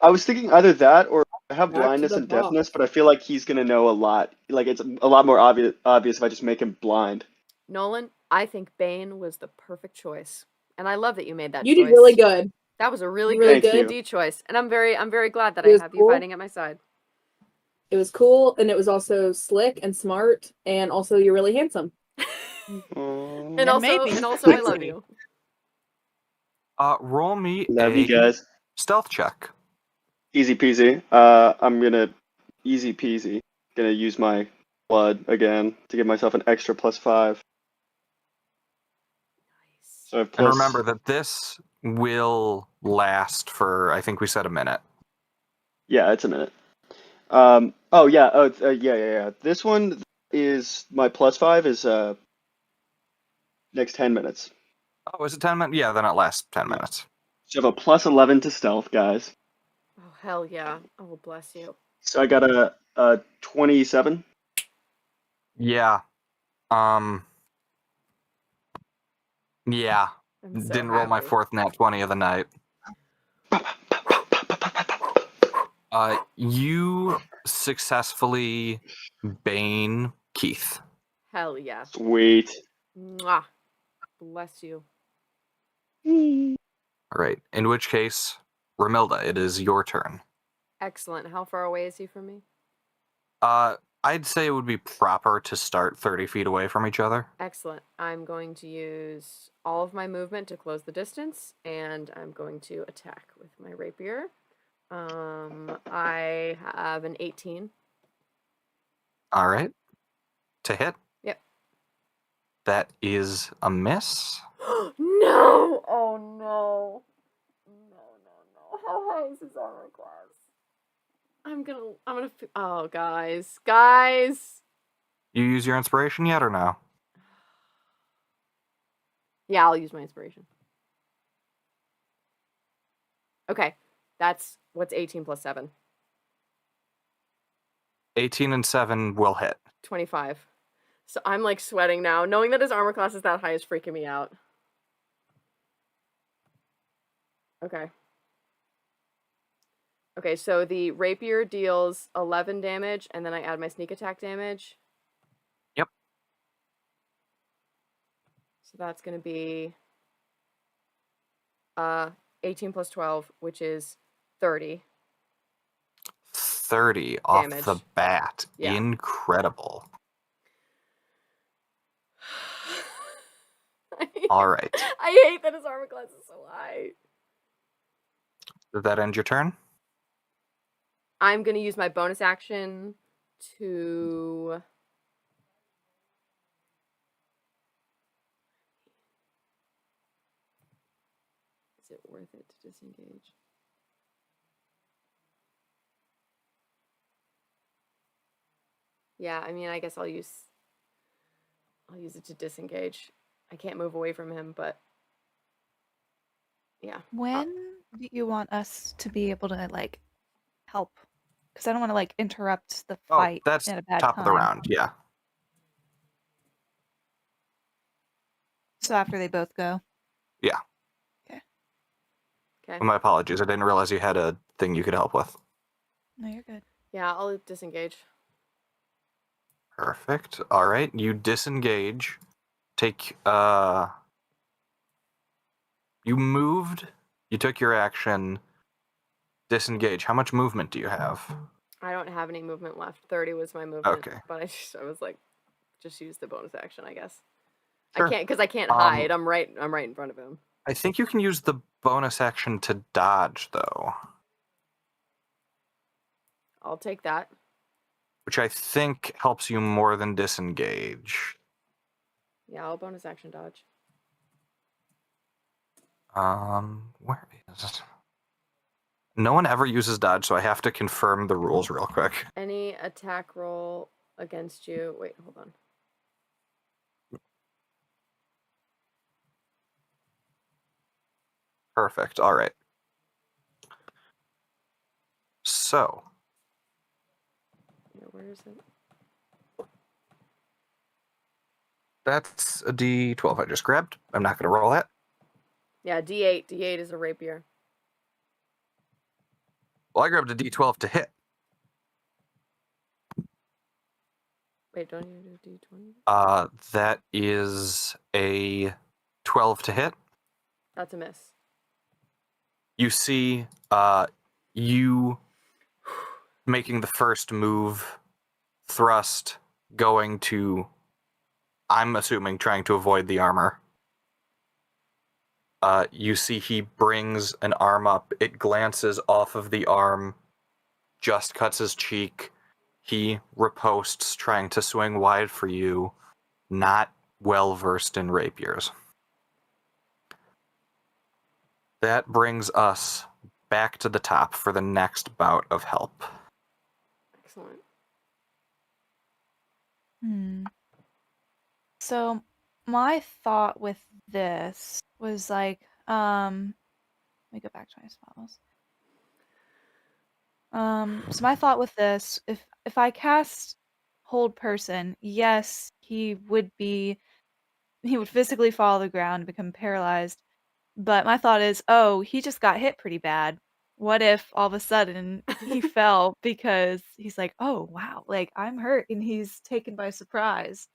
I was thinking either that or I have Back to blindness the and deafness, box. but I feel like he's gonna know a lot. Like it's a lot more obvious if I just make him blind. Nolan, I think Bane was the perfect choice. And I love that you made that You choice. did really good. That was a really Really good Thank D&D you. choice. And I'm very glad that It I was have you cool. fighting at my side. It was cool, and it was also slick and smart, and also you're really handsome. Aw. And also maybe I love sexy. you. Roll me Love you a guys. stealth check. Easy peasy. I'm gonna easy peasy. Gonna use my blood again to give myself an extra +5. So I have And plus. remember that this will last for, I think we said a minute. Yeah, it's a minute. Oh yeah. Oh yeah. This one is my +5 is next 10 minutes. Oh, is it 10 minutes? Yeah, then it lasts 10 Yeah. minutes. So I have a +11 to stealth, guys. Oh, hell yeah. Oh, bless you. So I got a 27. Yeah. Yeah. I'm so Didn't roll my happy. 4th nat 20 of the night. You successfully Bane Keith. Hell yeah. Sweet. Mwah. Bless you. All right. In which case, Remilda, it is your turn. Excellent. How far away is he from me? I'd say it would be proper to start 30 feet away from each other. Excellent. I'm going to use all of my movement to close the distance, and I'm going to attack with my rapier. I have an 18. All right. To hit? Yep. That is a miss. No! Oh no. No. How high is his armor class? Oh, guys. You use your inspiration yet or no? Yeah, I'll use my inspiration. Okay. What's 18 plus 7? 18 and 7 will hit. 25. So I'm like sweating now. Knowing that his armor class is that high is freaking me out. Okay. Okay, so the rapier deals 11 damage, and then I add my sneak attack damage. Yep. So that's going to be 18 plus 12, which is 30. 30 off Damage. the bat. Yeah. Incredible. All right. I hate that his armor class is so high. Did that end your turn? I'm going to use my bonus action to... Is it worth it to disengage? Yeah, I mean, I guess I'll use it to disengage. I can't move away from him, but yeah. When do you want us to be able to like help? Because I don't want to like interrupt the Oh, fight that's at a bad top time. of the round. Yeah. So after they both go. Yeah. Okay. My apologies. I didn't realize you had a thing you could help with. No, you're good. Yeah, I'll disengage. Perfect. All right. You disengage. Take, you moved. You took your action. Disengage. How much movement do you have? I don't have any movement left. 30 was my movement. Okay. But I was like, just use the bonus action, I guess. Sure. I can't hide. I'm right in front of him. I think you can use the bonus action to dodge, though. I'll take that. Which I think helps you more than disengage. Yeah, I'll bonus action dodge. Where is it? No one ever uses dodge, so I have to confirm the rules real quick. Any attack roll against you. Wait, hold on. Perfect. All right. So. Yeah, where is it? That's a D12 I just grabbed. I'm not going to roll that. Yeah, D8. D8 is a rapier. Well, I grabbed a D12 to hit. Wait, don't you do D20? That is a 12 to hit. That's a miss. You see, you making the first move, thrust, going to, I'm assuming, trying to avoid the armor. You see he brings an arm up. It glances off of the arm, just cuts his cheek. He riposts, trying to swing wide for you, not well versed in rapiers. That brings us back to the top for the next bout of help. Excellent. So my thought with this was like, let me go back to my spells. So my thought with this, if I cast Hold Person, yes, he would physically fall to the ground, become paralyzed. But my thought is, oh, he just got hit pretty bad. What if all of a sudden he fell because he's like, oh wow, like I'm hurt, and he's taken by surprise?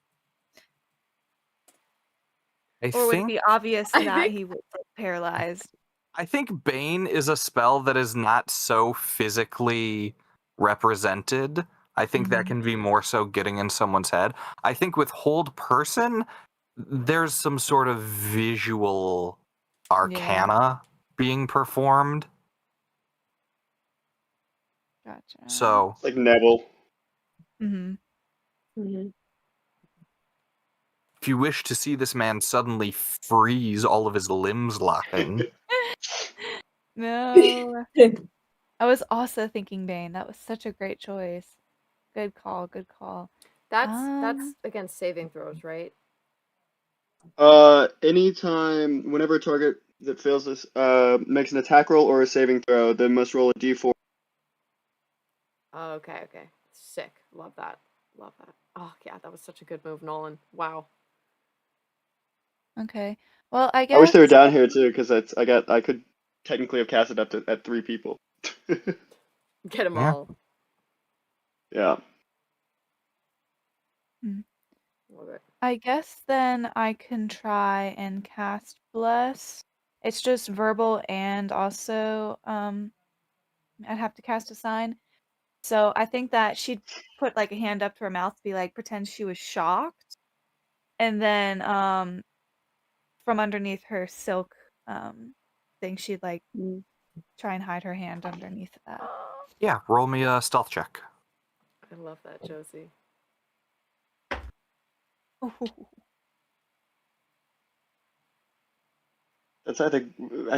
Or would it be obvious that he was paralyzed? I think Bane is a spell that is not so physically represented. I think that can be more so getting in someone's head. I think with Hold Person, there's some sort of visual arcana being performed. Gotcha. So, It's like Neville. if you wish to see this man suddenly freeze all of his limbs locking, No. I was also thinking Bane. That was such a great choice. Good call, good call. That's against saving throws, right? Anytime, whenever a target that fails this makes an attack roll or a saving throw, they must roll a d4. Oh, okay. Sick. Love that. Oh, yeah, that was such a good move, Nolan. Wow. Okay. Well, I guess I wish they were down here too, because I could technically have cast it up at 3 people. Get them Yeah. all. Yeah. Love it. I guess then I can try and cast Bless. It's just verbal, and also I'd have to cast a sign. So I think that she'd put like a hand up to her mouth to be like, pretend she was shocked, and then from underneath her silk thing, she'd like try and hide her hand underneath that. yeah, roll me a stealth check. I love that, Josie. That's I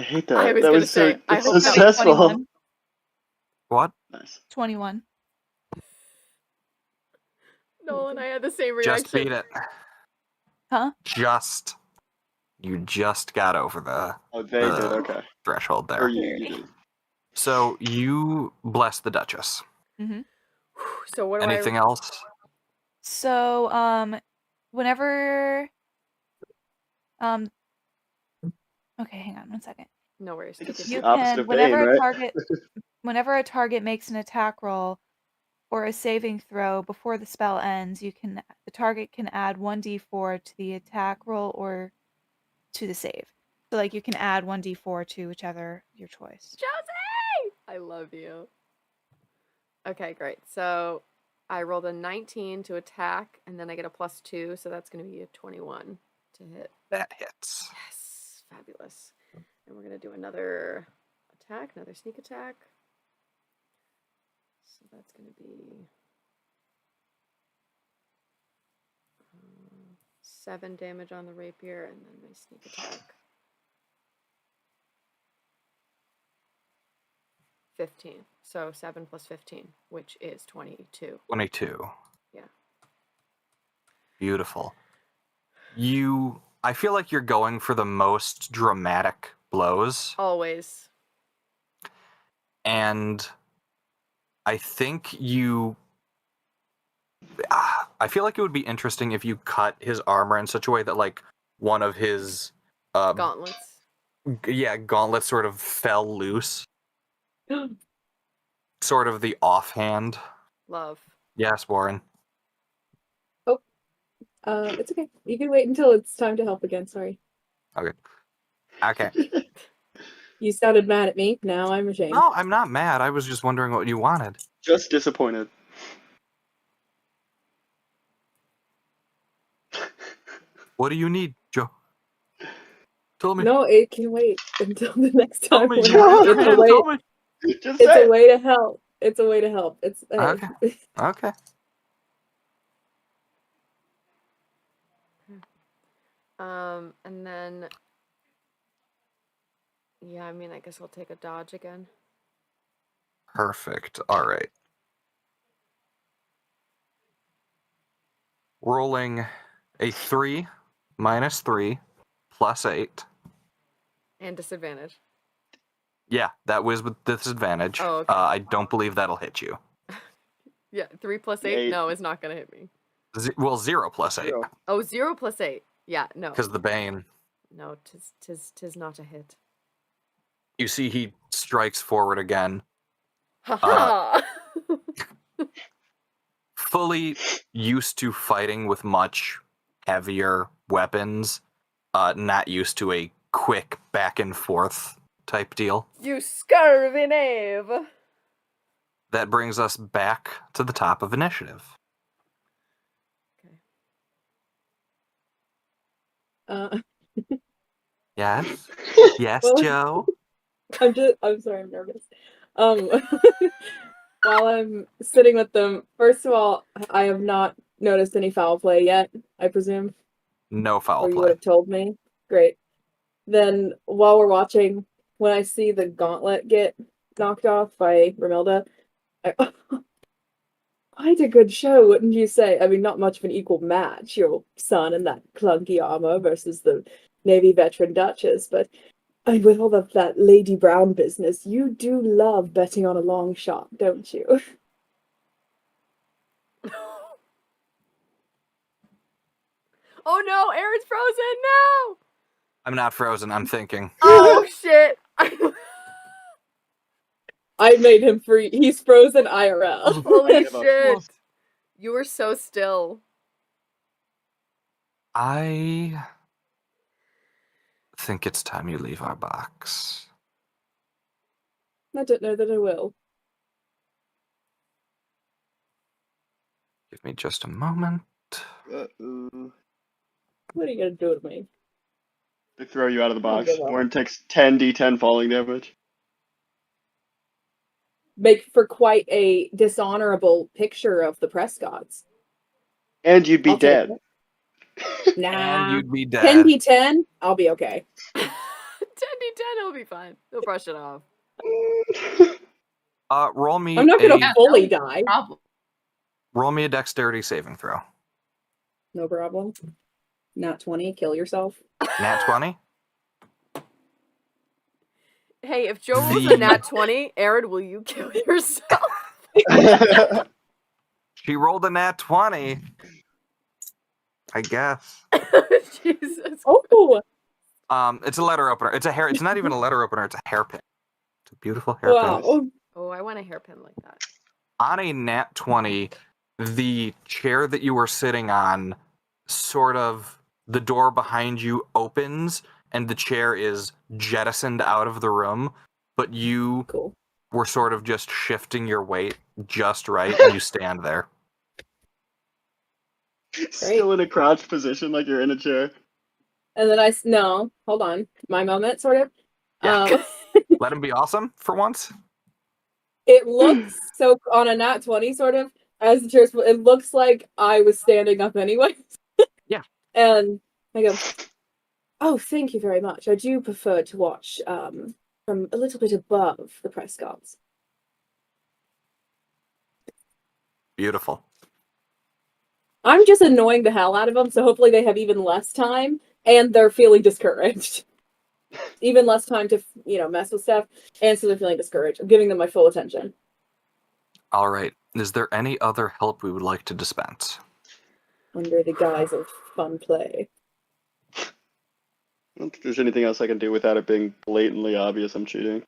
hate that. I was that gonna was say, so I it's hope so that was stressful. 21. What? Nice. 21. Nolan, I had the same reaction. Just beat it. Huh? You just got over the Oh, they did. Okay. threshold there. Or you did. So you bless the Duchess. So what do Anything else? So whenever okay, hang on one second. No worries. I think it's You the opposite can of Bane, right? whenever a target makes an attack roll or a saving throw before the spell ends, the target can add 1d4 to the attack roll or to the save. So like you can add 1d4 to whichever your choice. Josie! I love you. Okay, great. So I rolled a 19 to attack, and then I get a +2, so that's going to be a 21 to hit. That hits. Yes, fabulous. And we're going to do another attack, another sneak attack. So that's going to be 7 damage on the rapier, and then my sneak attack. 15. So 7 plus 15, which is 22. 22. Yeah. Beautiful. I feel like you're going for the most dramatic blows. Always. And I think I feel like it would be interesting if you cut his armor in such a way that like one of his Gauntlets. Yeah, gauntlets sort of fell loose. Sort of the offhand. Love. Yes, Warren. It's okay. You can wait until it's time to help again. Sorry. Okay. You sounded mad at me. Now I'm ashamed. No, I'm not mad. I was just wondering what you wanted. Just disappointed. What do you need, Joe? Tell me. No, it can wait until the next Tell time. me. when- You raised your it's a hand. way. Tell me. Just It's say a it. way to help. It's a way to help. It's hey. Okay. Okay. And then, yeah, I mean, I guess I'll take a dodge again. Perfect. All right. Rolling a 3 minus 3 plus 8. And disadvantage. Yeah, that was with disadvantage. Oh, okay. I don't believe that'll hit you. Yeah, 3 plus 8? Eight. No, it's not gonna hit me. 0 plus 8. Zero. Oh, 0 plus 8. Yeah, no. Because the Bane. No, tis not a hit. You see he strikes forward again. Ha Fully used to fighting with much heavier weapons. Not used to a quick back and forth type deal. You scurvy knave! That brings us back to the top of initiative. Yes? Yes, Well- Joe? I'm sorry, I'm nervous. While I'm sitting with them, first of all, I have not noticed any foul play yet, I presume. No foul Or you play. would have told me. Great. Then while we're watching, when I see the gauntlet get knocked off by Remilda, quite a good show, wouldn't you say? I mean, not much of an equal match, your son in that clunky armor versus the Navy veteran Duchess, but with all of that Lady Brown business, you do love betting on a long shot, don't you? Oh no, Aaron's frozen! No! I'm not frozen, I'm thinking. Oh shit! I made him free. He's frozen IRL. Holy Give up. shit! You were so still. I think it's time you leave our box. I don't know that I will. Give me just a moment. Uh-oh. What are you gonna do to me? They throw you out of the box. give up. Warren takes 10d10 falling damage. Make for quite a dishonorable picture of the Prescotts. And you'd be I'll take dead. it. And Nah. you'd be dead. 10d10, I'll be okay. 10d10, it'll be fine. They'll brush it off. Roll me I'm not a gonna fully die. Problem. roll me a dexterity saving throw. No problem. Not 20, kill yourself. Nat 20? Hey, if Joe rolls a nat 20, Aaron, will you kill yourself? She rolled a nat 20. I guess. Jesus. Oh! It's a letter opener. It's not even a letter opener, it's a hairpin. It's a beautiful hairpin. Wow. Oh, I want a hairpin like that. On a nat 20, the chair that you were sitting on, sort of, the door behind you opens and the chair is jettisoned out of the room, but you Cool. were sort of just shifting your weight just right and you stand there. Still in a crouched position like you're in a chair. And then no, hold on. My moment, sort of. Yeah. Let him be awesome for once. It looks so on a nat 20, sort of, as the chair's, it looks like I was standing up anyway. Yeah. And I go, oh, thank you very much. I do prefer to watch from a little bit above the Prescotts. Beautiful. I'm just annoying the hell out of them, so hopefully they have even less time, and they're feeling discouraged. Even less time to, mess with stuff, and so they're feeling discouraged. I'm giving them my full attention. All right. Is there any other help we would like to dispense? Under the guise of fun play. I don't think there's anything else I can do without it being blatantly obvious I'm cheating.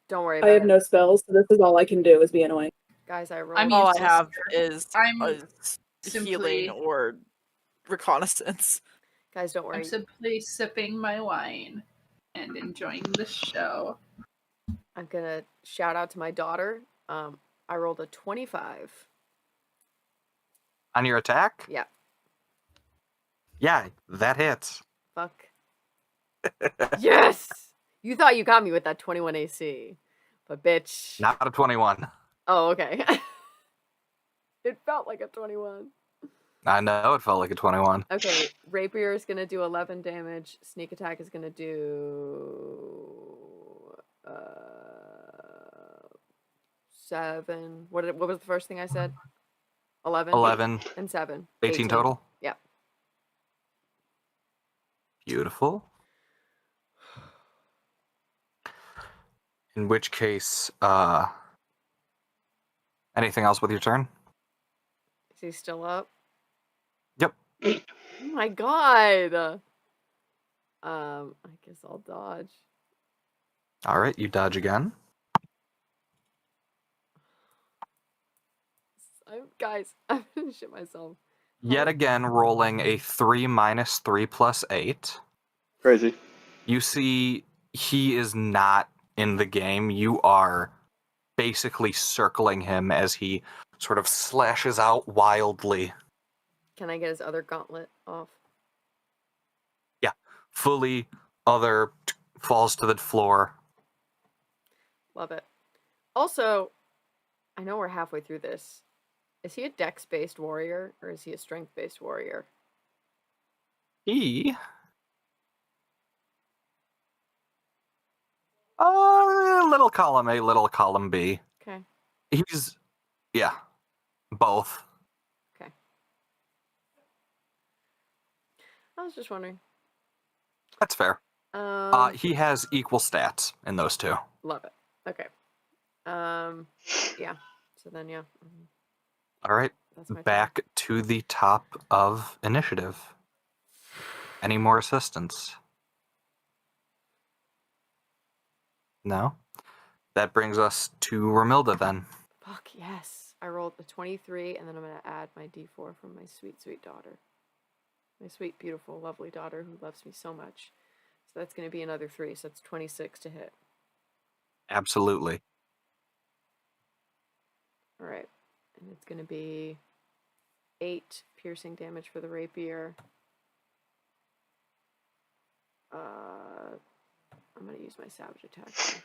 Don't worry about I have it. no spells, so this is all I can do, is be annoying. Guys, I rolled. I'm All I useless. have is I'm a simply- healing or reconnaissance. Guys, don't I'm worry. simply sipping my wine and enjoying the show. I'm gonna shout out to my daughter. I rolled a 25. On your attack? Yeah. Yeah, that hits. Fuck. Yes! You thought you got me with that 21 AC. But bitch. Not a 21. Oh, okay. It felt like a 21. I know it felt like a 21. Okay, Rapier is gonna do 11 damage. Sneak attack is gonna do 7. What was the first thing I said? 11. 11. And 7. 18 total? Yeah. Beautiful. In which case, anything else with your turn? Is he still up? Yep. Oh my god. I guess I'll dodge. All right, you dodge again. Guys, I'm gonna shit myself. Yet again, rolling a 3 minus 3 plus 8. Crazy. You see, he is not in the game. You are basically circling him as he sort of slashes out wildly. Can I get his other gauntlet off? Yeah, fully other falls to the floor. Love it. Also, I know we're halfway through this. Is he a dex-based warrior, or is he a strength-based warrior? He... little column A, little column B. Okay. He's... yeah, both. Okay. I was just wondering. That's fair. He has equal stats in those two. Love it. Okay. Yeah. So then, yeah. All right, That's my turn. back to the top of initiative. Any more assistance? No? That brings us to Remilda then. Fuck yes. I rolled a 23, and then I'm going to add my d4 from my sweet, sweet daughter. My sweet, beautiful, lovely daughter who loves me so much. So that's going to be another 3, so that's 26 to hit. Absolutely. All right. And it's going to be 8 piercing damage for the rapier. I'm going to use my savage attack.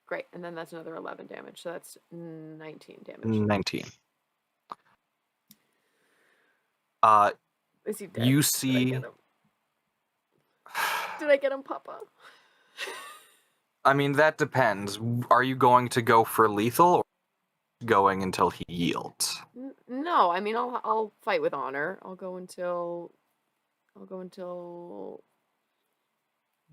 Great. And then that's another 11 damage. So that's 19 damage. 19. Is he dead? You Did I see... get him? Did I get him, Papa? I mean, that depends. Are you going to go for lethal or going until he yields? No, I mean, I'll fight with honor. I'll go until...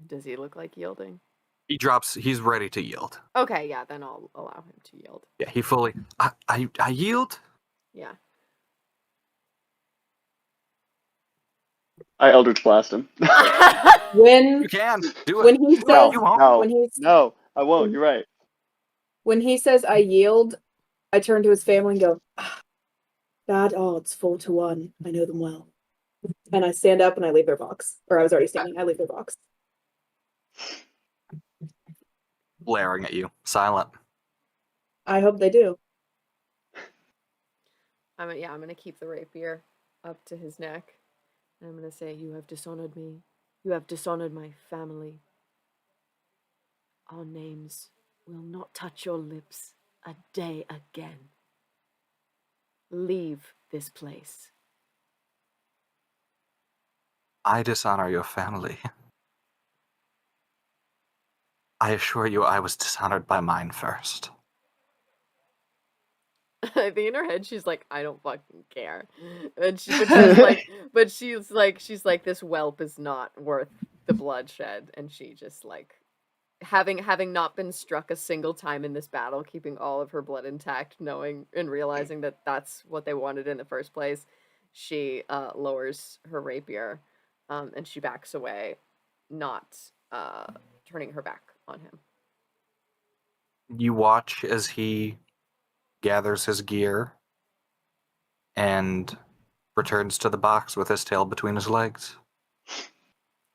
Does he look like yielding? He drops, he's ready to yield. Okay, yeah, then I'll allow him to yield. Yeah, he fully... I yield? Yeah. I Eldritch Blast him. When You can. Do it. when he Do says it. You won't. No, when he's no, I won't. You're right. when he says I yield, I turn to his family and go, bad odds 4-1. I know them well. And I stand up and I leave their box. Or I was already standing. I leave their box. Blaring at you. Silent. I hope they do. I'm gonna keep the rapier up to his neck. And I'm gonna say, you have dishonored me. You have dishonored my family. Our names will not touch your lips a day again. Leave this place. I dishonor your family. I assure you I was dishonored by mine first. I think in her head she's like, I don't fucking care. And she's like, this whelp is not worth the bloodshed. And she just like, having not been struck a single time in this battle, keeping all of her blood intact, knowing and realizing that that's what they wanted in the first place, she lowers her rapier, and she backs away, not turning her back on him. You watch as he gathers his gear and returns to the box with his tail between his legs.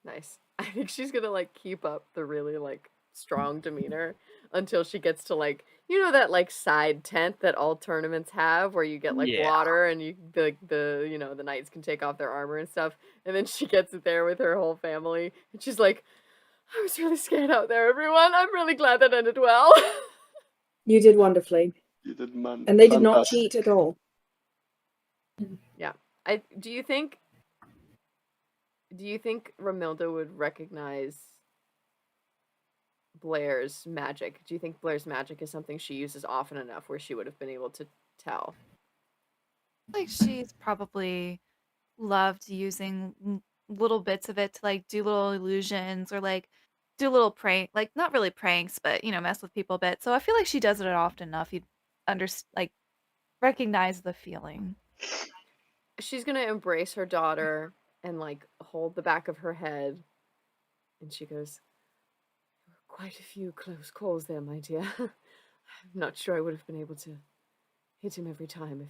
Nice. I think she's gonna like keep up the really like strong demeanor until she gets to like that like side tent that all tournaments have where you get like Yeah. water and you the knights can take off their armor and stuff, and then she gets it there with her whole family and she's like, I was really scared out there, everyone. I'm really glad that ended well. You did wonderfully. You did, man. And they did not Fantastic. cheat at all. Yeah. Do you think Remilda would recognize Blair's magic? Do you think Blair's magic is something she uses often enough where she would have been able to tell? Like she's probably loved using little bits of it to like do little illusions or like do little prank, like not really pranks, but mess with people a bit. So I feel like she does it often enough. You'd like recognize the feeling. She's gonna embrace her daughter and like hold the back of her head, and she goes, quite a few close calls there, my dear. I'm not sure I would have been able to hit him every time if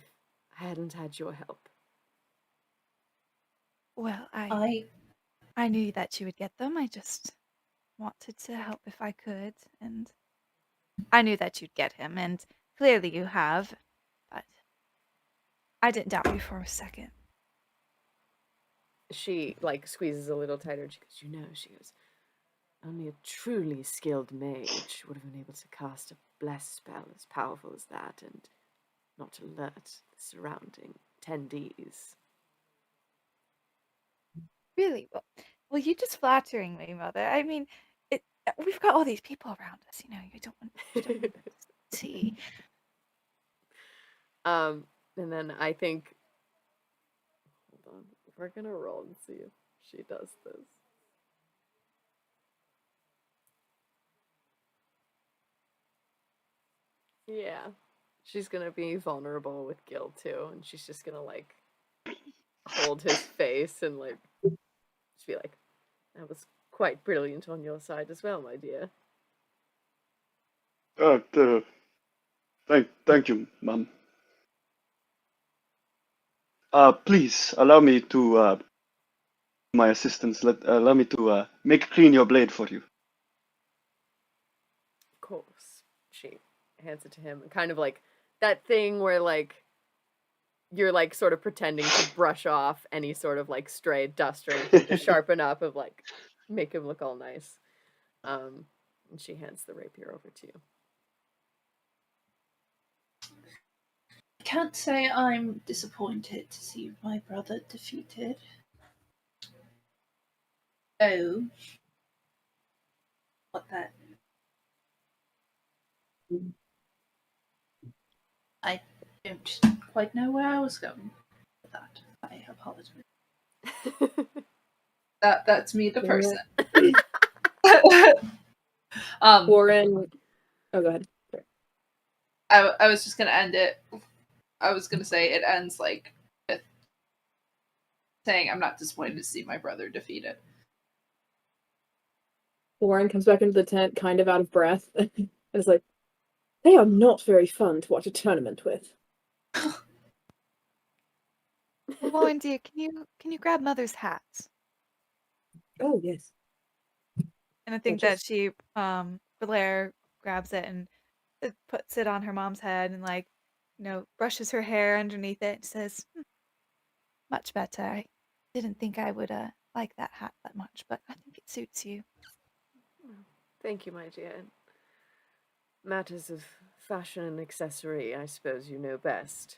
I hadn't had your help. Well, I knew that you would get them. I just wanted to help if I could, and I knew that you'd get him, and clearly you have, but I didn't doubt you for a second. She like squeezes a little tighter and she goes, she goes, only a truly skilled mage would have been able to cast a bless spell as powerful as that and not alert the surrounding attendees. Really? Well, you're just flattering me, Mother. I mean, we've got all these people around us, you don't want to see. And then I think, hold on, we're gonna roll and see if she does this. Yeah, she's gonna be vulnerable with Gil too, and she's just gonna like hold his face and like just be like, that was quite brilliant on your side as well, my dear. Thank you, Mum. Please allow me to my assistants. Allow me to make clean your blade for you. Of course. She hands it to him, and kind of like that thing where like you're like sort of pretending to brush off any sort of like stray dust or anything to sharpen up of like make him look all nice. And she hands the rapier over to you. I can't say I'm disappointed to see my brother defeated. Oh. What that? I don't quite know where I was going with that. I apologize. That's me, the person. Warren. Oh, go ahead. Sorry. I was just gonna end it. I was gonna say it ends like with saying I'm not disappointed to see my brother defeated. Warren comes back into the tent, kind of out of breath, and is like, "They are not very fun to watch a tournament with." Warren, dear, can you grab Mother's hat? Oh yes. And I think that she, Blair grabs it and puts it on her mom's head and like, brushes her hair underneath it and says, much better. I didn't think I would like that hat that much, but I think it suits you. Thank you, my dear. Matters of fashion and accessory, I suppose you know best.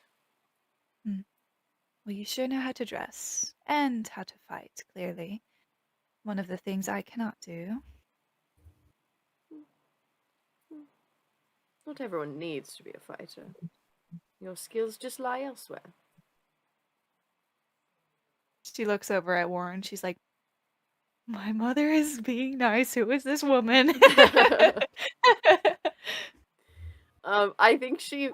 Well, you sure know how to dress and how to fight, clearly. One of the things I cannot do. Not everyone needs to be a fighter. Your skills just lie elsewhere. She looks over at Warren. She's like, my mother is being nice. Who is this woman? I think she,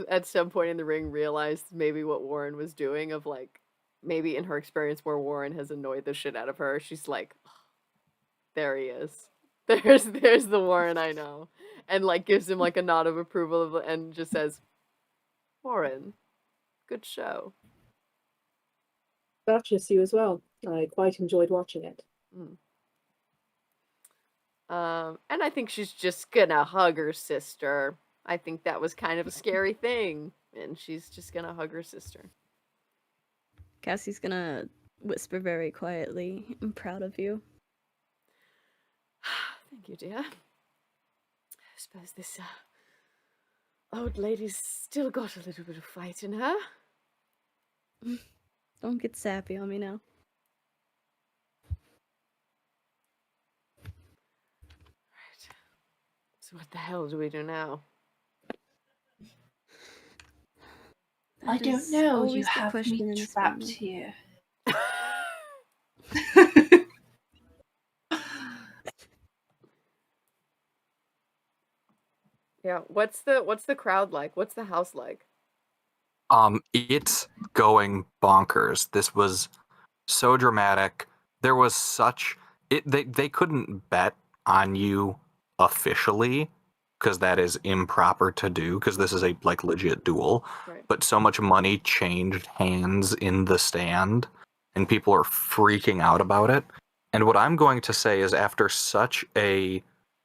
at some point in the ring, realized maybe what Warren was doing of, like, maybe in her experience where Warren has annoyed the shit out of her, she's like, oh, there he is. There's the Warren I know. And, like, gives him, like, a nod of approval and just says, Warren, good show. Duchess, you as well. I quite enjoyed watching it. And I think she's just gonna hug her sister. I think that was kind of a scary thing, and she's just gonna hug her sister. Cassie's gonna whisper very quietly, I'm proud of you. Thank you, dear. I suppose this old lady's still got a little bit of fight in her. Don't get sappy on me now. Right. So what the hell do we do now? I That don't is know. You always the have question me in this trapped family. here. Yeah, what's the crowd like? What's the house like? It's going bonkers. This was so dramatic. There was such they couldn't bet on you officially because that is improper to do because this is a like legit duel. Right. But so much money changed hands in the stand and people are freaking out about it. And what I'm going to say is after such a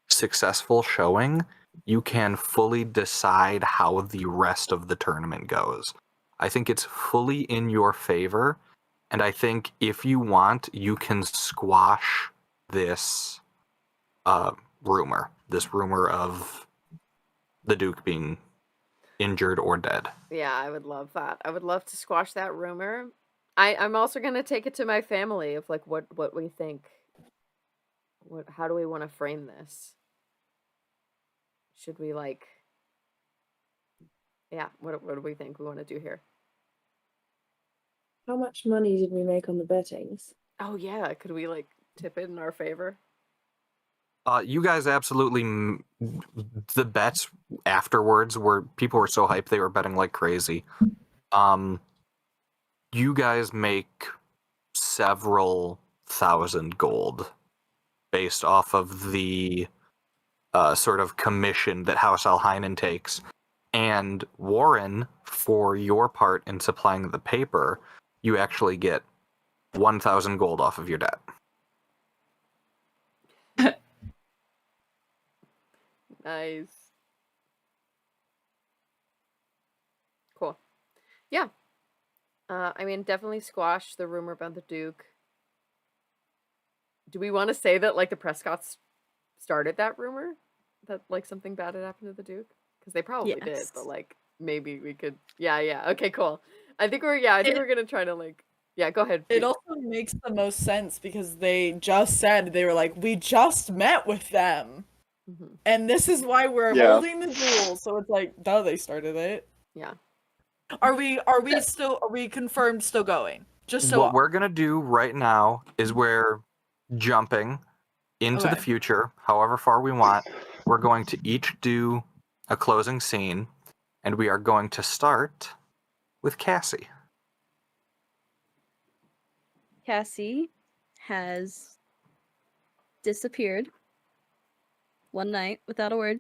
successful showing, you can fully decide how the rest of the tournament goes. I think it's fully in your favor, and I think if you want, you can squash this rumor of the Duke being injured or dead. Yeah, I would love that. I would love to squash that rumor. I'm also gonna take it to my family of like what we think. How do we want to frame this? Should we like? Yeah, what do we think we want to do here? How much money did we make on the bettings? Oh yeah, could we like tip it in our favor? You guys absolutely the bets afterwards were people were so hyped they were betting like crazy. You guys make several thousand gold based off of the sort of commission that House Alhainen takes. And Warren, for your part in supplying the paper, you actually get 1,000 gold off of your debt. Nice. Cool. Yeah. I mean, definitely squash the rumor about the Duke. Do we want to say that, like, the Prescotts started that rumor? That, like, something bad had happened to the Duke? Because they probably did, Yes. but, like, maybe we could... Yeah. Okay, cool. I think we're gonna try to, like... Yeah, go ahead. It also makes the most sense because they just said, they were like, we just met with them. Mm-hmm. And this is why we're holding the duel. So it's like, duh, they started it. Yeah. Are we confirmed still going? Just so what we're gonna do right now is we're jumping into the future, however far we want. We're going to each do a closing scene, and we are going to start with Cassie. Cassie has disappeared one night without a word.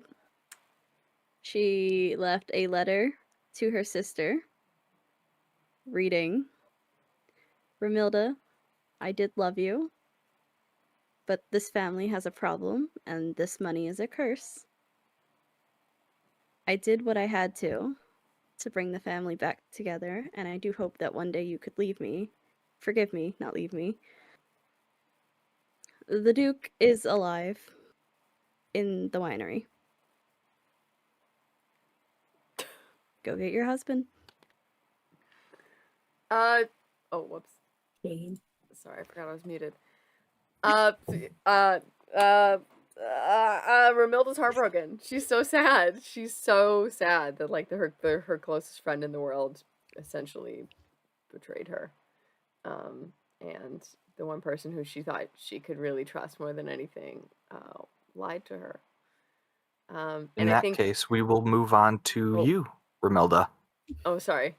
She left a letter to her sister reading, Remilda, I did love you, but this family has a problem and this money is a curse. I did what I had to bring the family back together, and I do hope that one day you could leave me. Forgive me, not leave me. The Duke is alive in the winery. Go get your husband. Oh, whoops. Jane. Sorry, I forgot I was muted. Remilda's heartbroken. She's so sad. She's so sad that like her closest friend in the world essentially betrayed her. And the one person who she thought she could really trust more than anything lied to her. In that case, we will move on to you, Remilda. Oh, sorry.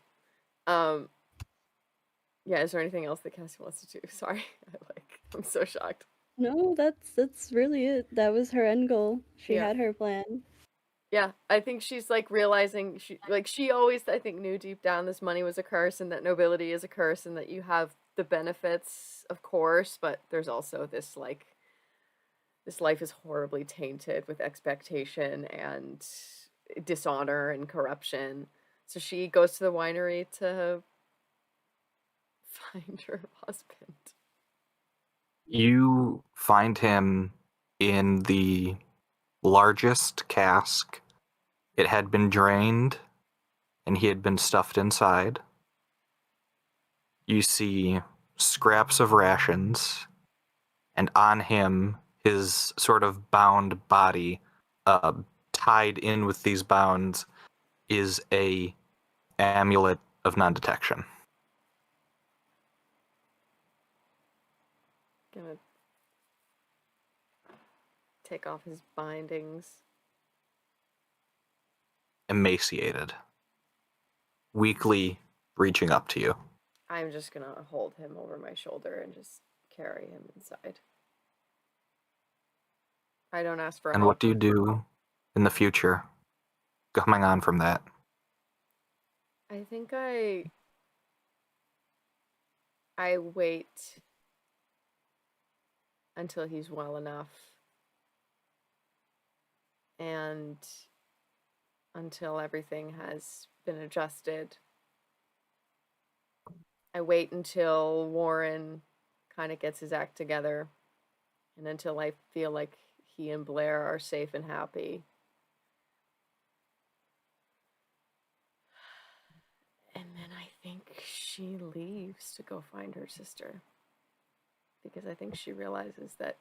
Yeah, is there anything else that Cassie wants to do? Sorry. I'm so shocked. No, that's really it. That was her end goal. She had her plan. Yeah, I think she's like realizing she always I think knew deep down this money was a curse and that nobility is a curse and that you have the benefits, of course, but there's also this like this life is horribly tainted with expectation and dishonor and corruption. So she goes to the winery to find her husband. You find him in the largest cask. It had been drained, and he had been stuffed inside. You see scraps of rations, and on him, his sort of bound body, tied in with these bounds, is a amulet of non-detection. Gonna take off his bindings. Emaciated. Weakly reaching up to you. I'm just gonna hold him over my shoulder and just carry him inside. I don't ask for And help. what do you do in the future, coming on from that? I think I wait until he's well enough and until everything has been adjusted. I wait until Warren kind of gets his act together and until I feel like he and Blair are safe and happy. And then I think she leaves to go find her sister. Because I think she realizes that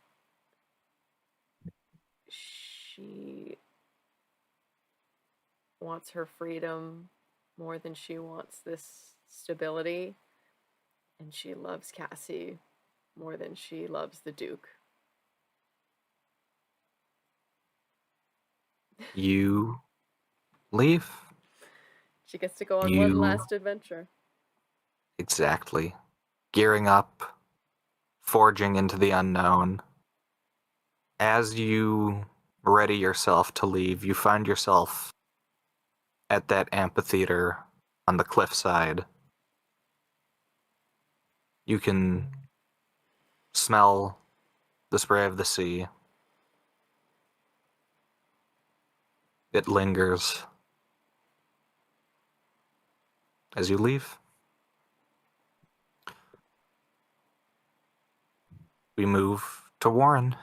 she wants her freedom more than she wants this stability. And she loves Cassie more than she loves the Duke. You leave. She gets to go on You- one last adventure. Exactly. Gearing up, forging into the unknown. As you ready yourself to leave, you find yourself at that amphitheater on the cliffside. You can smell the spray of the sea. It lingers as you leave. We move to Warren.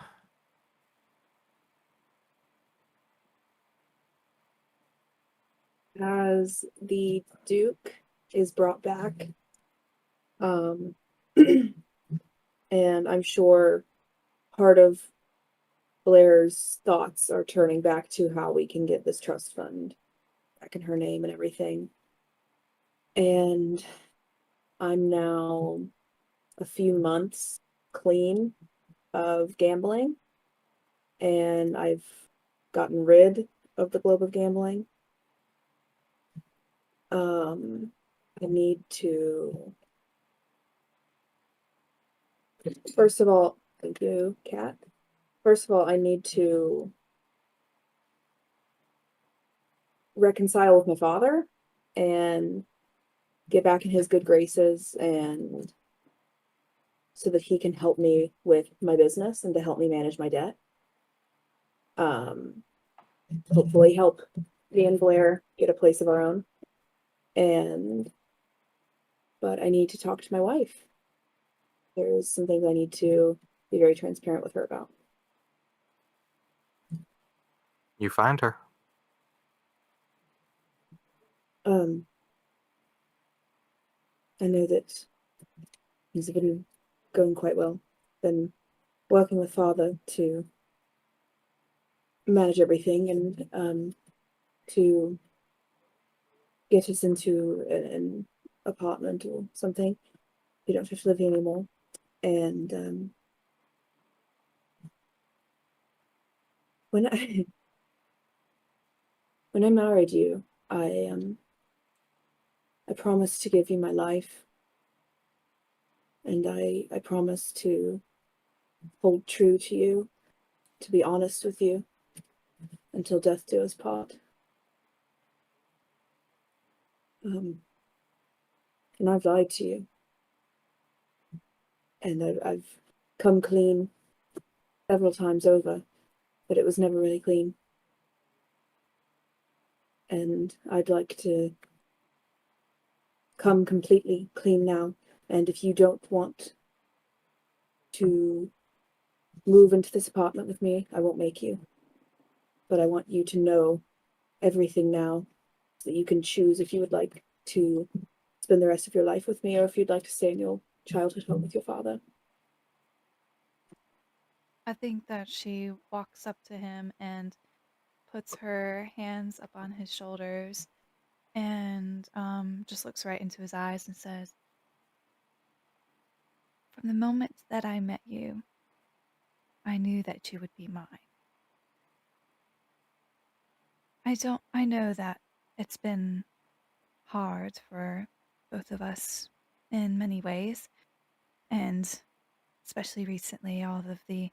As the Duke is brought back, and I'm sure part of Blair's thoughts are turning back to how we can get this trust fund back in her name and everything. And I'm now a few months clean of gambling, and I've gotten rid of the globe of gambling. I need to, first of all, thank you, Kat. First of all, I need to reconcile with my father and get back in his good graces, and so that he can help me with my business and to help me manage my debt. Hopefully help me and Blair get a place of our own. But I need to talk to my wife. There's some things I need to be very transparent with her about. You find her. I know that things have been going quite well. Been working with father to manage everything and to get us into an apartment or something. We don't have to live here anymore. And when I married you, I promised to give you my life, and I promised to hold true to you, to be honest with you, until death do us part. And I've lied to you. And I've come clean several times over, but it was never really clean. And I'd like to come completely clean now. And if you don't want to move into this apartment with me, I won't make you. But I want you to know everything now so that you can choose if you would like to spend the rest of your life with me or if you'd like to stay in your childhood home with your father. I think that she walks up to him and puts her hands up on his shoulders and just looks right into his eyes and says, "From the moment that I met you, I knew that you would be mine. I know that it's been hard for both of us in many ways, and especially recently, all of the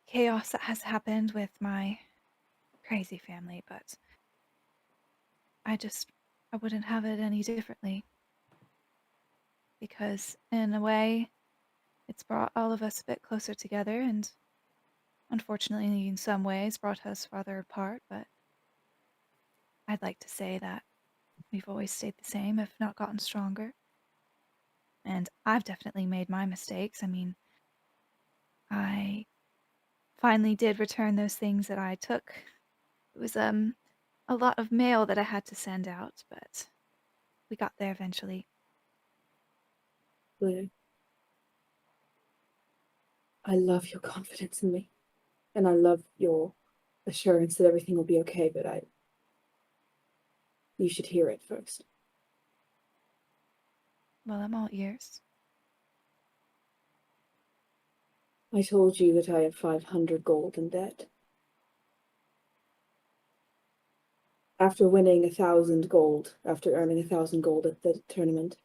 chaos that has happened with my crazy family, but I wouldn't have it any differently. Because in a way, it's brought all of us a bit closer together and unfortunately in some ways brought us farther apart, but I'd like to say that we've always stayed the same, if not gotten stronger. And I've definitely made my mistakes. I mean, I finally did return those things that I took. It was a lot of mail that I had to send out, but we got there eventually. Blair, I love your confidence in me, and I love your assurance that everything will be okay, but you should hear it first. Well, I'm all ears. I told you that I have 500 gold in debt. After winning 1,000 gold, after earning 1,000 gold at the tournament,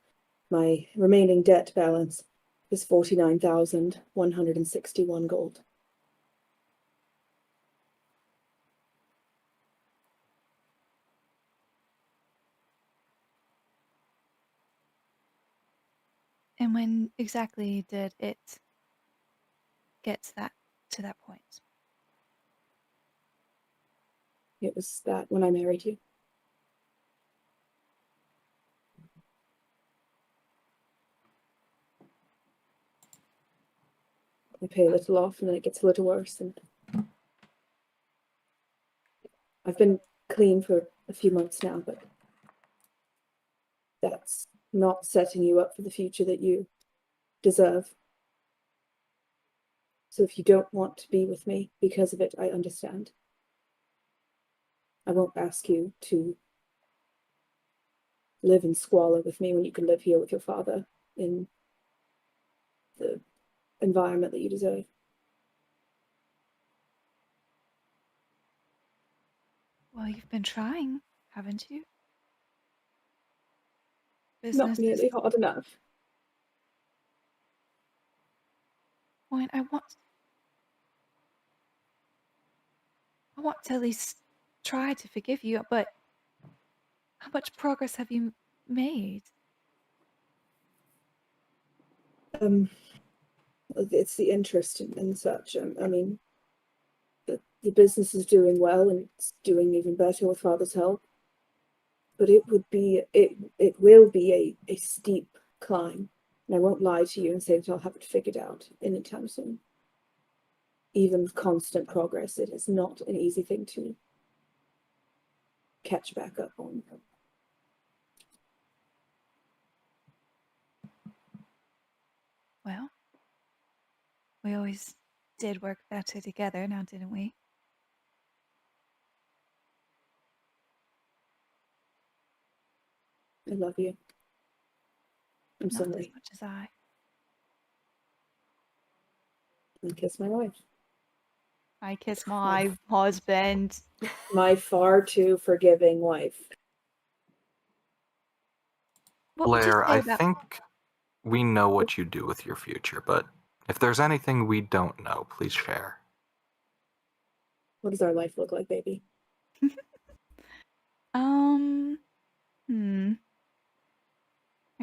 my remaining debt balance is 49,161 gold. And when exactly did it get to that point? It was that when I married you. I pay a little off and then it gets a little worse, and I've been clean for a few months now, but that's not setting you up for the future that you deserve. So if you don't want to be with me because of it, I understand. I won't ask you to live in squalor with me when you can live here with your father in the environment that you deserve. Well, you've been trying, haven't you? Not Business nearly is hard enough. point. I want to at least try to forgive you, but how much progress have you made? It's the interest and such. I mean, the business is doing well and it's doing even better with father's help. But it will be a steep climb. And I won't lie to you and say that I'll have it figured out anytime soon. Even with constant progress, it is not an easy thing to catch back up on. Well, we always did work better together now, didn't we? I love you. I'm Not as sorry. much as I. I kiss my wife. I kiss my husband. My far too forgiving wife. What would you Blair, say I about think we know what you do with your future, but if there's anything we don't know, please share. What does our life look like, baby?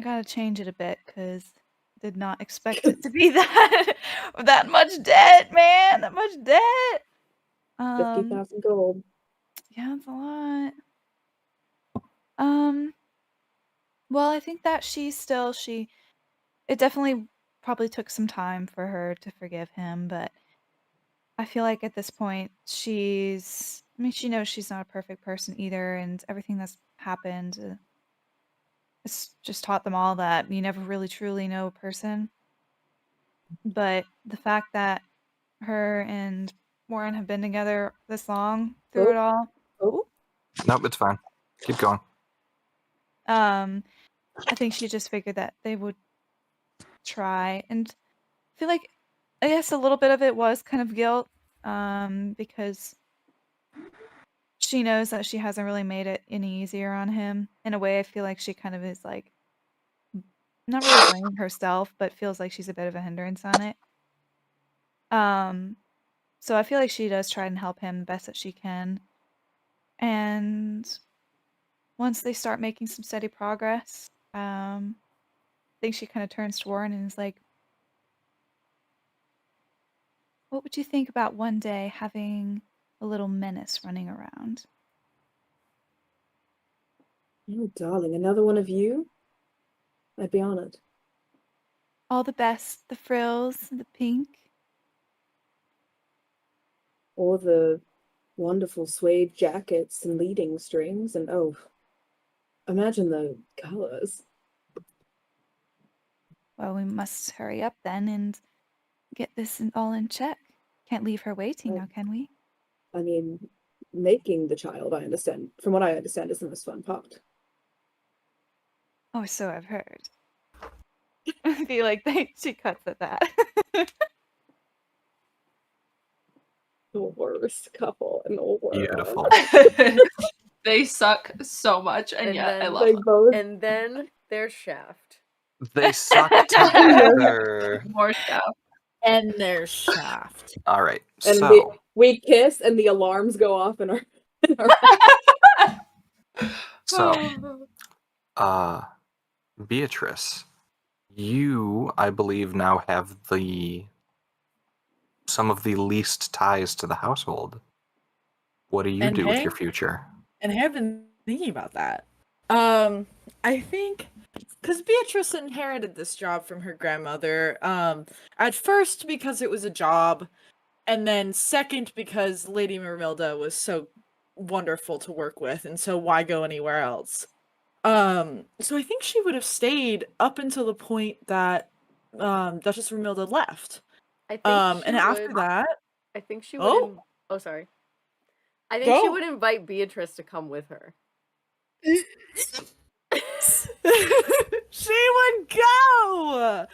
I gotta change it a bit, because did not expect it to be that much debt, man. That much debt. 50,000 gold. Yeah, it's a lot. Well, I think that it definitely probably took some time for her to forgive him, but I feel like at this point she knows she's not a perfect person either, and everything that's happened it's just taught them all that you never really truly know a person. But the fact that her and Warren have been together this long through it all, Oh, Nope, it's fine. Keep going. I think she just figured that they would try, and I feel like I guess a little bit of it was kind of guilt, because she knows that she hasn't really made it any easier on him. In a way, I feel like she kind of is like not really blaming herself, but feels like she's a bit of a hindrance on it. So I feel like she does try and help him the best that she can. And once they start making some steady progress, I think she kind of turns to Warren and is like, "What would you think about one day having a little menace running around?" oh, darling, another one of you? I'd be honored. All the best, the frills, the pink. Or the wonderful suede jackets and leading strings, and oh, imagine the colors. Well, we must hurry up then and get this all in check. Can't leave her waiting now, can we? I mean, making the child, I understand, from what I understand, is the most fun part. Oh, so I've heard. I feel like she cuts at that. The worst couple in the world. Beautiful. They suck so much, and yet I love They them. both. And then there's Shaft. They suck together. More stuff. And there's Shaft. All right. And So we kiss, and the alarms go off in our. Beatrice, you, I believe, now have some of the least ties to the household. What do you And do with hey- your future? And I have been thinking about that. I think because Beatrice inherited this job from her grandmother. At first because it was a job, and then second because Lady Remilda was so wonderful to work with, and so why go anywhere else? So I think she would have stayed up until the point that Duchess Remilda left. I think And after that, I think she would. Oh. Oh, sorry. I think she Go. would invite Beatrice to come with her. she would go.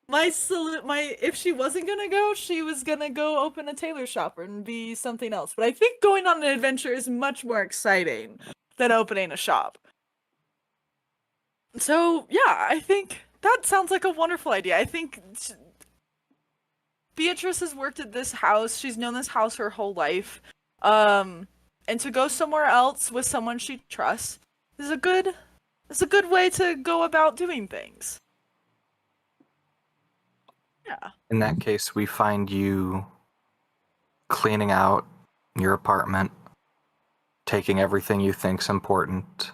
If she wasn't gonna go, she was gonna go open a tailor shop and be something else. But I think going on an adventure is much more exciting than opening a shop. So yeah, I think that sounds like a wonderful idea. I think Beatrice has worked at this house. She's known this house her whole life. And to go somewhere else with someone she trusts is a good way to go about doing things. Yeah. In that case, we find you cleaning out your apartment, taking everything you think's important,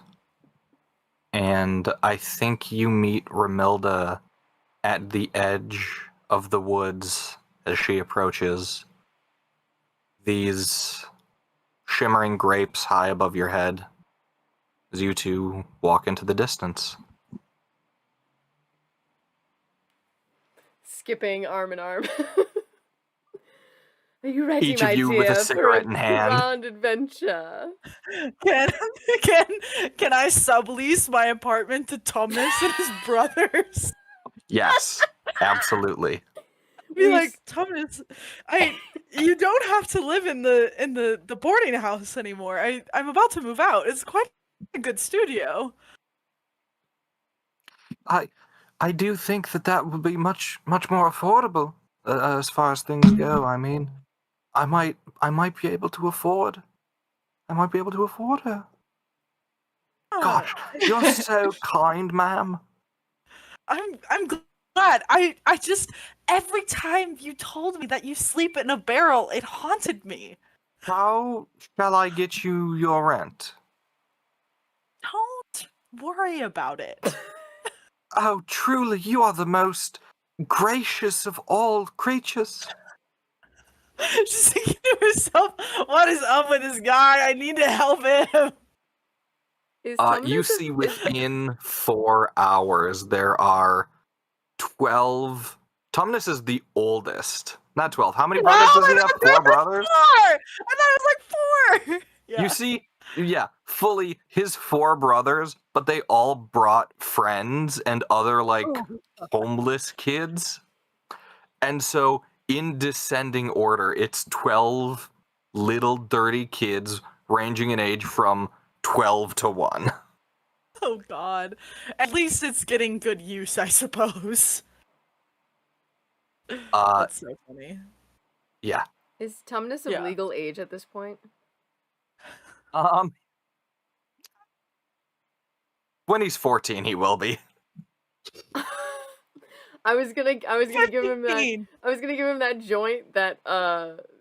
and I think you meet Remilda at the edge of the woods as she approaches. These shimmering grapes high above your head as you two walk into the distance. Skipping arm in arm. Are you ready, Each my of you dear, with a for cigarette in hand. grand adventure? Can I sublease my apartment to Thomas and his brothers? Yes, absolutely. Be like, Thomas, you don't have to live in the boarding house anymore. I'm about to move out. It's quite a good studio. I do think that would be much more affordable as far as things go. I mean, I might be able to afford. I might be able to afford her. Gosh, you're so kind, ma'am. I'm God, I just every time you told me that you sleep in a barrel, it haunted me. How shall I get you your rent? Don't worry about it. Oh, truly, you are the most gracious of all creatures. She's thinking to herself, what is up with this guy? I need to help him. Is You Tumnus see within 4 hours, there are 12. Tumnus is the oldest. Not 12. How many brothers does he have? 4 brothers? 4! I thought it was like 4! Yeah. You see, yeah, fully his 4 brothers, but they all brought friends and other, like, homeless kids. And so, in descending order, it's 12 little dirty kids ranging in age from 12 to 1. Oh god. At least it's getting good use, I suppose. That's so funny. Yeah. Is Tumnus of Yeah. legal age at this point? When he's 14, he will be. I was gonna give him that. 15. I was gonna give him that joint that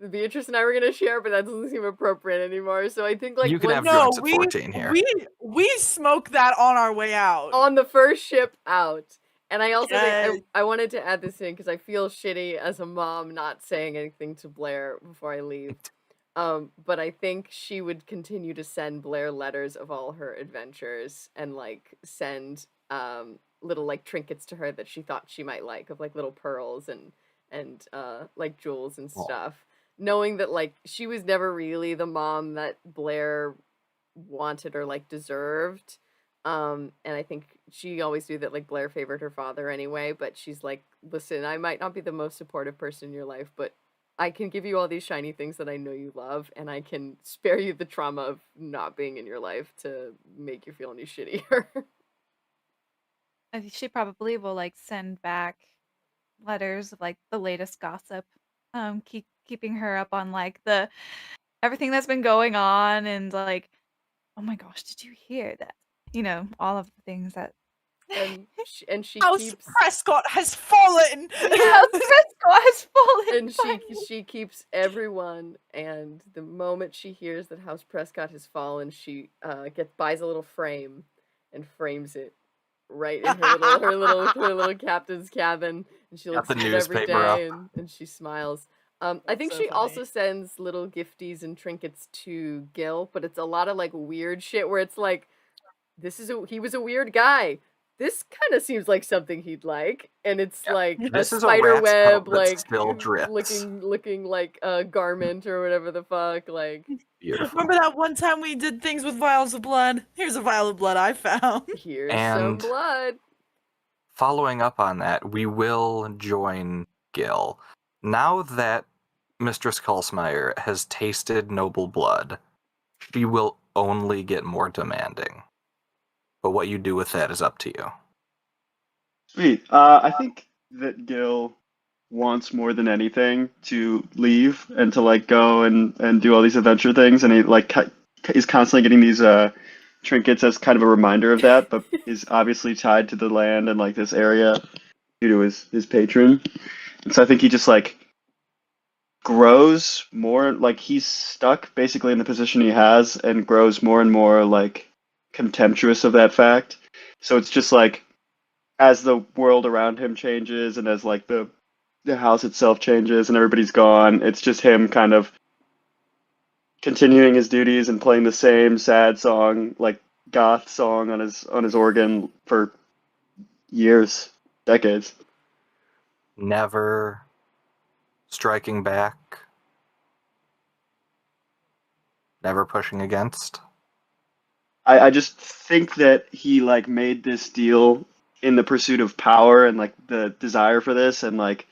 Beatrice and I were gonna share, but that doesn't seem appropriate anymore. So I think like You can when- have No, joints at 14 here. we smoked that on our way out. on the first ship out. And I also Yes. think I wanted to add this in because I feel shitty as a mom not saying anything to Blair before I leave. But I think she would continue to send Blair letters of all her adventures and like send little like trinkets to her that she thought she might like, of like little pearls and like jewels and Aw. stuff. Knowing that like she was never really the mom that Blair wanted or like deserved. And I think she always knew that like Blair favored her father anyway, but she's like, listen, I might not be the most supportive person in your life, but I can give you all these shiny things that I know you love, and I can spare you the trauma of not being in your life to make you feel any shittier. I think she probably will like send back letters of like the latest gossip, keeping her up on like the everything that's been going on and like, oh my gosh, did you hear that? You know, all of the things that and she House keeps Prescott has fallen. House Prescott has fallen. and she keeps everyone, and the moment she hears that House Prescott has fallen, she buys a little frame and frames it right in her little captain's cabin, and she looks the at it every newspaper up. day and she smiles. I think so she also funny. sends little gifties and trinkets to Gil, but it's a lot of like weird shit where it's like, he was a weird guy. This kind of seems like something he'd like, and it's like This a is a spider rat's web, coat that like still drips. looking like a garment or whatever the fuck. Like, Beautiful. Remember that one time we did things with vials of blood? Here's a vial of blood I found. here's some And- blood. Following up on that, we will join Gil. Now that Mistress Kalsmeyer has tasted noble blood, she will only get more demanding. But what you do with that is up to you. Sweet. I think that Gil wants more than anything to leave and to like go and do all these adventure things, and he like is constantly getting these trinkets as kind of a reminder of that, but is obviously tied to the land and like this area due to his patron. And so I think he just like grows more, like he's stuck basically in the position he has and grows more and more like contemptuous of that fact. So it's just like as the world around him changes and as like the house itself changes and everybody's gone, it's just him kind of continuing his duties and playing the same sad song, like goth song on his organ for years, decades. Never striking back. Never pushing against. I just think that he like made this deal in the pursuit of power and like the desire for this, and like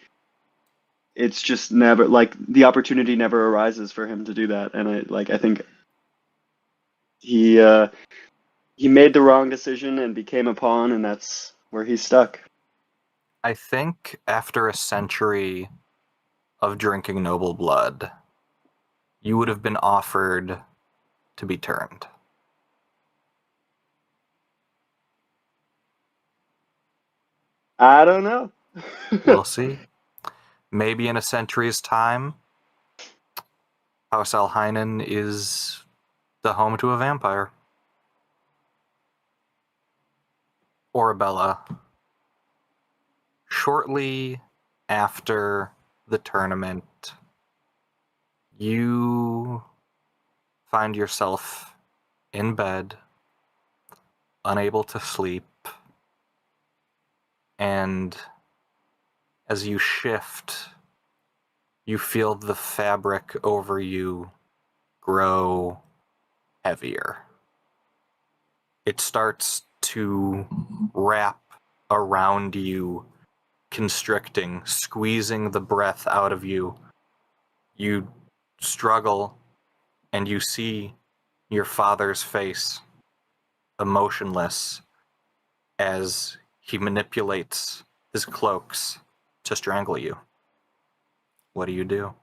it's just never like the opportunity never arises for him to do that. And I think he made the wrong decision and became a pawn, and that's where he's stuck. I think after a century of drinking noble blood, you would have been offered to be turned. I don't know. We'll see. Maybe in a century's time, House Alhainen is the home to a vampire. Orabella. Shortly after the tournament, you find yourself in bed, unable to sleep, and as you shift, you feel the fabric over you grow heavier. It starts to wrap around you, constricting, squeezing the breath out of you. You struggle, and you see your father's face, emotionless, as he manipulates his cloaks to strangle you. What do you do?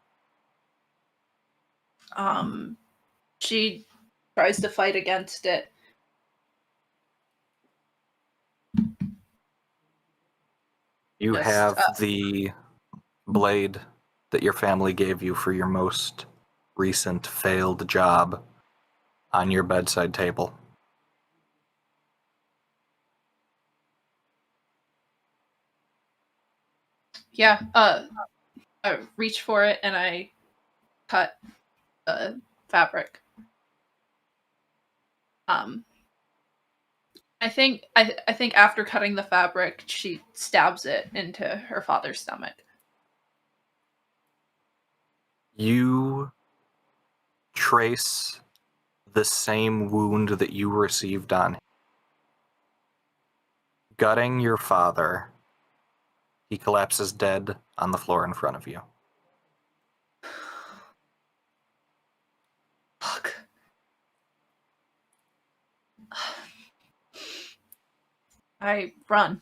She tries to fight against it. You Just, have the blade that your family gave you for your most recent failed job on your bedside table. Yeah, I reach for it and I cut the fabric. I think after cutting the fabric, she stabs it into her father's stomach. You trace the same wound that you received on him. Gutting your father, he collapses dead on the floor in front of you. Fuck. I run.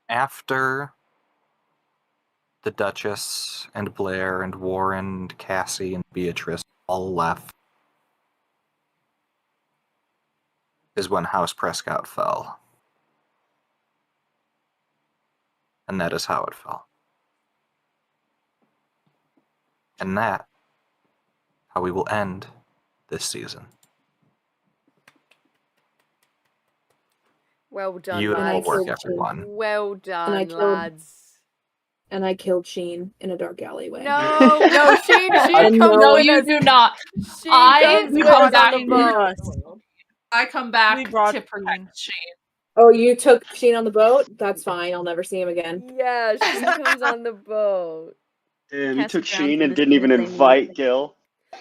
After the Duchess and Blair and Warren and Cassie and Beatrice all left, is when House Prescott fell. And that is how it fell. And that, how we will end this season. Well done, Beautiful lads. work, everyone. Well done, killed- lads. And I killed Sheen in a dark alleyway. No, no, Sheen I comes know No, with you us. do not. Sheen I comes with come us back on the boat. I come back We brought to protect Shane. Oh, you took Sheen on the boat? That's fine. I'll never see him again. Yeah, Sheen comes on the boat. Damn, you Cassie took Brown's Sheen in and the didn't even same invite Gil.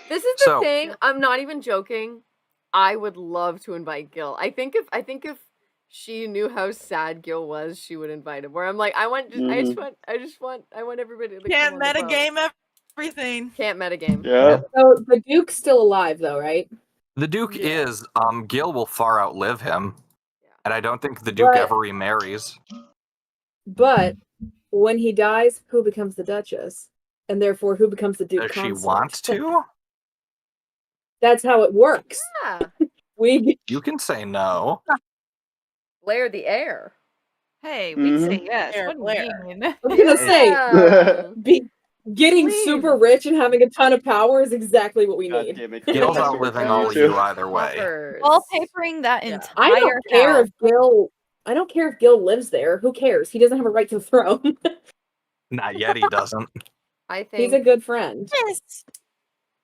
This is the So- thing. I'm not even joking. I would love to invite Gil. I think if she knew how sad Gil was, she would invite him. Where I'm like, I want everybody to Can't come on the boat. metagame everything. Can't metagame. Yeah. So the Duke's still alive, though, right? The Duke Yeah. is, Gil will far outlive him. And I don't think the Duke Right. ever remarries. But when he dies, who becomes the Duchess? And therefore, who becomes the Duke Does she consort? want to? That's how it works. Yeah. We You can say no. Blair the heir. Hey, we'd say Mhm. yes. Blair, What do you Blair. mean? I was gonna say, Yeah. getting Please. super rich and having a ton of power is exactly what we God need. damn it. Gil's That's what we're outliving coming all of to. you either way. Offers. Wallpapering that Yeah. entire I don't care house. if Gil. I don't care if Gil lives there. Who cares? He doesn't have a right to the throne. Not yet, he doesn't. I think He's a good friend. Yes.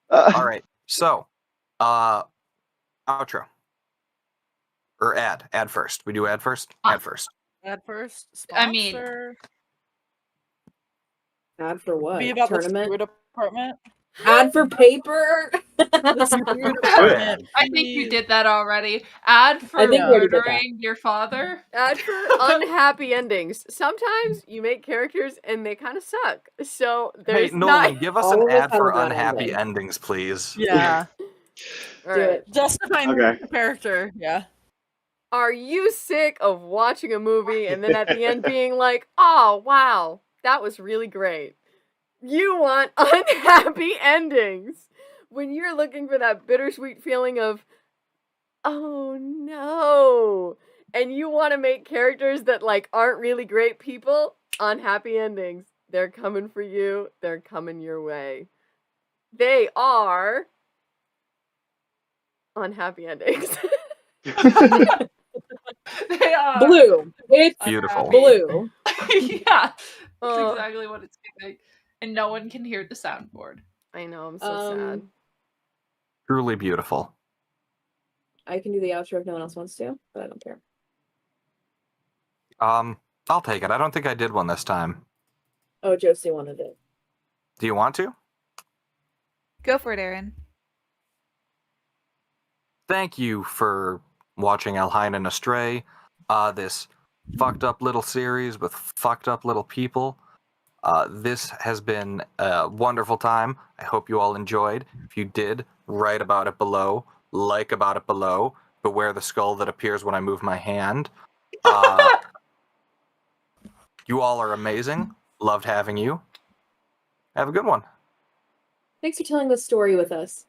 All right. So, outro. Or ad. Ad first. We do ad first? Ad first. At first, I mean- sponsor. Ad for what? Be about the Tournament? screw department. Ad for paper? The screw department. I think you please. did that already. Ad for I think we already did that. murdering your father. ad for unhappy endings. Sometimes you make characters and they kind of suck. So Hey, there's Nolan, not. give us All an of us ad have for a bad unhappy ending. endings, please. Yeah. All Do right. it. Justifying Okay. the character. Yeah. Are you sick of watching a movie and then at the end being like, oh, wow, that was really great? You want unhappy endings. When you're looking for that bittersweet feeling of, oh no, and you want to make characters that like aren't really great people, unhappy endings. They're coming for you. They're coming your way. They are unhappy endings. They are Blue. It's Beautiful. blue. yeah, that's Oh, exactly what it's giving. And no one can hear the soundboard. I know, I'm so sad. Truly beautiful. I can do the outro if no one else wants to, but I don't care. I'll take it. I don't think I did one this time. Oh, Josie wanted it. Do you want to? Go for it, Aaron. Thank you for watching Alhainen Astray, this fucked up little series with fucked up little people. This has been a wonderful time. I hope you all enjoyed. If you did, write about it below, like about it below, beware the skull that appears when I move my hand. You all are amazing. Loved having you. Have a good one. Thanks for telling this story with us.